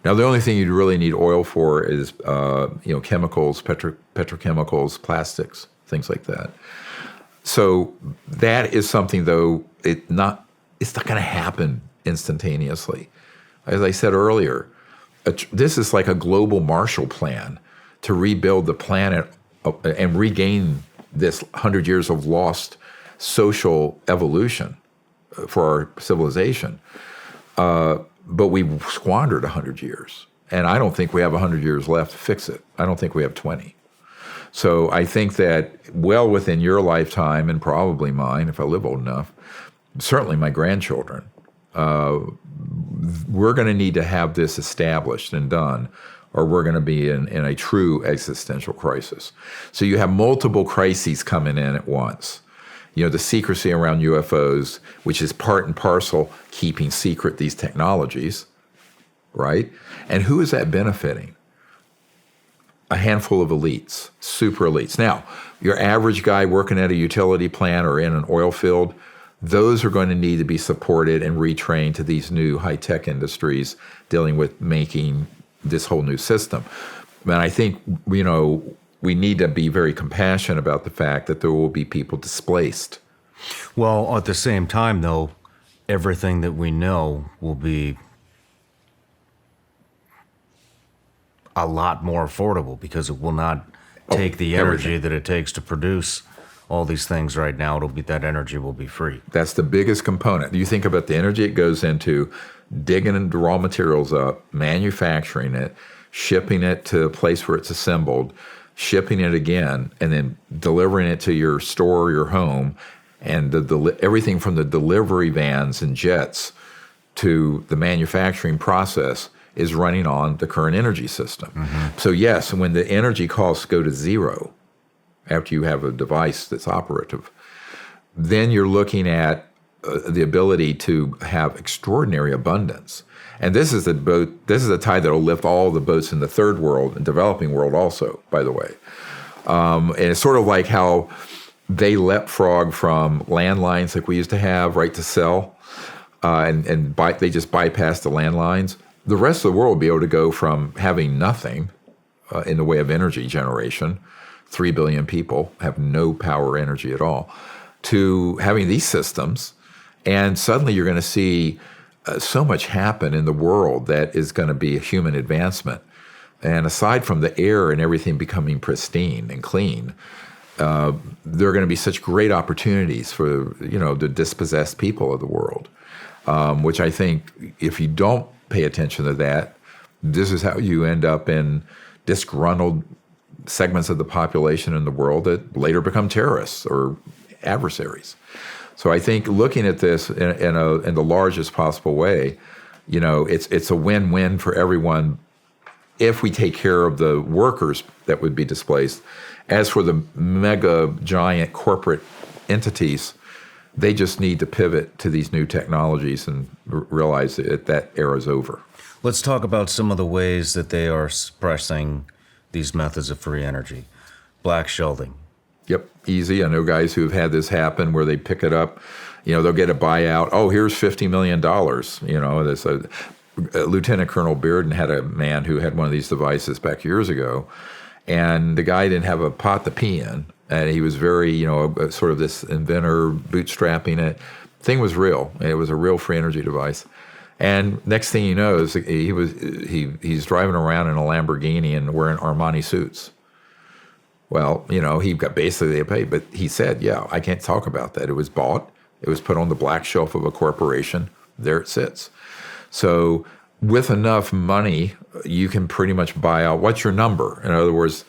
Now, the only thing you'd really need oil for is chemicals, petrochemicals, plastics, things like that. So that is something, though, it's not going to happen instantaneously. As I said earlier, this is like a global Marshall Plan to rebuild the planet and regain this 100 years of lost social evolution for our civilization. But we squandered 100 years. And I don't think we have 100 years left to fix it. I don't think we have 20. So I think that well within your lifetime, and probably mine if I live old enough, certainly my grandchildren, we're going to need to have this established and done, or we're going to be in a true existential crisis. So you have multiple crises coming in at once. You know, the secrecy around UFOs, which is part and parcel keeping secret these technologies, right? And who is that benefiting? A handful of elites, super elites. Now, your average guy working at a utility plant or in an oil field, those are going to need to be supported and retrained to these new high-tech industries dealing with making this whole new system. And I think, we need to be very compassionate about the fact that there will be people displaced. Well, at the same time, though, everything that we know will be a lot more affordable because it will not take the energy that it takes to produce all these things right now. That energy will be free. That's the biggest component. You think about the energy it goes into digging the raw materials up, manufacturing it, shipping it to a place where it's assembled, shipping it again, and then delivering it to your store or your home, and everything from the delivery vans and jets to the manufacturing process is running on the current energy system. Mm-hmm. So yes, when the energy costs go to zero, after you have a device that's operative, then you're looking at the ability to have extraordinary abundance. And this is the tide that will lift all the boats in the third world and developing world also, by the way. And it's sort of like how they leapfrog from landlines like we used to have, right, to cell, and they just bypass the landlines. The rest of the world will be able to go from having nothing in the way of energy generation, 3 billion people have no power energy at all, to having these systems. And suddenly you're going to see so much happen in the world that is going to be a human advancement. And aside from the air and everything becoming pristine and clean, there are going to be such great opportunities for, the dispossessed people of the world, which I think if you don't pay attention to that, this is how you end up in disgruntled segments of the population in the world that later become terrorists or adversaries. So I think looking at this in the largest possible way, it's a win-win for everyone if we take care of the workers that would be displaced. As for the mega giant corporate entities, they just need to pivot to these new technologies and realize that era is over. Let's talk about some of the ways that they are suppressing these methods of free energy. Black shielding. Yep, easy. I know guys who have had this happen where they pick it up, they'll get a buyout. Oh, here's $50 million. Lieutenant Colonel Bearden had a man who had one of these devices back years ago, and the guy didn't have a pot to pee in, and he was very, sort of this inventor, bootstrapping it. Thing was real. It was a real free energy device. And next thing you know, is he's driving around in a Lamborghini and wearing Armani suits. Well, he got basically paid, but he said, yeah, I can't talk about that. It was bought. It was put on the black shelf of a corporation. There it sits. So with enough money, you can pretty much buy out. What's your number? In other words,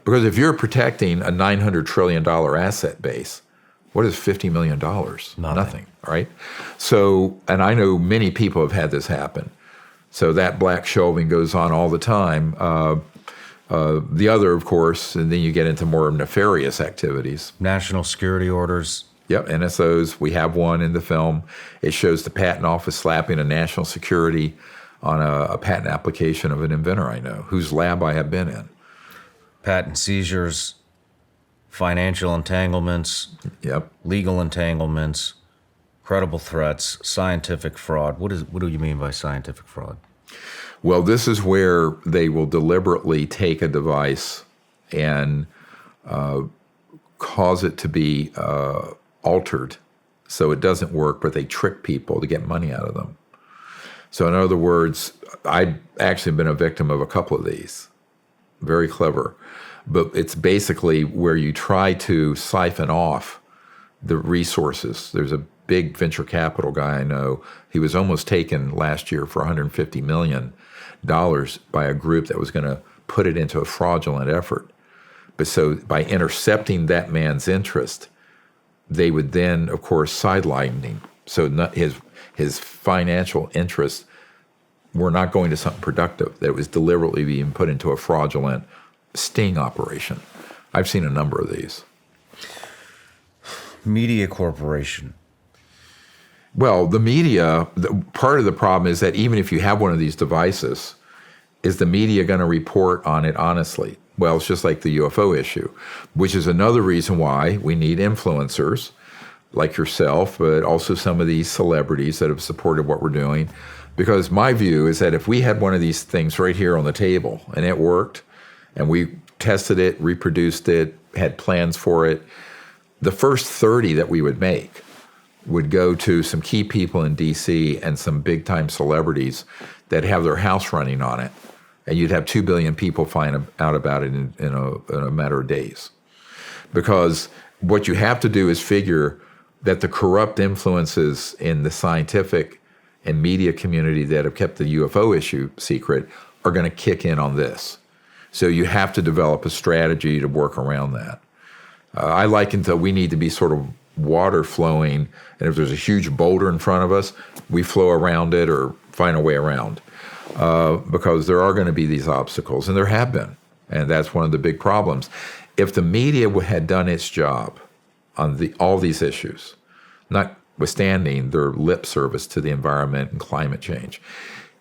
because if you're protecting a $900 trillion asset base, what is $50 million? Nothing, right? So, and I know many people have had this happen. So that black shelving goes on all the time. The other, of course, and then you get into more nefarious activities. National security orders. Yep, NSOs. We have one in the film. It shows the patent office slapping a national security on a patent application of an inventor I know, whose lab I have been in. Patent seizures, financial entanglements, yep, legal entanglements, credible threats, scientific fraud. What do you mean by scientific fraud? Well, this is where they will deliberately take a device and cause it to be altered so it doesn't work, but they trick people to get money out of them. So in other words, I've actually been a victim of a couple of these. Very clever. But it's basically where you try to siphon off the resources. There's a big venture capital guy I know. He was almost taken last year for $150 million by a group that was going to put it into a fraudulent effort. But so by intercepting that man's interest, they would then, of course, sideline him. So his financial interests were not going to something productive. That was deliberately being put into a fraudulent sting operation. I've seen a number of these. Media corporation. Well, the media, part of the problem is that even if you have one of these devices, is the media going to report on it honestly? Well, it's just like the UFO issue, which is another reason why we need influencers like yourself, but also some of these celebrities that have supported what we're doing. Because my view is that if we had one of these things right here on the table and it worked, and we tested it, reproduced it, had plans for it, the first 30 that we would make would go to some key people in D.C. and some big-time celebrities that have their house running on it. And you'd have 2 billion people find out about it in a matter of days. Because what you have to do is figure that the corrupt influences in the scientific and media community that have kept the UFO issue secret are going to kick in on this. So you have to develop a strategy to work around that. I liken that we need to be sort of water flowing, and if there's a huge boulder in front of us, we flow around it or find a way around. Because there are going to be these obstacles, and there have been. And that's one of the big problems. If the media had done its job on all these issues, notwithstanding their lip service to the environment and climate change,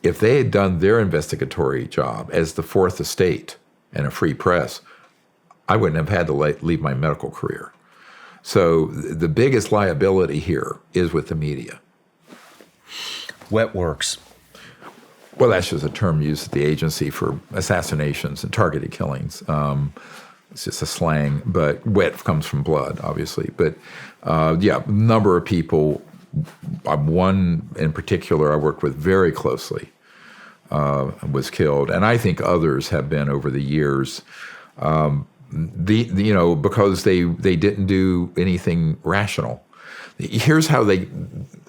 if they had done their investigatory job as the fourth estate and a free press, I wouldn't have had to leave my medical career. So the biggest liability here is with the media. WetWorx. Well, that's just a term used at the agency for assassinations and targeted killings. It's just a slang, but wet comes from blood, obviously. But yeah, a number of people, one in particular I worked with very closely, was killed. And I think others have been over the years, because they didn't do anything rational. Here's how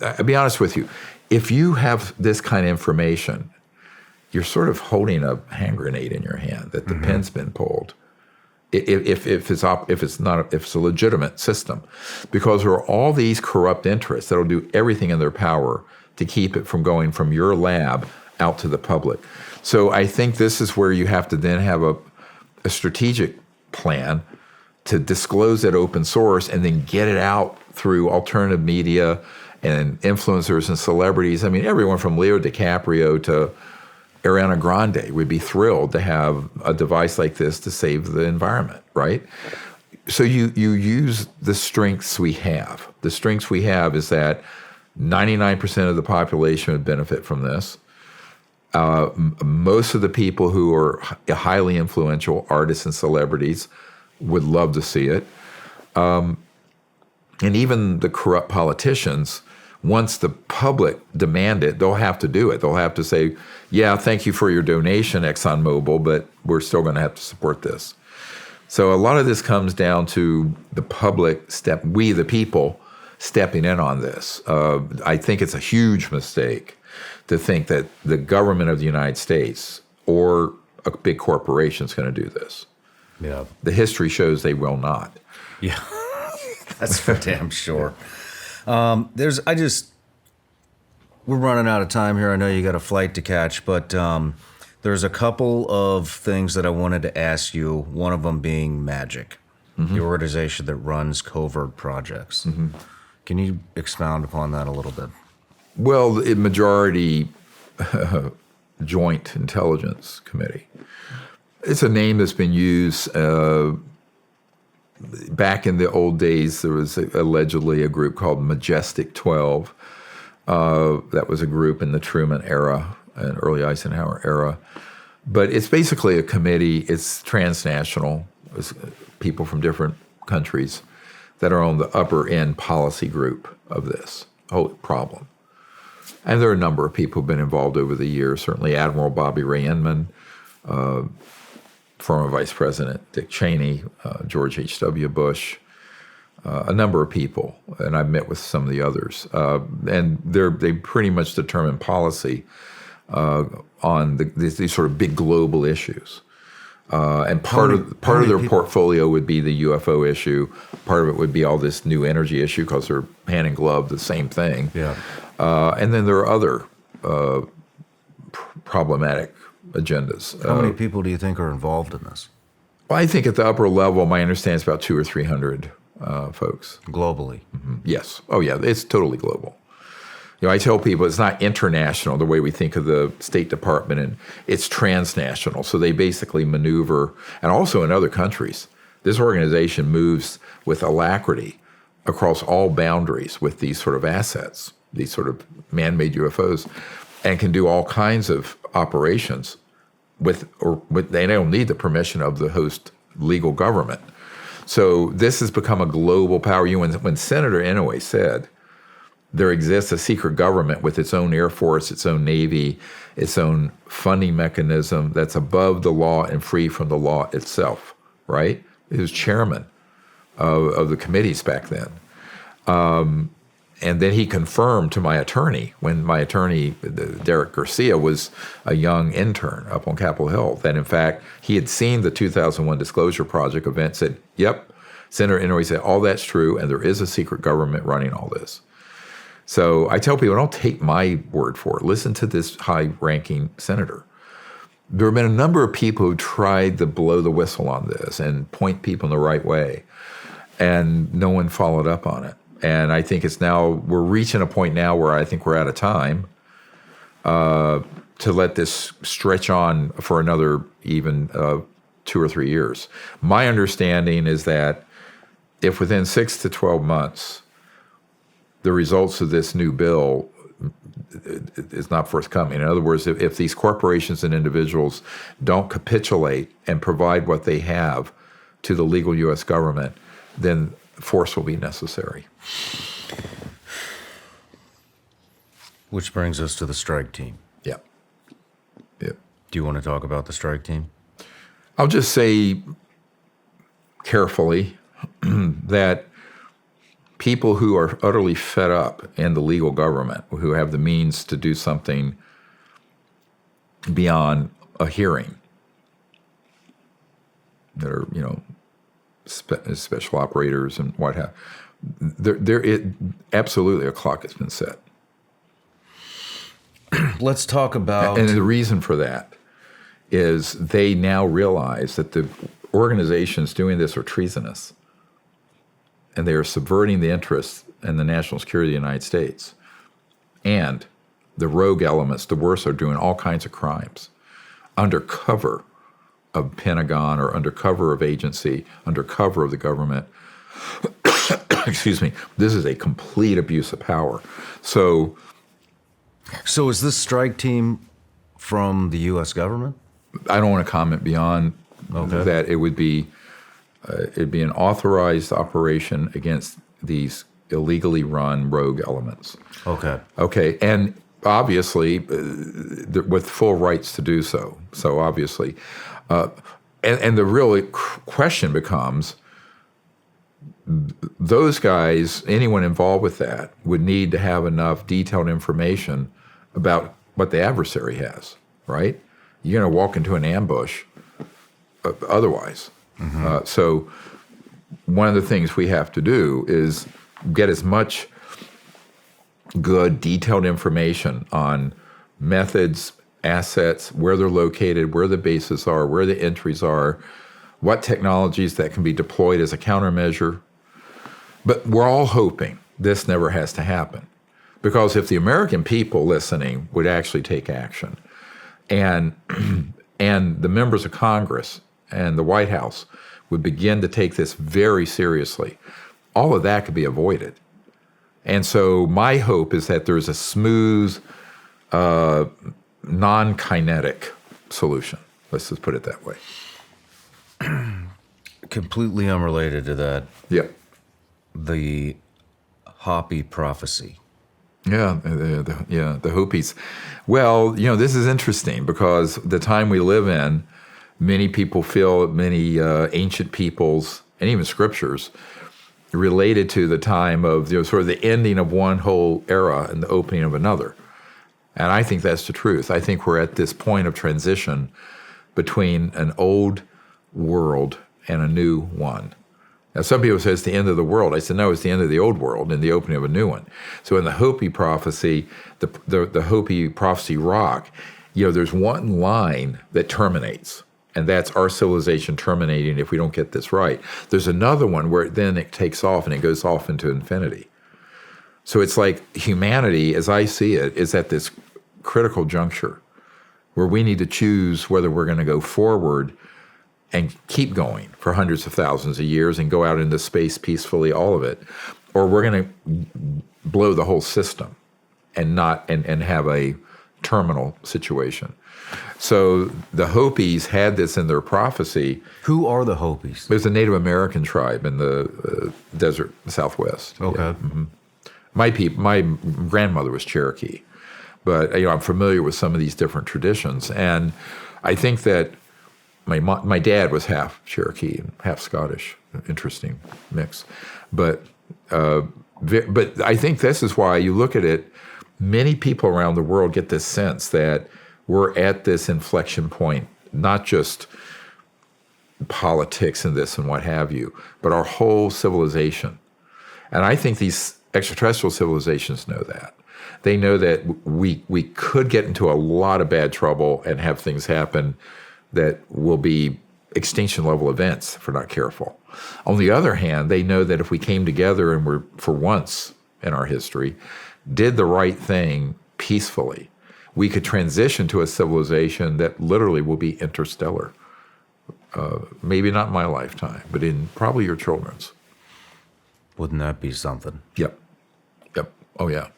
I'll be honest with you. If you have this kind of information, you're sort of holding a hand grenade in your hand that the pin's been pulled. If it's a legitimate system, because there are all these corrupt interests that'll do everything in their power to keep it from going from your lab out to the public. So I think this is where you have to then have a strategic plan to disclose that open source and then get it out through alternative media and influencers and celebrities. I mean, everyone from Leo DiCaprio to Ariana Grande would be thrilled to have a device like this to save the environment, right? So you use the strengths we have. The strengths we have is that 99% of the population would benefit from this. Most of the people who are highly influential, artists and celebrities, would love to see it. And even the corrupt politicians once the public demand it, they'll have to do it. They'll have to say, yeah, thank you for your donation, ExxonMobil, but we're still going to have to support this. So a lot of this comes down to the public we the people, stepping in on this. I think it's a huge mistake to think that the government of the United States or a big corporation is going to do this. Yeah. The history shows they will not. Yeah, that's for damn sure. We're running out of time here. I know you got a flight to catch, but there's a couple of things that I wanted to ask you, one of them being MAGIC, the organization that runs covert projects. Mm-hmm. Can you expound upon that a little bit? Well, the majority Joint Intelligence Committee. It's a name that's been used back in the old days. There was allegedly a group called Majestic 12. That was a group in the Truman era and early Eisenhower era. But it's basically a committee. It's transnational. It's people from different countries that are on the upper end policy group of this whole problem. And there are a number of people who've been involved over the years. Certainly Admiral Bobby Ray Inman, former Vice President Dick Cheney, George H.W. Bush, a number of people, and I've met with some of the others. And they pretty much determine policy on these sort of big global issues. And part of their portfolio would be the UFO issue. Part of it would be all this new energy issue because they're hand in glove, the same thing. Yeah. And then there are other problematic agendas. How many people do you think are involved in this? Well, I think at the upper level, my understanding is about 200 or 300 folks. Globally? Mm-hmm. Yes. Oh, yeah. It's totally global. You know, I tell people it's not international the way we think of the State Department, and it's transnational. So they basically maneuver, and also in other countries. This organization moves with alacrity across all boundaries with these sort of assets, these sort of man-made UFOs, and can do all kinds of operations with they don't need the permission of the host legal government. So this has become a global power. When Senator Inouye said there exists a secret government with its own Air Force, its own Navy, its own funding mechanism that's above the law and free from the law itself, right? He was chairman of the committees back then. And then he confirmed to my attorney, when my attorney, Derek Garcia, was a young intern up on Capitol Hill, that in fact he had seen the 2001 Disclosure Project event, said, yep, Senator Inouye said, all that's true, and there is a secret government running all this. So I tell people, don't take my word for it. Listen to this high-ranking senator. There have been a number of people who tried to blow the whistle on this and point people in the right way, and no one followed up on it. And I think we're reaching a point now where I think we're out of time to let this stretch on for another even 2 or 3 years. My understanding is that if within 6 to 12 months, the results of this new bill is not forthcoming. In other words, if these corporations and individuals don't capitulate and provide what they have to the legal U.S. government, then force will be necessary. Which brings us to the strike team. Yeah. Yeah. Do you want to talk about the strike team? I'll just say carefully that people who are utterly fed up in the legal government, who have the means to do something beyond a hearing, that are, special operators and what have, absolutely a clock has been set. Let's talk about... And the reason for that is they now realize that the organizations doing this are treasonous, and they are subverting the interests and the national security of the United States. And the rogue elements, the worst, are doing all kinds of crimes under cover of Pentagon or under cover of agency, under cover of the government. Excuse me. This is a complete abuse of power. So is this strike team from the U.S. government? I don't want to comment beyond that. It would be it'd be an authorized operation against these illegally run rogue elements. Okay. Okay, and obviously with full rights to do so. So obviously, and the real question becomes, those guys, anyone involved with that, would need to have enough detailed information about what the adversary has, right? You're going to walk into an ambush otherwise. So one of the things we have to do is get as much good, detailed information on methods, assets, where they're located, where the bases are, where the entries are, what technologies that can be deployed as a countermeasure. But we're all hoping this never has to happen. Because if the American people listening would actually take action, and the members of Congress and the White House would begin to take this very seriously, all of that could be avoided. And so my hope is that there's a smooth, non-kinetic solution. Let's just put it that way. Completely unrelated to that. Yeah. The Hopi prophecy. Yeah, the Hopis. Well, this is interesting because the time we live in, many people feel, many ancient peoples, and even scriptures, related to the time of sort of the ending of one whole era and the opening of another. And I think that's the truth. I think we're at this point of transition between an old world and a new one. Now, some people say it's the end of the world. I said, no, it's the end of the old world and the opening of a new one. So in the Hopi prophecy, the Hopi prophecy rock, there's one line that terminates, and that's our civilization terminating if we don't get this right. There's another one where then it takes off and it goes off into infinity. So it's like humanity, as I see it, is at this critical juncture where we need to choose whether we're going to go forward and keep going for hundreds of thousands of years and go out into space peacefully, all of it, or we're going to blow the whole system and have a terminal situation. So the Hopis had this in their prophecy. Who are the Hopis? There's a Native American tribe in the desert Southwest. Okay. Yeah. Mm-hmm. My grandmother was Cherokee, but I'm familiar with some of these different traditions, and I think that my dad was half Cherokee and half Scottish. Interesting mix, but I think this is why you look at it. Many people around the world get this sense that we're at this inflection point, not just politics and this and what have you, but our whole civilization. And I think these extraterrestrial civilizations know that. They know that we could get into a lot of bad trouble and have things happen that will be extinction level events if we're not careful. On the other hand, they know that if we came together and were, for once in our history, did the right thing peacefully, we could transition to a civilization that literally will be interstellar. Maybe not in my lifetime, but in probably your children's. Wouldn't that be something? Yep. Oh, yeah.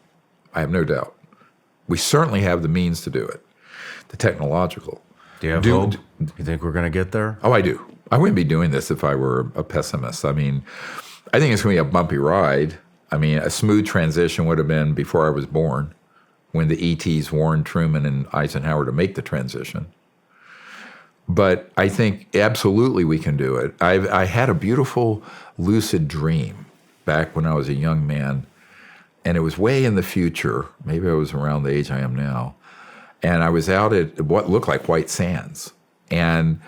I have no doubt. We certainly have the means to do it, the technological. Do you have hope? You think we're going to get there? Oh, I do. I wouldn't be doing this if I were a pessimist. I mean, I think it's going to be a bumpy ride. I mean, a smooth transition would have been before I was born, when the ETs warned Truman and Eisenhower to make the transition. But I think absolutely we can do it. I had a beautiful lucid dream back when I was a young man, and it was way in the future. Maybe I was around the age I am now. And I was out at what looked like White Sands. And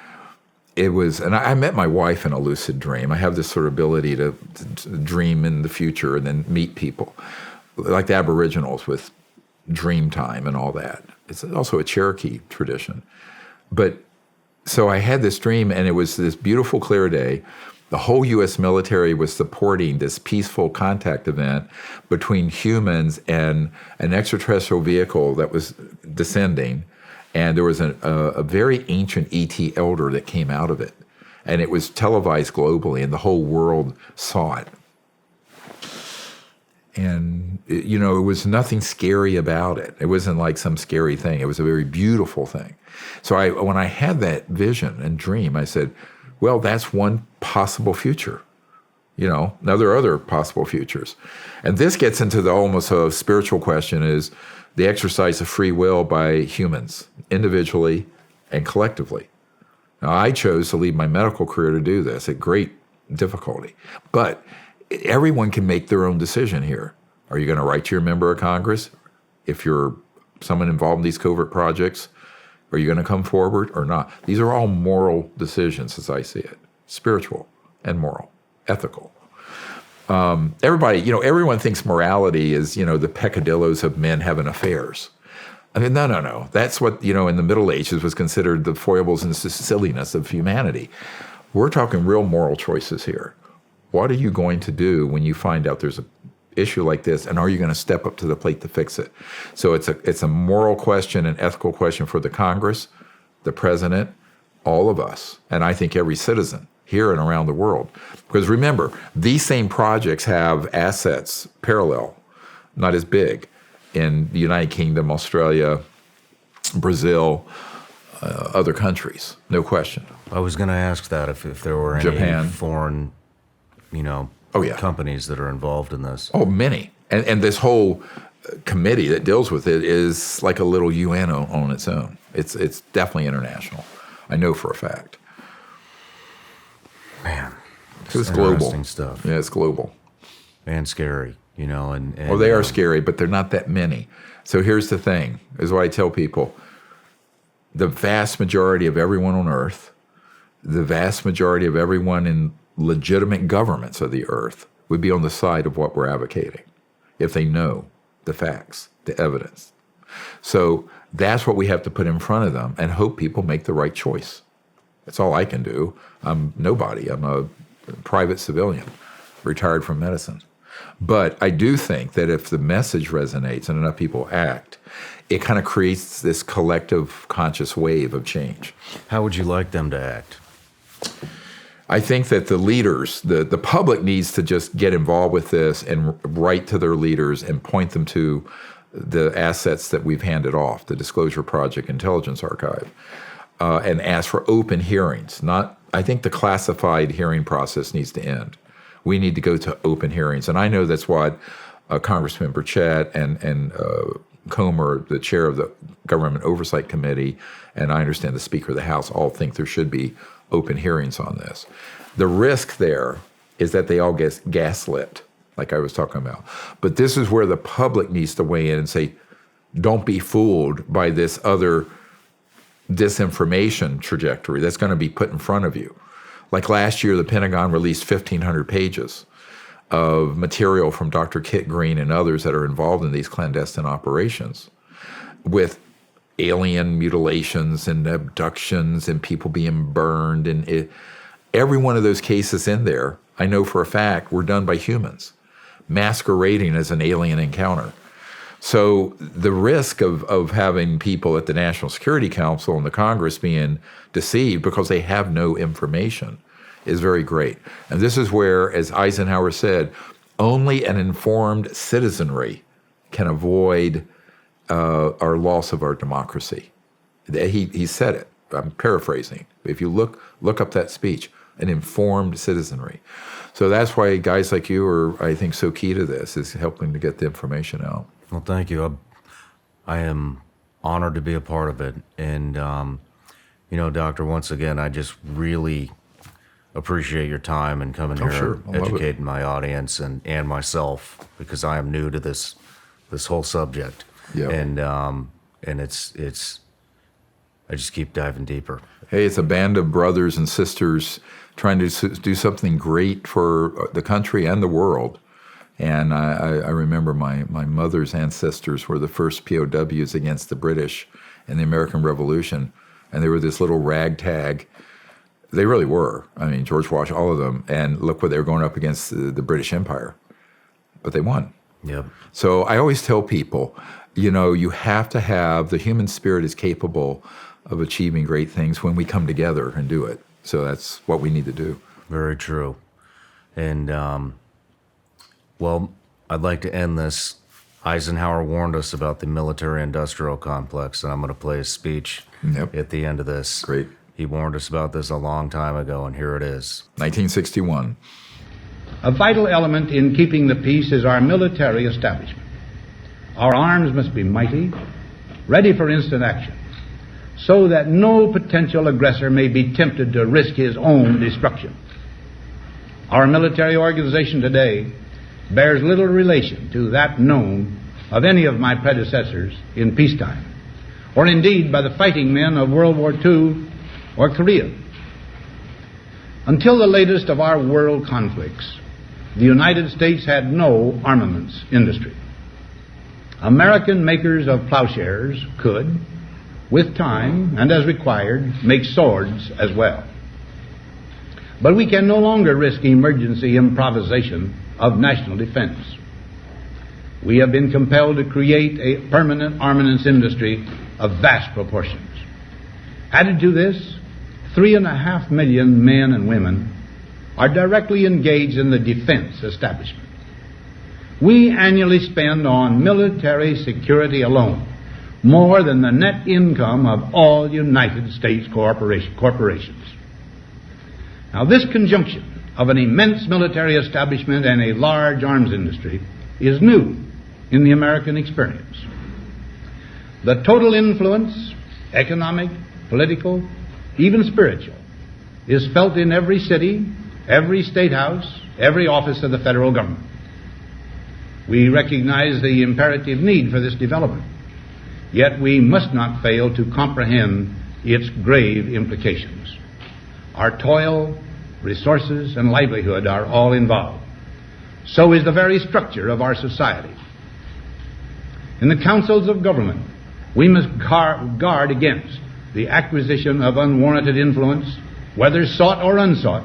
I met my wife in a lucid dream. I have this sort of ability to dream in the future and then meet people, like the Aboriginals with dream time and all that. It's also a Cherokee tradition. But so I had this dream, and it was this beautiful, clear day. The whole U.S. military was supporting this peaceful contact event between humans and an extraterrestrial vehicle that was descending. And there was a very ancient ET elder that came out of it. And it was televised globally, and the whole world saw it. And, it was nothing scary about it. It wasn't like some scary thing. It was a very beautiful thing. So when I had that vision and dream, I said, well, that's one possible future. Now there are other possible futures. And this gets into the almost a spiritual question, is the exercise of free will by humans, individually and collectively. Now, I chose to leave my medical career to do this at great difficulty. But everyone can make their own decision here. Are you going to write to your member of Congress if you're someone involved in these covert projects? Are you going to come forward or not? These are all moral decisions as I see it. Spiritual and moral, ethical. Everyone thinks morality is, the peccadillos of men having affairs. I mean, no. That's what, in the Middle Ages was considered the foibles and silliness of humanity. We're talking real moral choices here. What are you going to do when you find out there's an issue like this, and are you going to step up to the plate to fix it? So it's a moral question, an ethical question for the Congress, the president, all of us, and I think every citizen here and around the world. Because remember, these same projects have assets parallel, not as big, in the United Kingdom, Australia, Brazil, other countries, no question. I was going to ask that if there were any Japan. Foreign, companies that are involved in this. Oh, many. And this whole committee that deals with it is like a little UN on its own. It's definitely international. I know for a fact. Man, It's global. Interesting stuff. Yeah, it's global. And scary, and Well, they are scary, but they're not that many. So here's the thing, is what I tell people. The vast majority of everyone on Earth, the vast majority of everyone in legitimate governments of the Earth would be on the side of what we're advocating if they know the facts, the evidence. So that's what we have to put in front of them and hope people make the right choice. That's all I can do. I'm nobody. I'm a private civilian, retired from medicine. But I do think that if the message resonates and enough people act, it kind of creates this collective conscious wave of change. How would you like them to act? I think that the leaders, the public needs to just get involved with this and write to their leaders and point them to the assets that we've handed off, the Disclosure Project Intelligence Archive, and ask for open hearings. I think the classified hearing process needs to end. We need to go to open hearings. And I know that's what Congressmember Chet and Comer, the chair of the Government Oversight Committee, and I understand the Speaker of the House all think there should be open hearings on this. The risk there is that they all get gaslit, like I was talking about. But this is where the public needs to weigh in and say, don't be fooled by this other disinformation trajectory that's going to be put in front of you. Like last year, the Pentagon released 1,500 pages of material from Dr. Kit Green and others that are involved in these clandestine operations with alien mutilations and abductions and people being burned. And every one of those cases in there, I know for a fact, were done by humans, masquerading as an alien encounter. So the risk of having people at the National Security Council and the Congress being deceived because they have no information is very great. And this is where, as Eisenhower said, only an informed citizenry can avoid our loss of our democracy. He said it. I'm paraphrasing. If you look up that speech, an informed citizenry. So that's why guys like you are, I think, so key to this, is helping to get the information out. Well, thank you. I am honored to be a part of it. And, Doctor, once again, I just really appreciate your time and coming here and educating my audience and myself, because I am new to this whole subject. Yeah. And it's I just keep diving deeper. Hey, it's a band of brothers and sisters trying to do something great for the country and the world. And I remember my mother's ancestors were the first POWs against the British in the American Revolution. And they were this little ragtag. They really were. I mean, George Washington, all of them. And look what they were going up against, the British Empire. But they won. Yep. So I always tell people, you have to have, the human spirit is capable of achieving great things when we come together and do it. So that's what we need to do. Very true. And, I'd like to end this. Eisenhower warned us about the military-industrial complex, and I'm going to play a speech at the end of this. Great. He warned us about this a long time ago, and here it is. 1961. A vital element in keeping the peace is our military establishment. Our arms must be mighty, ready for instant action, so that no potential aggressor may be tempted to risk his own destruction. Our military organization today bears little relation to that known of any of my predecessors in peacetime, or indeed by the fighting men of World War II or Korea. Until the latest of our world conflicts, the United States had no armaments industry. American makers of plowshares could, with time and as required, make swords as well. But we can no longer risk emergency improvisation of national defense. We have been compelled to create a permanent armaments industry of vast proportions. Added to this, 3.5 million men and women are directly engaged in the defense establishment. We annually spend on military security alone more than the net income of all United States corporations. Now, this conjunction of an immense military establishment and a large arms industry is new in the American experience. The total influence, economic, political, even spiritual, is felt in every city, every state house, every office of the federal government. We recognize the imperative need for this development, yet we must not fail to comprehend its grave implications. Our toil, resources, and livelihood are all involved. So is the very structure of our society. In the councils of government, we must guard against the acquisition of unwarranted influence, whether sought or unsought,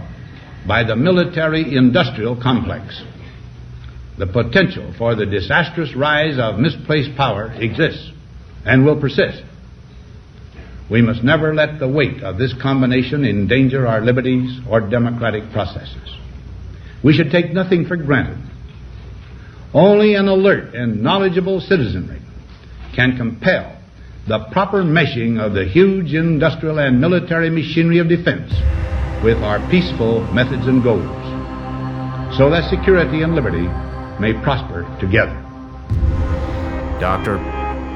by the military-industrial complex. The potential for the disastrous rise of misplaced power exists and will persist. We must never let the weight of this combination endanger our liberties or democratic processes. We should take nothing for granted. Only an alert and knowledgeable citizenry can compel the proper meshing of the huge industrial and military machinery of defense with our peaceful methods and goals, so that security and liberty may prosper together. Doctor,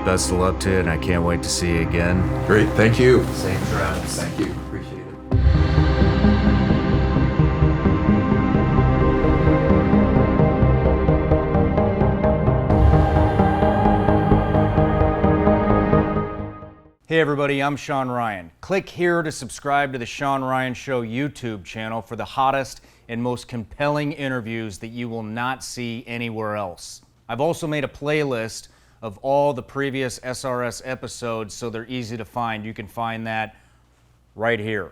best of luck to you, and I can't wait to see you again. Great, thank you. Safe travels. Thank you, appreciate it. Hey everybody, I'm Shawn Ryan. Click here to subscribe to the Shawn Ryan Show YouTube channel for the hottest and most compelling interviews that you will not see anywhere else. I've also made a playlist of all the previous SRS episodes so they're easy to find. You can find that right here.